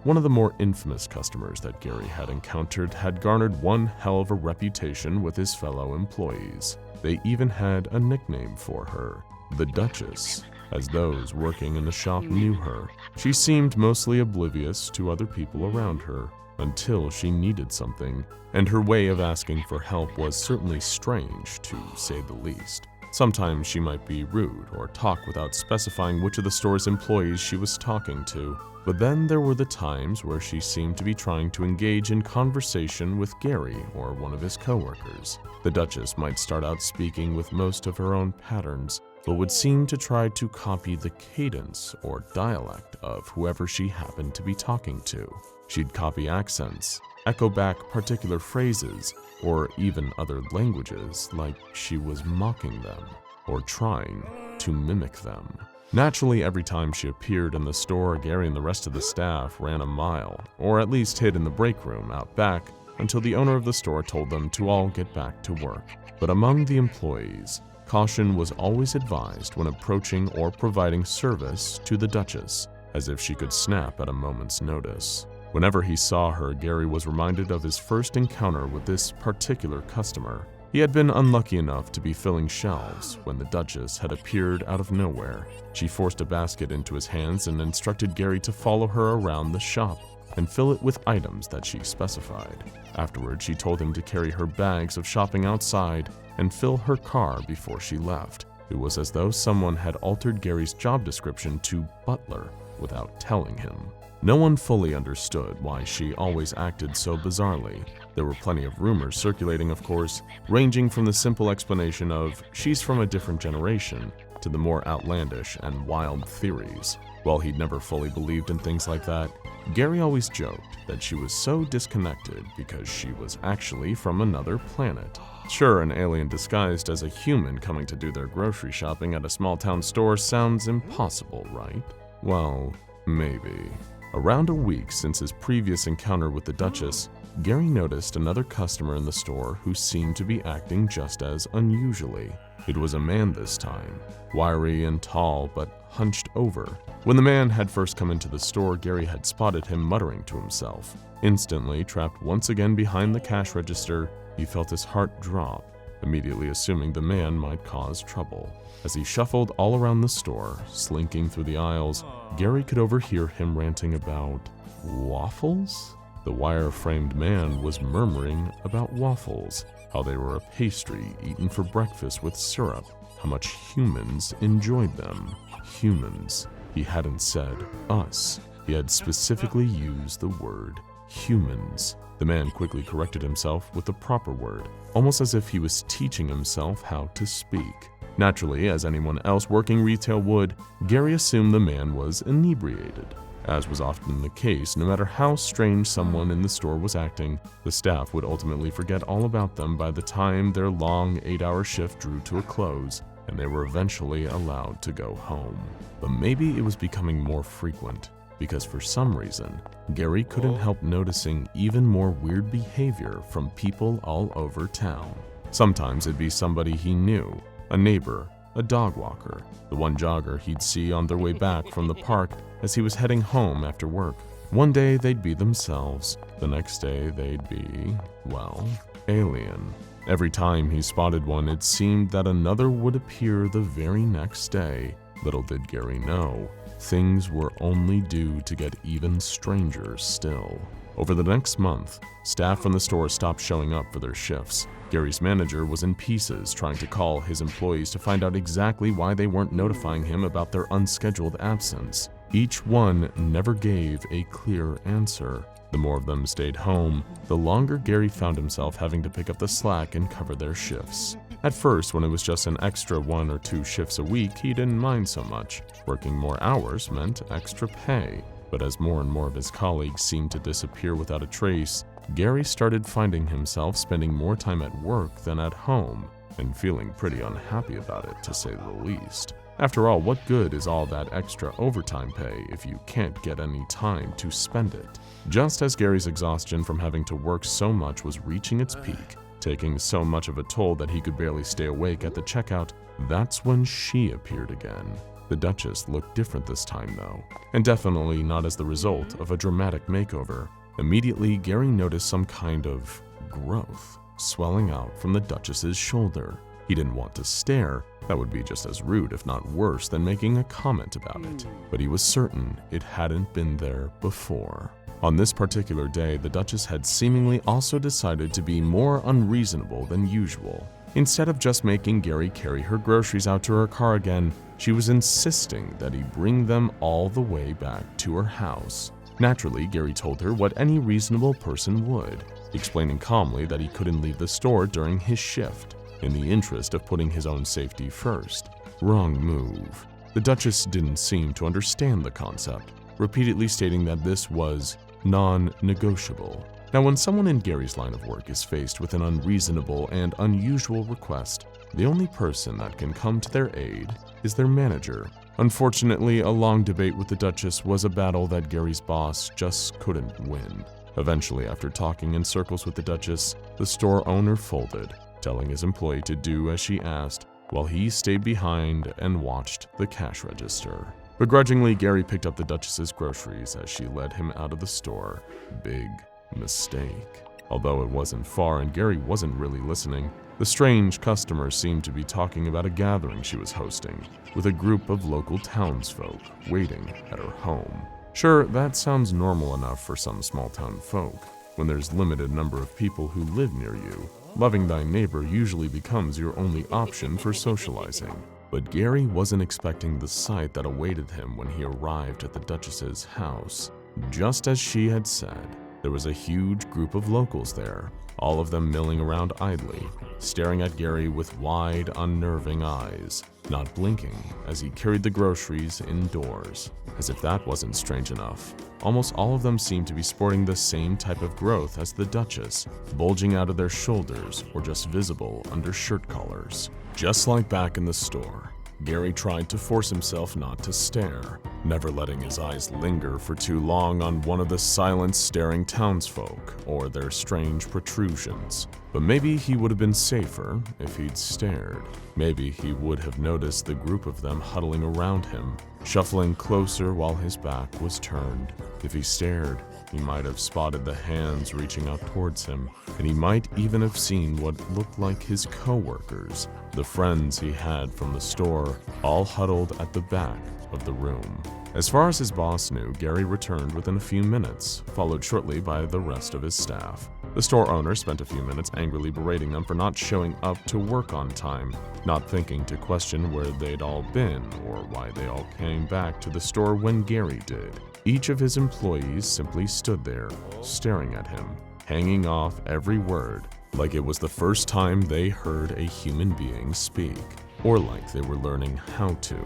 One of the more infamous customers that Gary had encountered had garnered one hell of a reputation with his fellow employees. They even had a nickname for her, the Duchess, as those working in the shop knew her. She seemed mostly oblivious to other people around her, until she needed something, and her way of asking for help was certainly strange, to say the least. Sometimes she might be rude or talk without specifying which of the store's employees she was talking to, but then there were the times where she seemed to be trying to engage in conversation with Gary or one of his coworkers. The Duchess might start out speaking with most of her own patterns, but would seem to try to copy the cadence or dialect of whoever she happened to be talking to. She'd copy accents, echo back particular phrases, or even other languages like she was mocking them or trying to mimic them. Naturally, every time she appeared in the store, Gary and the rest of the staff ran a mile, or at least hid in the break room out back, until the owner of the store told them to all get back to work. But among the employees, caution was always advised when approaching or providing service to the Duchess, as if she could snap at a moment's notice. Whenever he saw her, Gary was reminded of his first encounter with this particular customer. He had been unlucky enough to be filling shelves when the Duchess had appeared out of nowhere. She forced a basket into his hands and instructed Gary to follow her around the shop and fill it with items that she specified. Afterward, she told him to carry her bags of shopping outside and fill her car before she left. It was as though someone had altered Gary's job description to butler without telling him. No one fully understood why she always acted so bizarrely. There were plenty of rumors circulating, of course, ranging from the simple explanation of she's from a different generation to the more outlandish and wild theories. While he'd never fully believed in things like that, Gary always joked that she was so disconnected because she was actually from another planet. Sure, an alien disguised as a human coming to do their grocery shopping at a small-town store sounds impossible, right? Well, maybe. Around a week since his previous encounter with the Duchess, Gary noticed another customer in the store who seemed to be acting just as unusually. It was a man this time, wiry and tall but hunched over. When the man had first come into the store, Gary had spotted him muttering to himself. Instantly, trapped once again behind the cash register, he felt his heart drop, immediately assuming the man might cause trouble. As he shuffled all around the store, slinking through the aisles, Gary could overhear him ranting about waffles? The wire-framed man was murmuring about waffles, how they were a pastry eaten for breakfast with syrup, how much humans enjoyed them. Humans. He hadn't said us. He had specifically used the word humans. The man quickly corrected himself with the proper word, almost as if he was teaching himself how to speak. Naturally, as anyone else working retail would, Gary assumed the man was inebriated. As was often the case, no matter how strange someone in the store was acting, the staff would ultimately forget all about them by the time their long 8-hour shift drew to a close, and they were eventually allowed to go home. But maybe it was becoming more frequent, because for some reason, Gary couldn't help noticing even more weird behavior from people all over town. Sometimes it'd be somebody he knew, a neighbor, a dog walker, the one jogger he'd see on their way back from the park as he was heading home after work. One day they'd be themselves, the next day they'd be, well, alien. Every time he spotted one, it seemed that another would appear the very next day. Little did Gary know, things were only due to get even stranger still. Over the next month, staff from the store stopped showing up for their shifts. Gary's manager was in pieces trying to call his employees to find out exactly why they weren't notifying him about their unscheduled absence. Each one never gave a clear answer. The more of them stayed home, the longer Gary found himself having to pick up the slack and cover their shifts. At first, when it was just an extra 1 or 2 shifts a week, he didn't mind so much. Working more hours meant extra pay. But as more and more of his colleagues seemed to disappear without a trace, Gary started finding himself spending more time at work than at home, and feeling pretty unhappy about it, to say the least. After all, what good is all that extra overtime pay if you can't get any time to spend it? Just as Gary's exhaustion from having to work so much was reaching its peak, taking so much of a toll that he could barely stay awake at the checkout, that's when she appeared again. The Duchess looked different this time though, and definitely not as the result of a dramatic makeover. Immediately, Gary noticed some kind of growth swelling out from the Duchess's shoulder. He didn't want to stare, that would be just as rude if not worse than making a comment about it, but he was certain it hadn't been there before. On this particular day, the Duchess had seemingly also decided to be more unreasonable than usual. Instead of just making Gary carry her groceries out to her car again, she was insisting that he bring them all the way back to her house. Naturally, Gary told her what any reasonable person would, explaining calmly that he couldn't leave the store during his shift, in the interest of putting his own safety first. Wrong move. The Duchess didn't seem to understand the concept, repeatedly stating that this was non-negotiable. Now, when someone in Gary's line of work is faced with an unreasonable and unusual request, the only person that can come to their aid is their manager. Unfortunately, a long debate with the Duchess was a battle that Gary's boss just couldn't win. Eventually, after talking in circles with the Duchess, the store owner folded, telling his employee to do as she asked, while he stayed behind and watched the cash register. Begrudgingly, Gary picked up the Duchess's groceries as she led him out of the store. Big mistake. Although it wasn't far and Gary wasn't really listening, the strange customer seemed to be talking about a gathering she was hosting, with a group of local townsfolk waiting at her home. Sure, that sounds normal enough for some small-town folk. When there's limited number of people who live near you, loving thy neighbor usually becomes your only option for socializing. But Gary wasn't expecting the sight that awaited him when he arrived at the Duchess's house. Just as she had said, there was a huge group of locals there, all of them milling around idly, staring at Gary with wide, unnerving eyes, not blinking as he carried the groceries indoors. As if that wasn't strange enough, almost all of them seemed to be sporting the same type of growth as the Duchess, bulging out of their shoulders or just visible under shirt collars. Just like back in the store, Gary tried to force himself not to stare, never letting his eyes linger for too long on one of the silent staring townsfolk or their strange protrusions. But maybe he would have been safer if he'd stared. Maybe he would have noticed the group of them huddling around him, shuffling closer while his back was turned. If he stared, he might have spotted the hands reaching out towards him, and he might even have seen what looked like his co-workers, the friends he had from the store, all huddled at the back of the room. As far as his boss knew, Gary returned within a few minutes, followed shortly by the rest of his staff. The store owner spent a few minutes angrily berating them for not showing up to work on time, not thinking to question where they'd all been or why they all came back to the store when Gary did. Each of his employees simply stood there, staring at him, hanging off every word, like it was the first time they heard a human being speak, or like they were learning how to.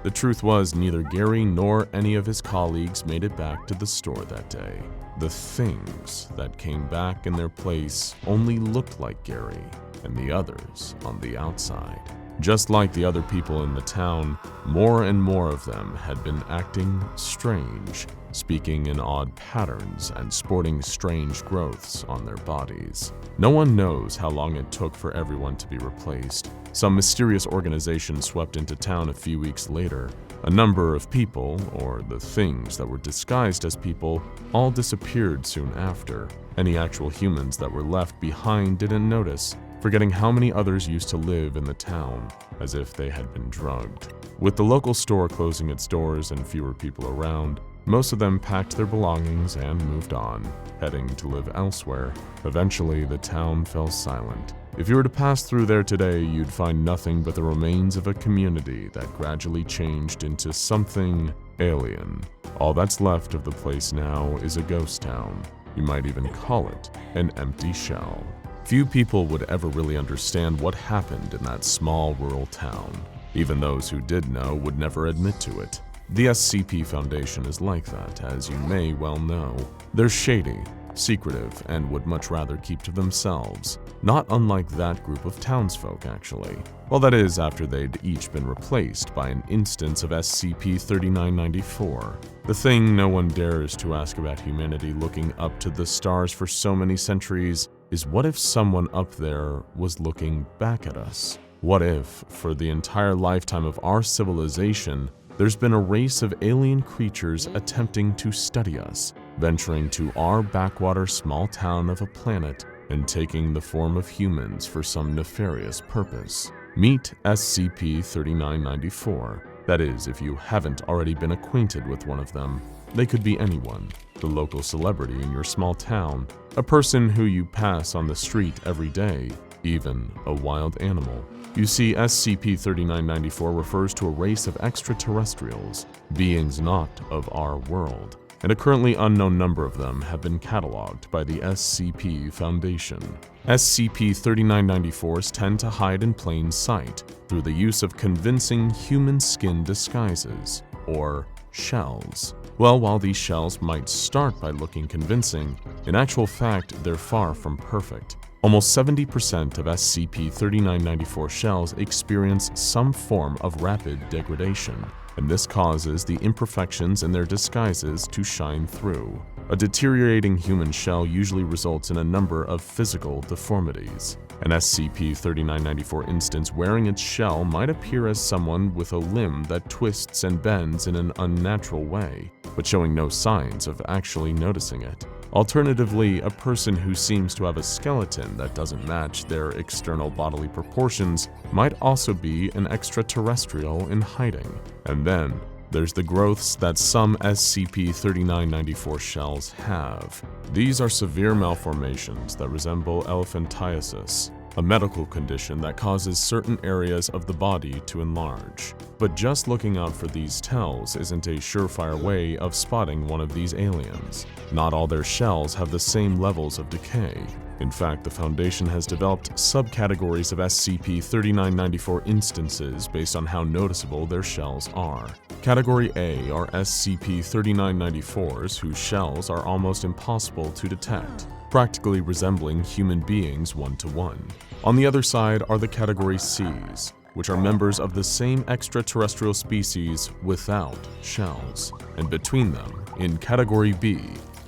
The truth was, neither Gary nor any of his colleagues made it back to the store that day. The things that came back in their place only looked like Gary and the others on the outside. Just like the other people in the town, more and more of them had been acting strange, speaking in odd patterns and sporting strange growths on their bodies. No one knows how long it took for everyone to be replaced. Some mysterious organization swept into town a few weeks later. A number of people, or the things that were disguised as people, all disappeared soon after. Any actual humans that were left behind didn't notice, forgetting how many others used to live in the town, as if they had been drugged. With the local store closing its doors and fewer people around, most of them packed their belongings and moved on, heading to live elsewhere. Eventually, the town fell silent. If you were to pass through there today, you'd find nothing but the remains of a community that gradually changed into something alien. All that's left of the place now is a ghost town. You might even call it an empty shell. Few people would ever really understand what happened in that small rural town. Even those who did know would never admit to it. The SCP Foundation is like that, as you may well know. They're shady, secretive, and would much rather keep to themselves. Not unlike that group of townsfolk, actually. Well, that is, after they'd each been replaced by an instance of SCP-3994. The thing no one dares to ask about humanity looking up to the stars for so many centuries is, what if someone up there was looking back at us? What if, for the entire lifetime of our civilization, there's been a race of alien creatures attempting to study us, venturing to our backwater small town of a planet and taking the form of humans for some nefarious purpose? Meet SCP-3994. That is, if you haven't already been acquainted with one of them. They could be anyone, the local celebrity in your small town, a person who you pass on the street every day, even a wild animal. You see, SCP-3994 refers to a race of extraterrestrials, beings not of our world, and a currently unknown number of them have been cataloged by the SCP Foundation. SCP-3994s tend to hide in plain sight through the use of convincing human skin disguises, or shells. Well, while these shells might start by looking convincing, in actual fact, they're far from perfect. Almost 70% of SCP-3994 shells experience some form of rapid degradation, and this causes the imperfections in their disguises to shine through. A deteriorating human shell usually results in a number of physical deformities. An SCP-3994 instance wearing its shell might appear as someone with a limb that twists and bends in an unnatural way, but showing no signs of actually noticing it. Alternatively, a person who seems to have a skeleton that doesn't match their external bodily proportions might also be an extraterrestrial in hiding. And then, there's the growths that some SCP-3994 shells have. These are severe malformations that resemble elephantiasis, a medical condition that causes certain areas of the body to enlarge. But just looking out for these tells isn't a surefire way of spotting one of these aliens. Not all their shells have the same levels of decay. In fact, the Foundation has developed subcategories of SCP-3994 instances based on how noticeable their shells are. Category A are SCP-3994s whose shells are almost impossible to detect, practically resembling human beings one-to-one. On the other side are the Category Cs, which are members of the same extraterrestrial species without shells. And between them, in Category B,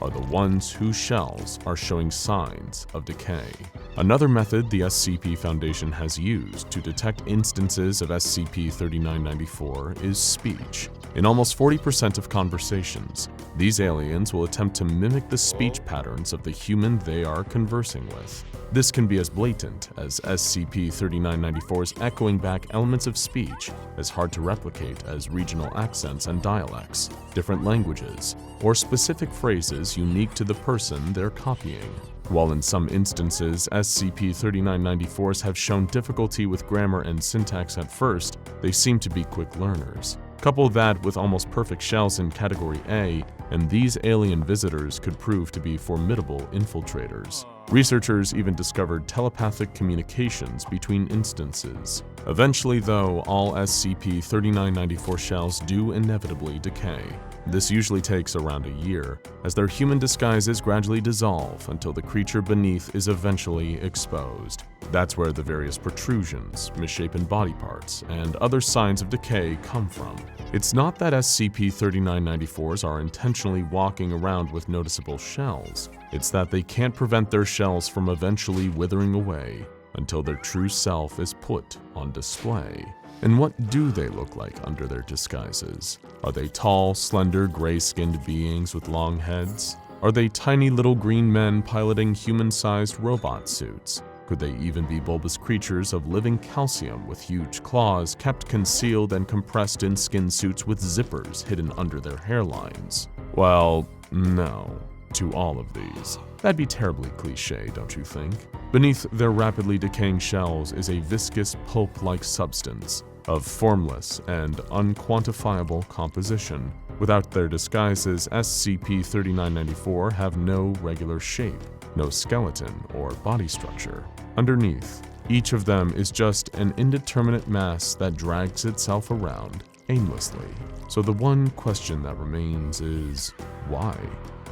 are the ones whose shells are showing signs of decay. Another method the SCP Foundation has used to detect instances of SCP-3994 is speech. In almost 40% of conversations, these aliens will attempt to mimic the speech patterns of the human they are conversing with. This can be as blatant as SCP-3994's echoing back elements of speech, as hard to replicate as regional accents and dialects, different languages, or specific phrases unique to the person they're copying. While in some instances, SCP-3994s have shown difficulty with grammar and syntax at first, they seem to be quick learners. Couple that with almost perfect shells in Category A, and these alien visitors could prove to be formidable infiltrators. Researchers even discovered telepathic communications between instances. Eventually, though, all SCP-3994 shells do inevitably decay. This usually takes around a year, as their human disguises gradually dissolve until the creature beneath is eventually exposed. That's where the various protrusions, misshapen body parts, and other signs of decay come from. It's not that SCP-3994s are intentionally walking around with noticeable shells. It's that they can't prevent their shells from eventually withering away until their true self is put on display. And what do they look like under their disguises? Are they tall, slender, gray-skinned beings with long heads? Are they tiny little green men piloting human-sized robot suits? Could they even be bulbous creatures of living calcium with huge claws kept concealed and compressed in skin suits with zippers hidden under their hairlines? Well, no to all of these. That'd be terribly cliché, don't you think? Beneath their rapidly decaying shells is a viscous pulp-like substance of formless and unquantifiable composition. Without their disguises, SCP-3994 have no regular shape, no skeleton or body structure. Underneath, each of them is just an indeterminate mass that drags itself around aimlessly. So the one question that remains is, why?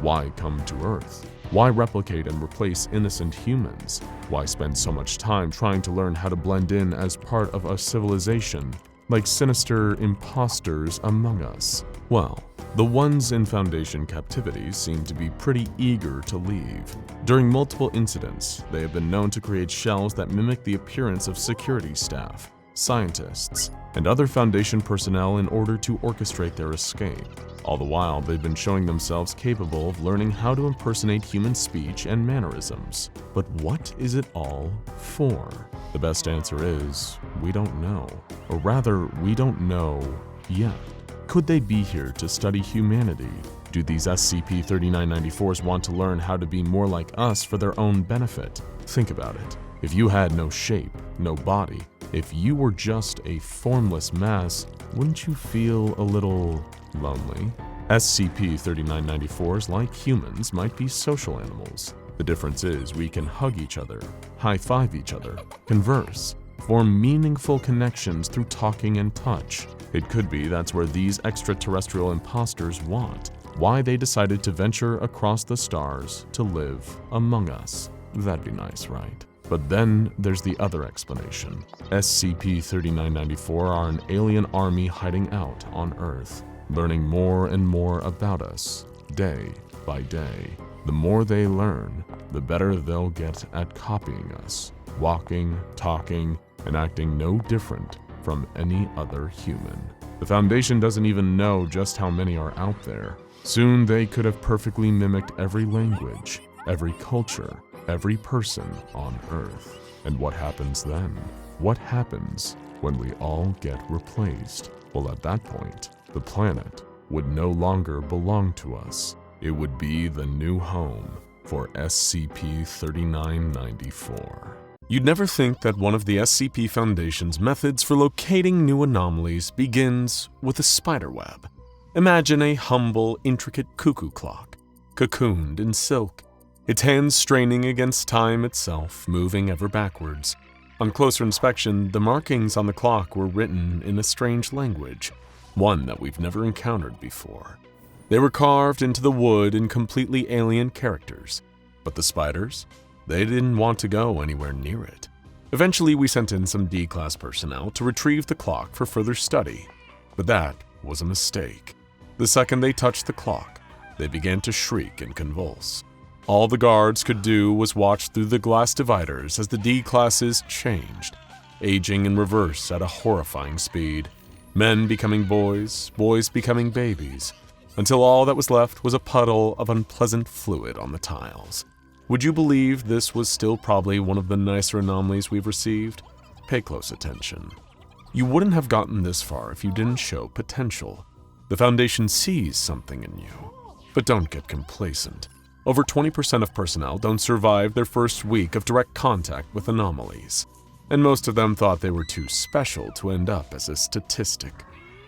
Why come to Earth? Why replicate and replace innocent humans? Why spend so much time trying to learn how to blend in as part of a civilization, like sinister imposters among us? Well, the ones in Foundation captivity seem to be pretty eager to leave. During multiple incidents, they have been known to create shells that mimic the appearance of security staff, scientists, and other Foundation personnel in order to orchestrate their escape. All the while, they've been showing themselves capable of learning how to impersonate human speech and mannerisms. But what is it all for? The best answer is, we don't know. Or rather, we don't know yet. Could they be here to study humanity? Do these SCP-3994s want to learn how to be more like us for their own benefit? Think about it. If you had no shape, no body, if you were just a formless mass, wouldn't you feel a little lonely? SCP-3994s, like humans, might be social animals. The difference is we can hug each other, high-five each other, converse, form meaningful connections through talking and touch. It could be that's where these extraterrestrial imposters want, why they decided to venture across the stars to live among us. That'd be nice, right? But then there's the other explanation. SCP-3994 are an alien army hiding out on Earth, learning more and more about us, day by day. The more they learn, the better they'll get at copying us, walking, talking, and acting no different from any other human. The Foundation doesn't even know just how many are out there. Soon they could have perfectly mimicked every language, every culture, every person on Earth. And what happens then? What happens when we all get replaced? Well, at that point, the planet would no longer belong to us. It would be the new home for SCP-3994. You'd never think that one of the SCP Foundation's methods for locating new anomalies begins with a spiderweb. Imagine a humble, intricate cuckoo clock, cocooned in silk, its hands straining against time itself, moving ever backwards. On closer inspection, the markings on the clock were written in a strange language, one that we've never encountered before. They were carved into the wood in completely alien characters, but the spiders, they didn't want to go anywhere near it. Eventually, we sent in some D-Class personnel to retrieve the clock for further study, but that was a mistake. The second they touched the clock, they began to shriek and convulse. All the guards could do was watch through the glass dividers as the D-Classes changed, aging in reverse at a horrifying speed. Men becoming boys, boys becoming babies, until all that was left was a puddle of unpleasant fluid on the tiles. Would you believe this was still probably one of the nicer anomalies we've received? Pay close attention. You wouldn't have gotten this far if you didn't show potential. The Foundation sees something in you, but don't get complacent. Over 20% of personnel don't survive their first week of direct contact with anomalies, and most of them thought they were too special to end up as a statistic.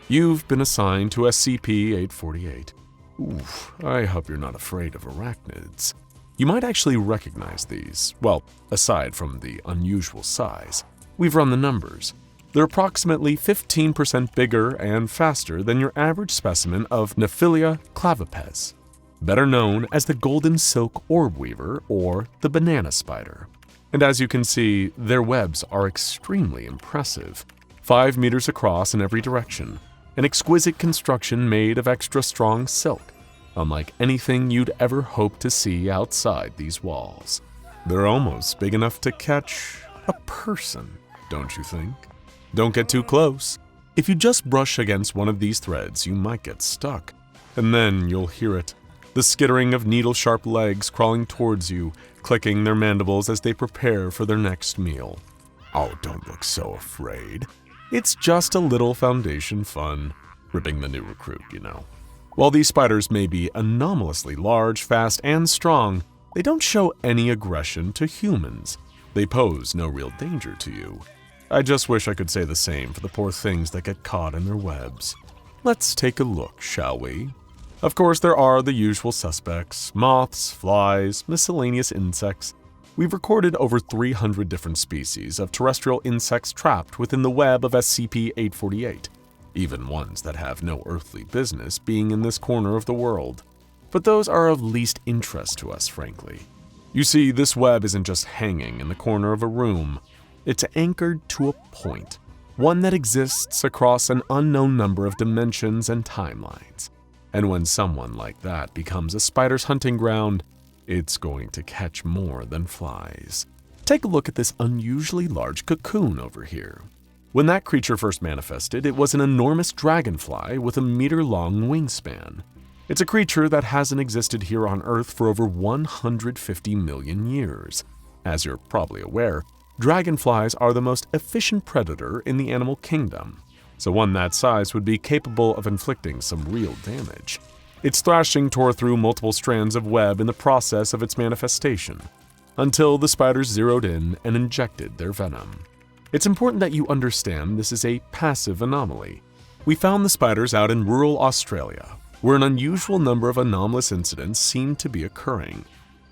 You've been assigned to SCP-848. Oof, I hope you're not afraid of arachnids. You might actually recognize these, well, aside from the unusual size. We've run the numbers. They're approximately 15% bigger and faster than your average specimen of Nephilia clavipes, better known as the golden silk orb weaver or the banana spider. And as you can see, their webs are extremely impressive. 5 meters across in every direction, an exquisite construction made of extra strong silk, unlike anything you'd ever hope to see outside these walls. They're almost big enough to catch a person, don't you think? Don't get too close. If you just brush against one of these threads, you might get stuck. And then you'll hear it, the skittering of needle-sharp legs crawling towards you, clicking their mandibles as they prepare for their next meal. Oh, don't look so afraid. It's just a little Foundation fun, ripping the new recruit, you know. While these spiders may be anomalously large, fast, and strong, they don't show any aggression to humans. They pose no real danger to you. I just wish I could say the same for the poor things that get caught in their webs. Let's take a look, shall we? Of course, there are the usual suspects: moths, flies, miscellaneous insects. We've recorded over 300 different species of terrestrial insects trapped within the web of SCP-848. Even ones that have no earthly business being in this corner of the world. But those are of least interest to us, frankly. You see, this web isn't just hanging in the corner of a room. It's anchored to a point, one that exists across an unknown number of dimensions and timelines. And when someone like that becomes a spider's hunting ground, it's going to catch more than flies. Take a look at this unusually large cocoon over here. When that creature first manifested, it was an enormous dragonfly with a meter-long wingspan. It's a creature that hasn't existed here on Earth for over 150 million years. As you're probably aware, dragonflies are the most efficient predator in the animal kingdom, so one that size would be capable of inflicting some real damage. Its thrashing tore through multiple strands of web in the process of its manifestation, until the spiders zeroed in and injected their venom. It's important that you understand this is a passive anomaly. We found the spiders out in rural Australia, where an unusual number of anomalous incidents seemed to be occurring.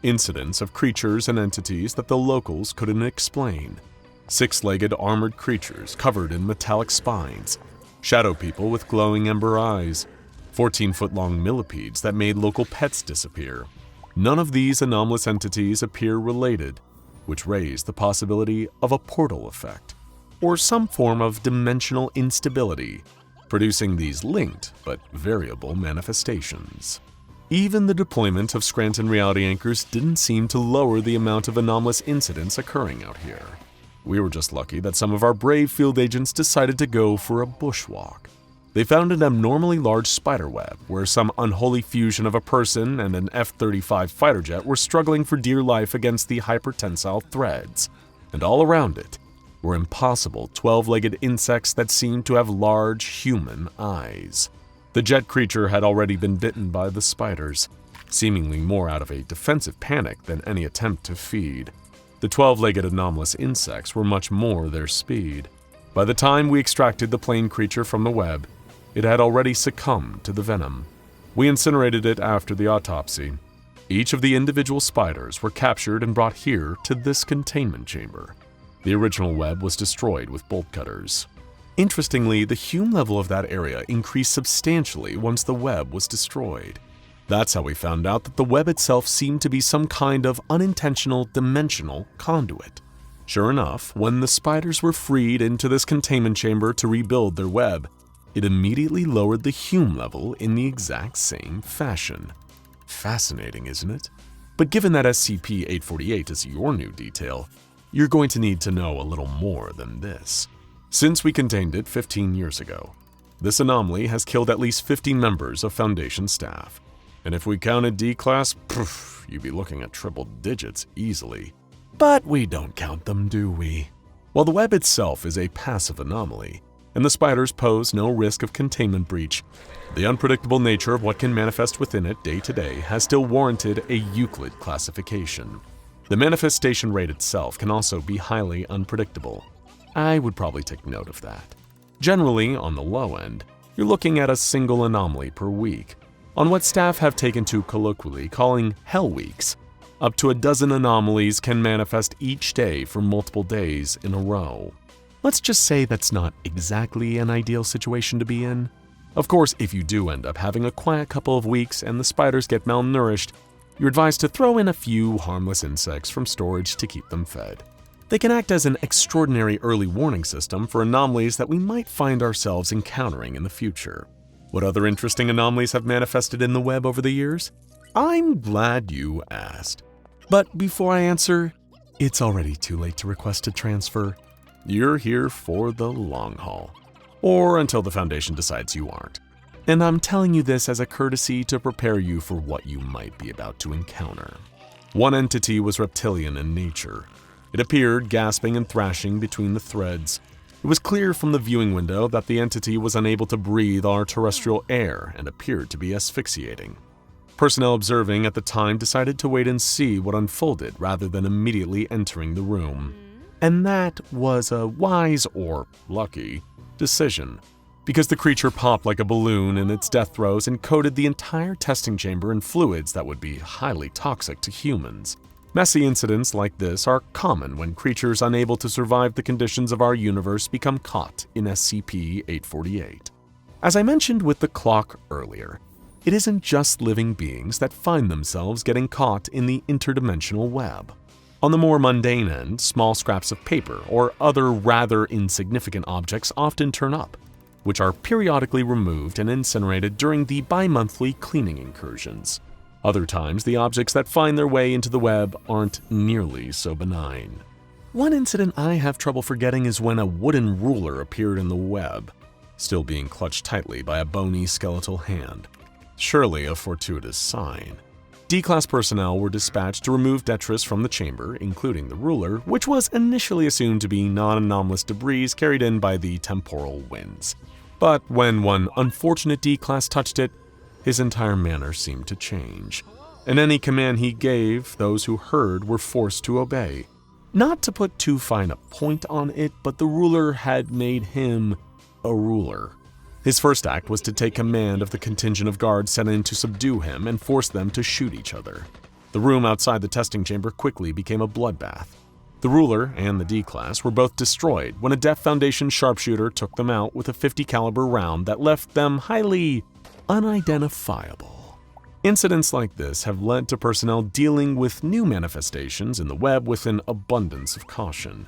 Incidents of creatures and entities that the locals couldn't explain. 6-legged armored creatures covered in metallic spines, shadow people with glowing ember eyes, 14-foot-long millipedes that made local pets disappear. None of these anomalous entities appear related, which raised the possibility of a portal effect, or some form of dimensional instability, producing these linked but variable manifestations. Even the deployment of Scranton reality anchors didn't seem to lower the amount of anomalous incidents occurring out here. We were just lucky that some of our brave field agents decided to go for a bushwalk. They found an abnormally large spiderweb where some unholy fusion of a person and an F-35 fighter jet were struggling for dear life against the hypertensile threads, and all around it were impossible 12-legged insects that seemed to have large human eyes. The jet creature had already been bitten by the spiders, seemingly more out of a defensive panic than any attempt to feed. The 12-legged anomalous insects were much more their speed. By the time we extracted the plane creature from the web, it had already succumbed to the venom. We incinerated it after the autopsy. Each of the individual spiders were captured and brought here to this containment chamber. The original web was destroyed with bolt cutters. Interestingly, the Hume level of that area increased substantially once the web was destroyed. That's how we found out that the web itself seemed to be some kind of unintentional dimensional conduit. Sure enough, when the spiders were freed into this containment chamber to rebuild their web, it immediately lowered the Hume level in the exact same fashion. Fascinating, isn't it? But given that SCP-848 is your new detail, you're going to need to know a little more than this. Since we contained it 15 years ago, this anomaly has killed at least 50 members of Foundation staff. And if we counted D-Class, you'd be looking at triple digits easily. But we don't count them, do we? While the web itself is a passive anomaly, and the spiders pose no risk of containment breach, the unpredictable nature of what can manifest within it day to day has still warranted a Euclid classification. The manifestation rate itself can also be highly unpredictable. I would probably take note of that. Generally, on the low end, you're looking at a single anomaly per week, on what staff have taken to colloquially calling Hell Weeks. Up to a dozen anomalies can manifest each day for multiple days in a row. Let's just say that's not exactly an ideal situation to be in. Of course, if you do end up having a quiet couple of weeks and the spiders get malnourished, you're advised to throw in a few harmless insects from storage to keep them fed. They can act as an extraordinary early warning system for anomalies that we might find ourselves encountering in the future. What other interesting anomalies have manifested in the web over the years? I'm glad you asked. But before I answer, it's already too late to request a transfer. You're here for the long haul. Or until the Foundation decides you aren't. And I'm telling you this as a courtesy to prepare you for what you might be about to encounter. One entity was reptilian in nature. It appeared gasping and thrashing between the threads. It was clear from the viewing window that the entity was unable to breathe our terrestrial air and appeared to be asphyxiating. Personnel observing at the time decided to wait and see what unfolded rather than immediately entering the room. And that was a wise, or lucky, decision, because the creature popped like a balloon in its death throes and coated the entire testing chamber in fluids that would be highly toxic to humans. Messy incidents like this are common when creatures unable to survive the conditions of our universe become caught in SCP-848. As I mentioned with the clock earlier, it isn't just living beings that find themselves getting caught in the interdimensional web. On the more mundane end, small scraps of paper or other rather insignificant objects often turn up, which are periodically removed and incinerated during the bi-monthly cleaning incursions. Other times, the objects that find their way into the web aren't nearly so benign. One incident I have trouble forgetting is when a wooden ruler appeared in the web, still being clutched tightly by a bony skeletal hand. Surely a fortuitous sign. D-Class personnel were dispatched to remove detritus from the chamber, including the ruler, which was initially assumed to be non-anomalous debris carried in by the temporal winds. But when one unfortunate D-Class touched it, his entire manner seemed to change, and any command he gave, those who heard were forced to obey. Not to put too fine a point on it, but the ruler had made him a ruler. His first act was to take command of the contingent of guards sent in to subdue him and force them to shoot each other. The room outside the testing chamber quickly became a bloodbath. The ruler and the D-Class were both destroyed when a Deaf Foundation sharpshooter took them out with a .50 caliber round that left them highly unidentifiable. Incidents like this have led to personnel dealing with new manifestations in the web with an abundance of caution.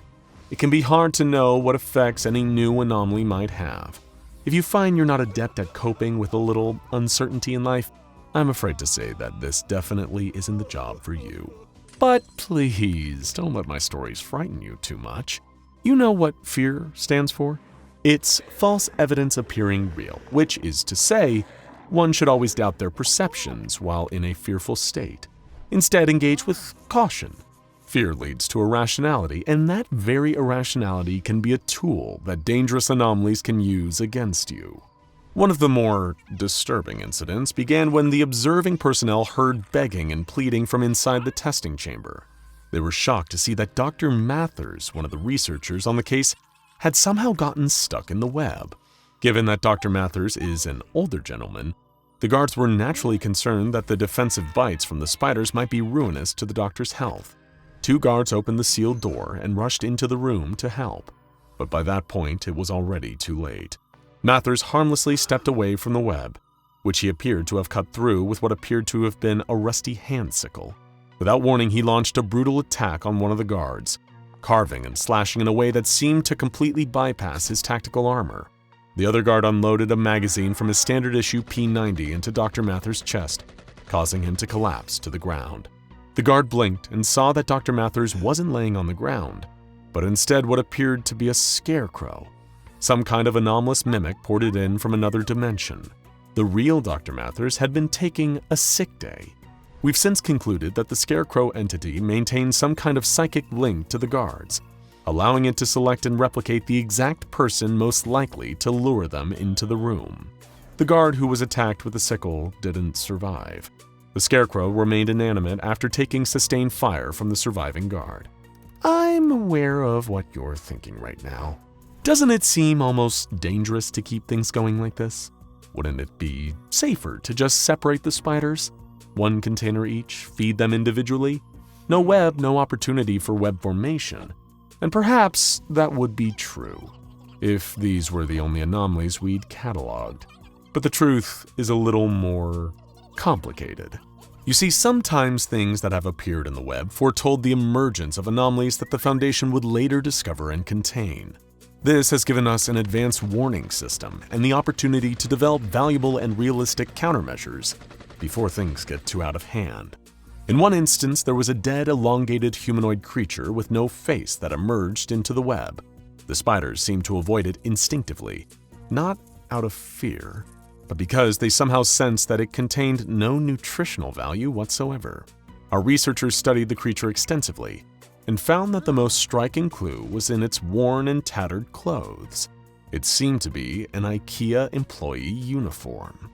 It can be hard to know what effects any new anomaly might have. If you find you're not adept at coping with a little uncertainty in life, I'm afraid to say that this definitely isn't the job for you. But please, don't let my stories frighten you too much. You know what fear stands for? It's false evidence appearing real, which is to say, one should always doubt their perceptions while in a fearful state. Instead, engage with caution. Fear leads to irrationality, and that very irrationality can be a tool that dangerous anomalies can use against you. One of the more disturbing incidents began when the observing personnel heard begging and pleading from inside the testing chamber. They were shocked to see that Dr. Mathers, one of the researchers on the case, had somehow gotten stuck in the web. Given that Dr. Mathers is an older gentleman, The guards were naturally concerned that the defensive bites from the spiders might be ruinous to the doctor's health. 2 guards opened the sealed door and rushed into the room to help. But by that point, it was already too late. Mathers harmlessly stepped away from the web, which he appeared to have cut through with what appeared to have been a rusty hand sickle. Without warning, he launched a brutal attack on one of the guards, carving and slashing in a way that seemed to completely bypass his tactical armor. The other guard unloaded a magazine from his standard issue P90 into Dr. Mathers' chest, causing him to collapse to the ground. The guard blinked and saw that Dr. Mathers wasn't laying on the ground, but instead what appeared to be a scarecrow. Some kind of anomalous mimic ported in from another dimension. The real Dr. Mathers had been taking a sick day. We've since concluded that the scarecrow entity maintained some kind of psychic link to the guards, allowing it to select and replicate the exact person most likely to lure them into the room. The guard who was attacked with the sickle didn't survive. The scarecrow remained inanimate after taking sustained fire from the surviving guard. I'm aware of what you're thinking right now. Doesn't it seem almost dangerous to keep things going like this? Wouldn't it be safer to just separate the spiders? 1 container each, feed them individually? No web, no opportunity for web formation. And perhaps that would be true, if these were the only anomalies we'd cataloged. But the truth is a little more complicated. You see, sometimes things that have appeared in the web foretold the emergence of anomalies that the Foundation would later discover and contain. This has given us an advanced warning system and the opportunity to develop valuable and realistic countermeasures before things get too out of hand. In one instance, there was a dead, elongated humanoid creature with no face that emerged into the web. The spiders seemed to avoid it instinctively, not out of fear, but because they somehow sensed that it contained no nutritional value whatsoever. Our researchers studied the creature extensively and found that the most striking clue was in its worn and tattered clothes. It seemed to be an IKEA employee uniform.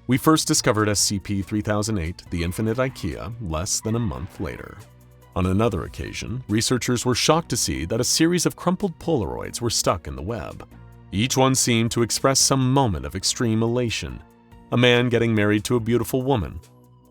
We first discovered SCP-3008, the Infinite IKEA, less than a month later. On another occasion, researchers were shocked to see that a series of crumpled Polaroids were stuck in the web. Each one seemed to express some moment of extreme elation. A man getting married to a beautiful woman.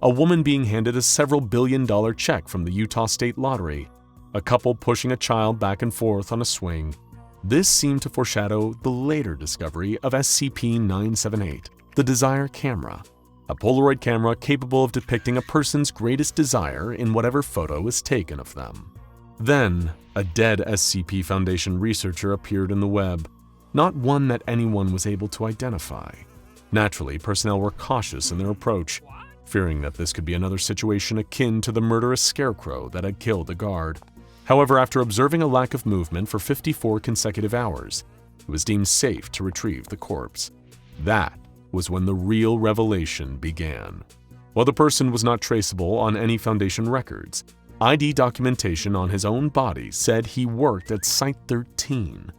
A woman being handed a several billion-dollar check from the Utah State Lottery. A couple pushing a child back and forth on a swing. This seemed to foreshadow the later discovery of SCP-978. The Desire Camera, a Polaroid camera capable of depicting a person's greatest desire in whatever photo is taken of them. Then, a dead SCP Foundation researcher appeared in the web, not one that anyone was able to identify. Naturally, personnel were cautious in their approach, fearing that this could be another situation akin to the murderous scarecrow that had killed the guard. However, after observing a lack of movement for 54 consecutive hours, it was deemed safe to retrieve the corpse. That was when the real revelation began. While the person was not traceable on any Foundation records, ID documentation on his own body said he worked at Site-13.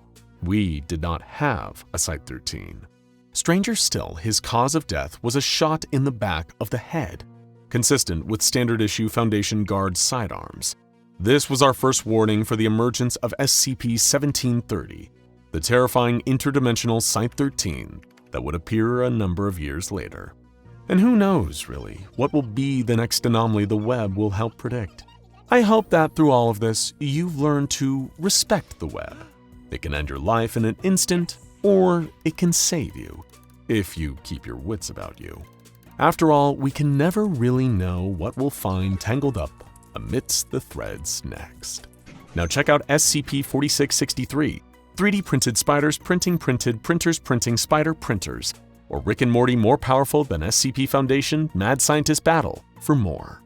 We did not have a Site-13. Stranger still, his cause of death was a shot in the back of the head, consistent with standard issue Foundation guard sidearms. This was our first warning for the emergence of SCP-1730, the terrifying interdimensional Site-13 that would appear a number of years later. And who knows, really, what will be the next anomaly the web will help predict. I hope that through all of this, you've learned to respect the web. It can end your life in an instant, or it can save you, if you keep your wits about you. After all, we can never really know what we'll find tangled up amidst the threads next. Now check out SCP-4663, 3D printed spiders printing printed printers printing spider printers, or Rick and Morty more powerful than SCP Foundation Mad Scientist Battle for more.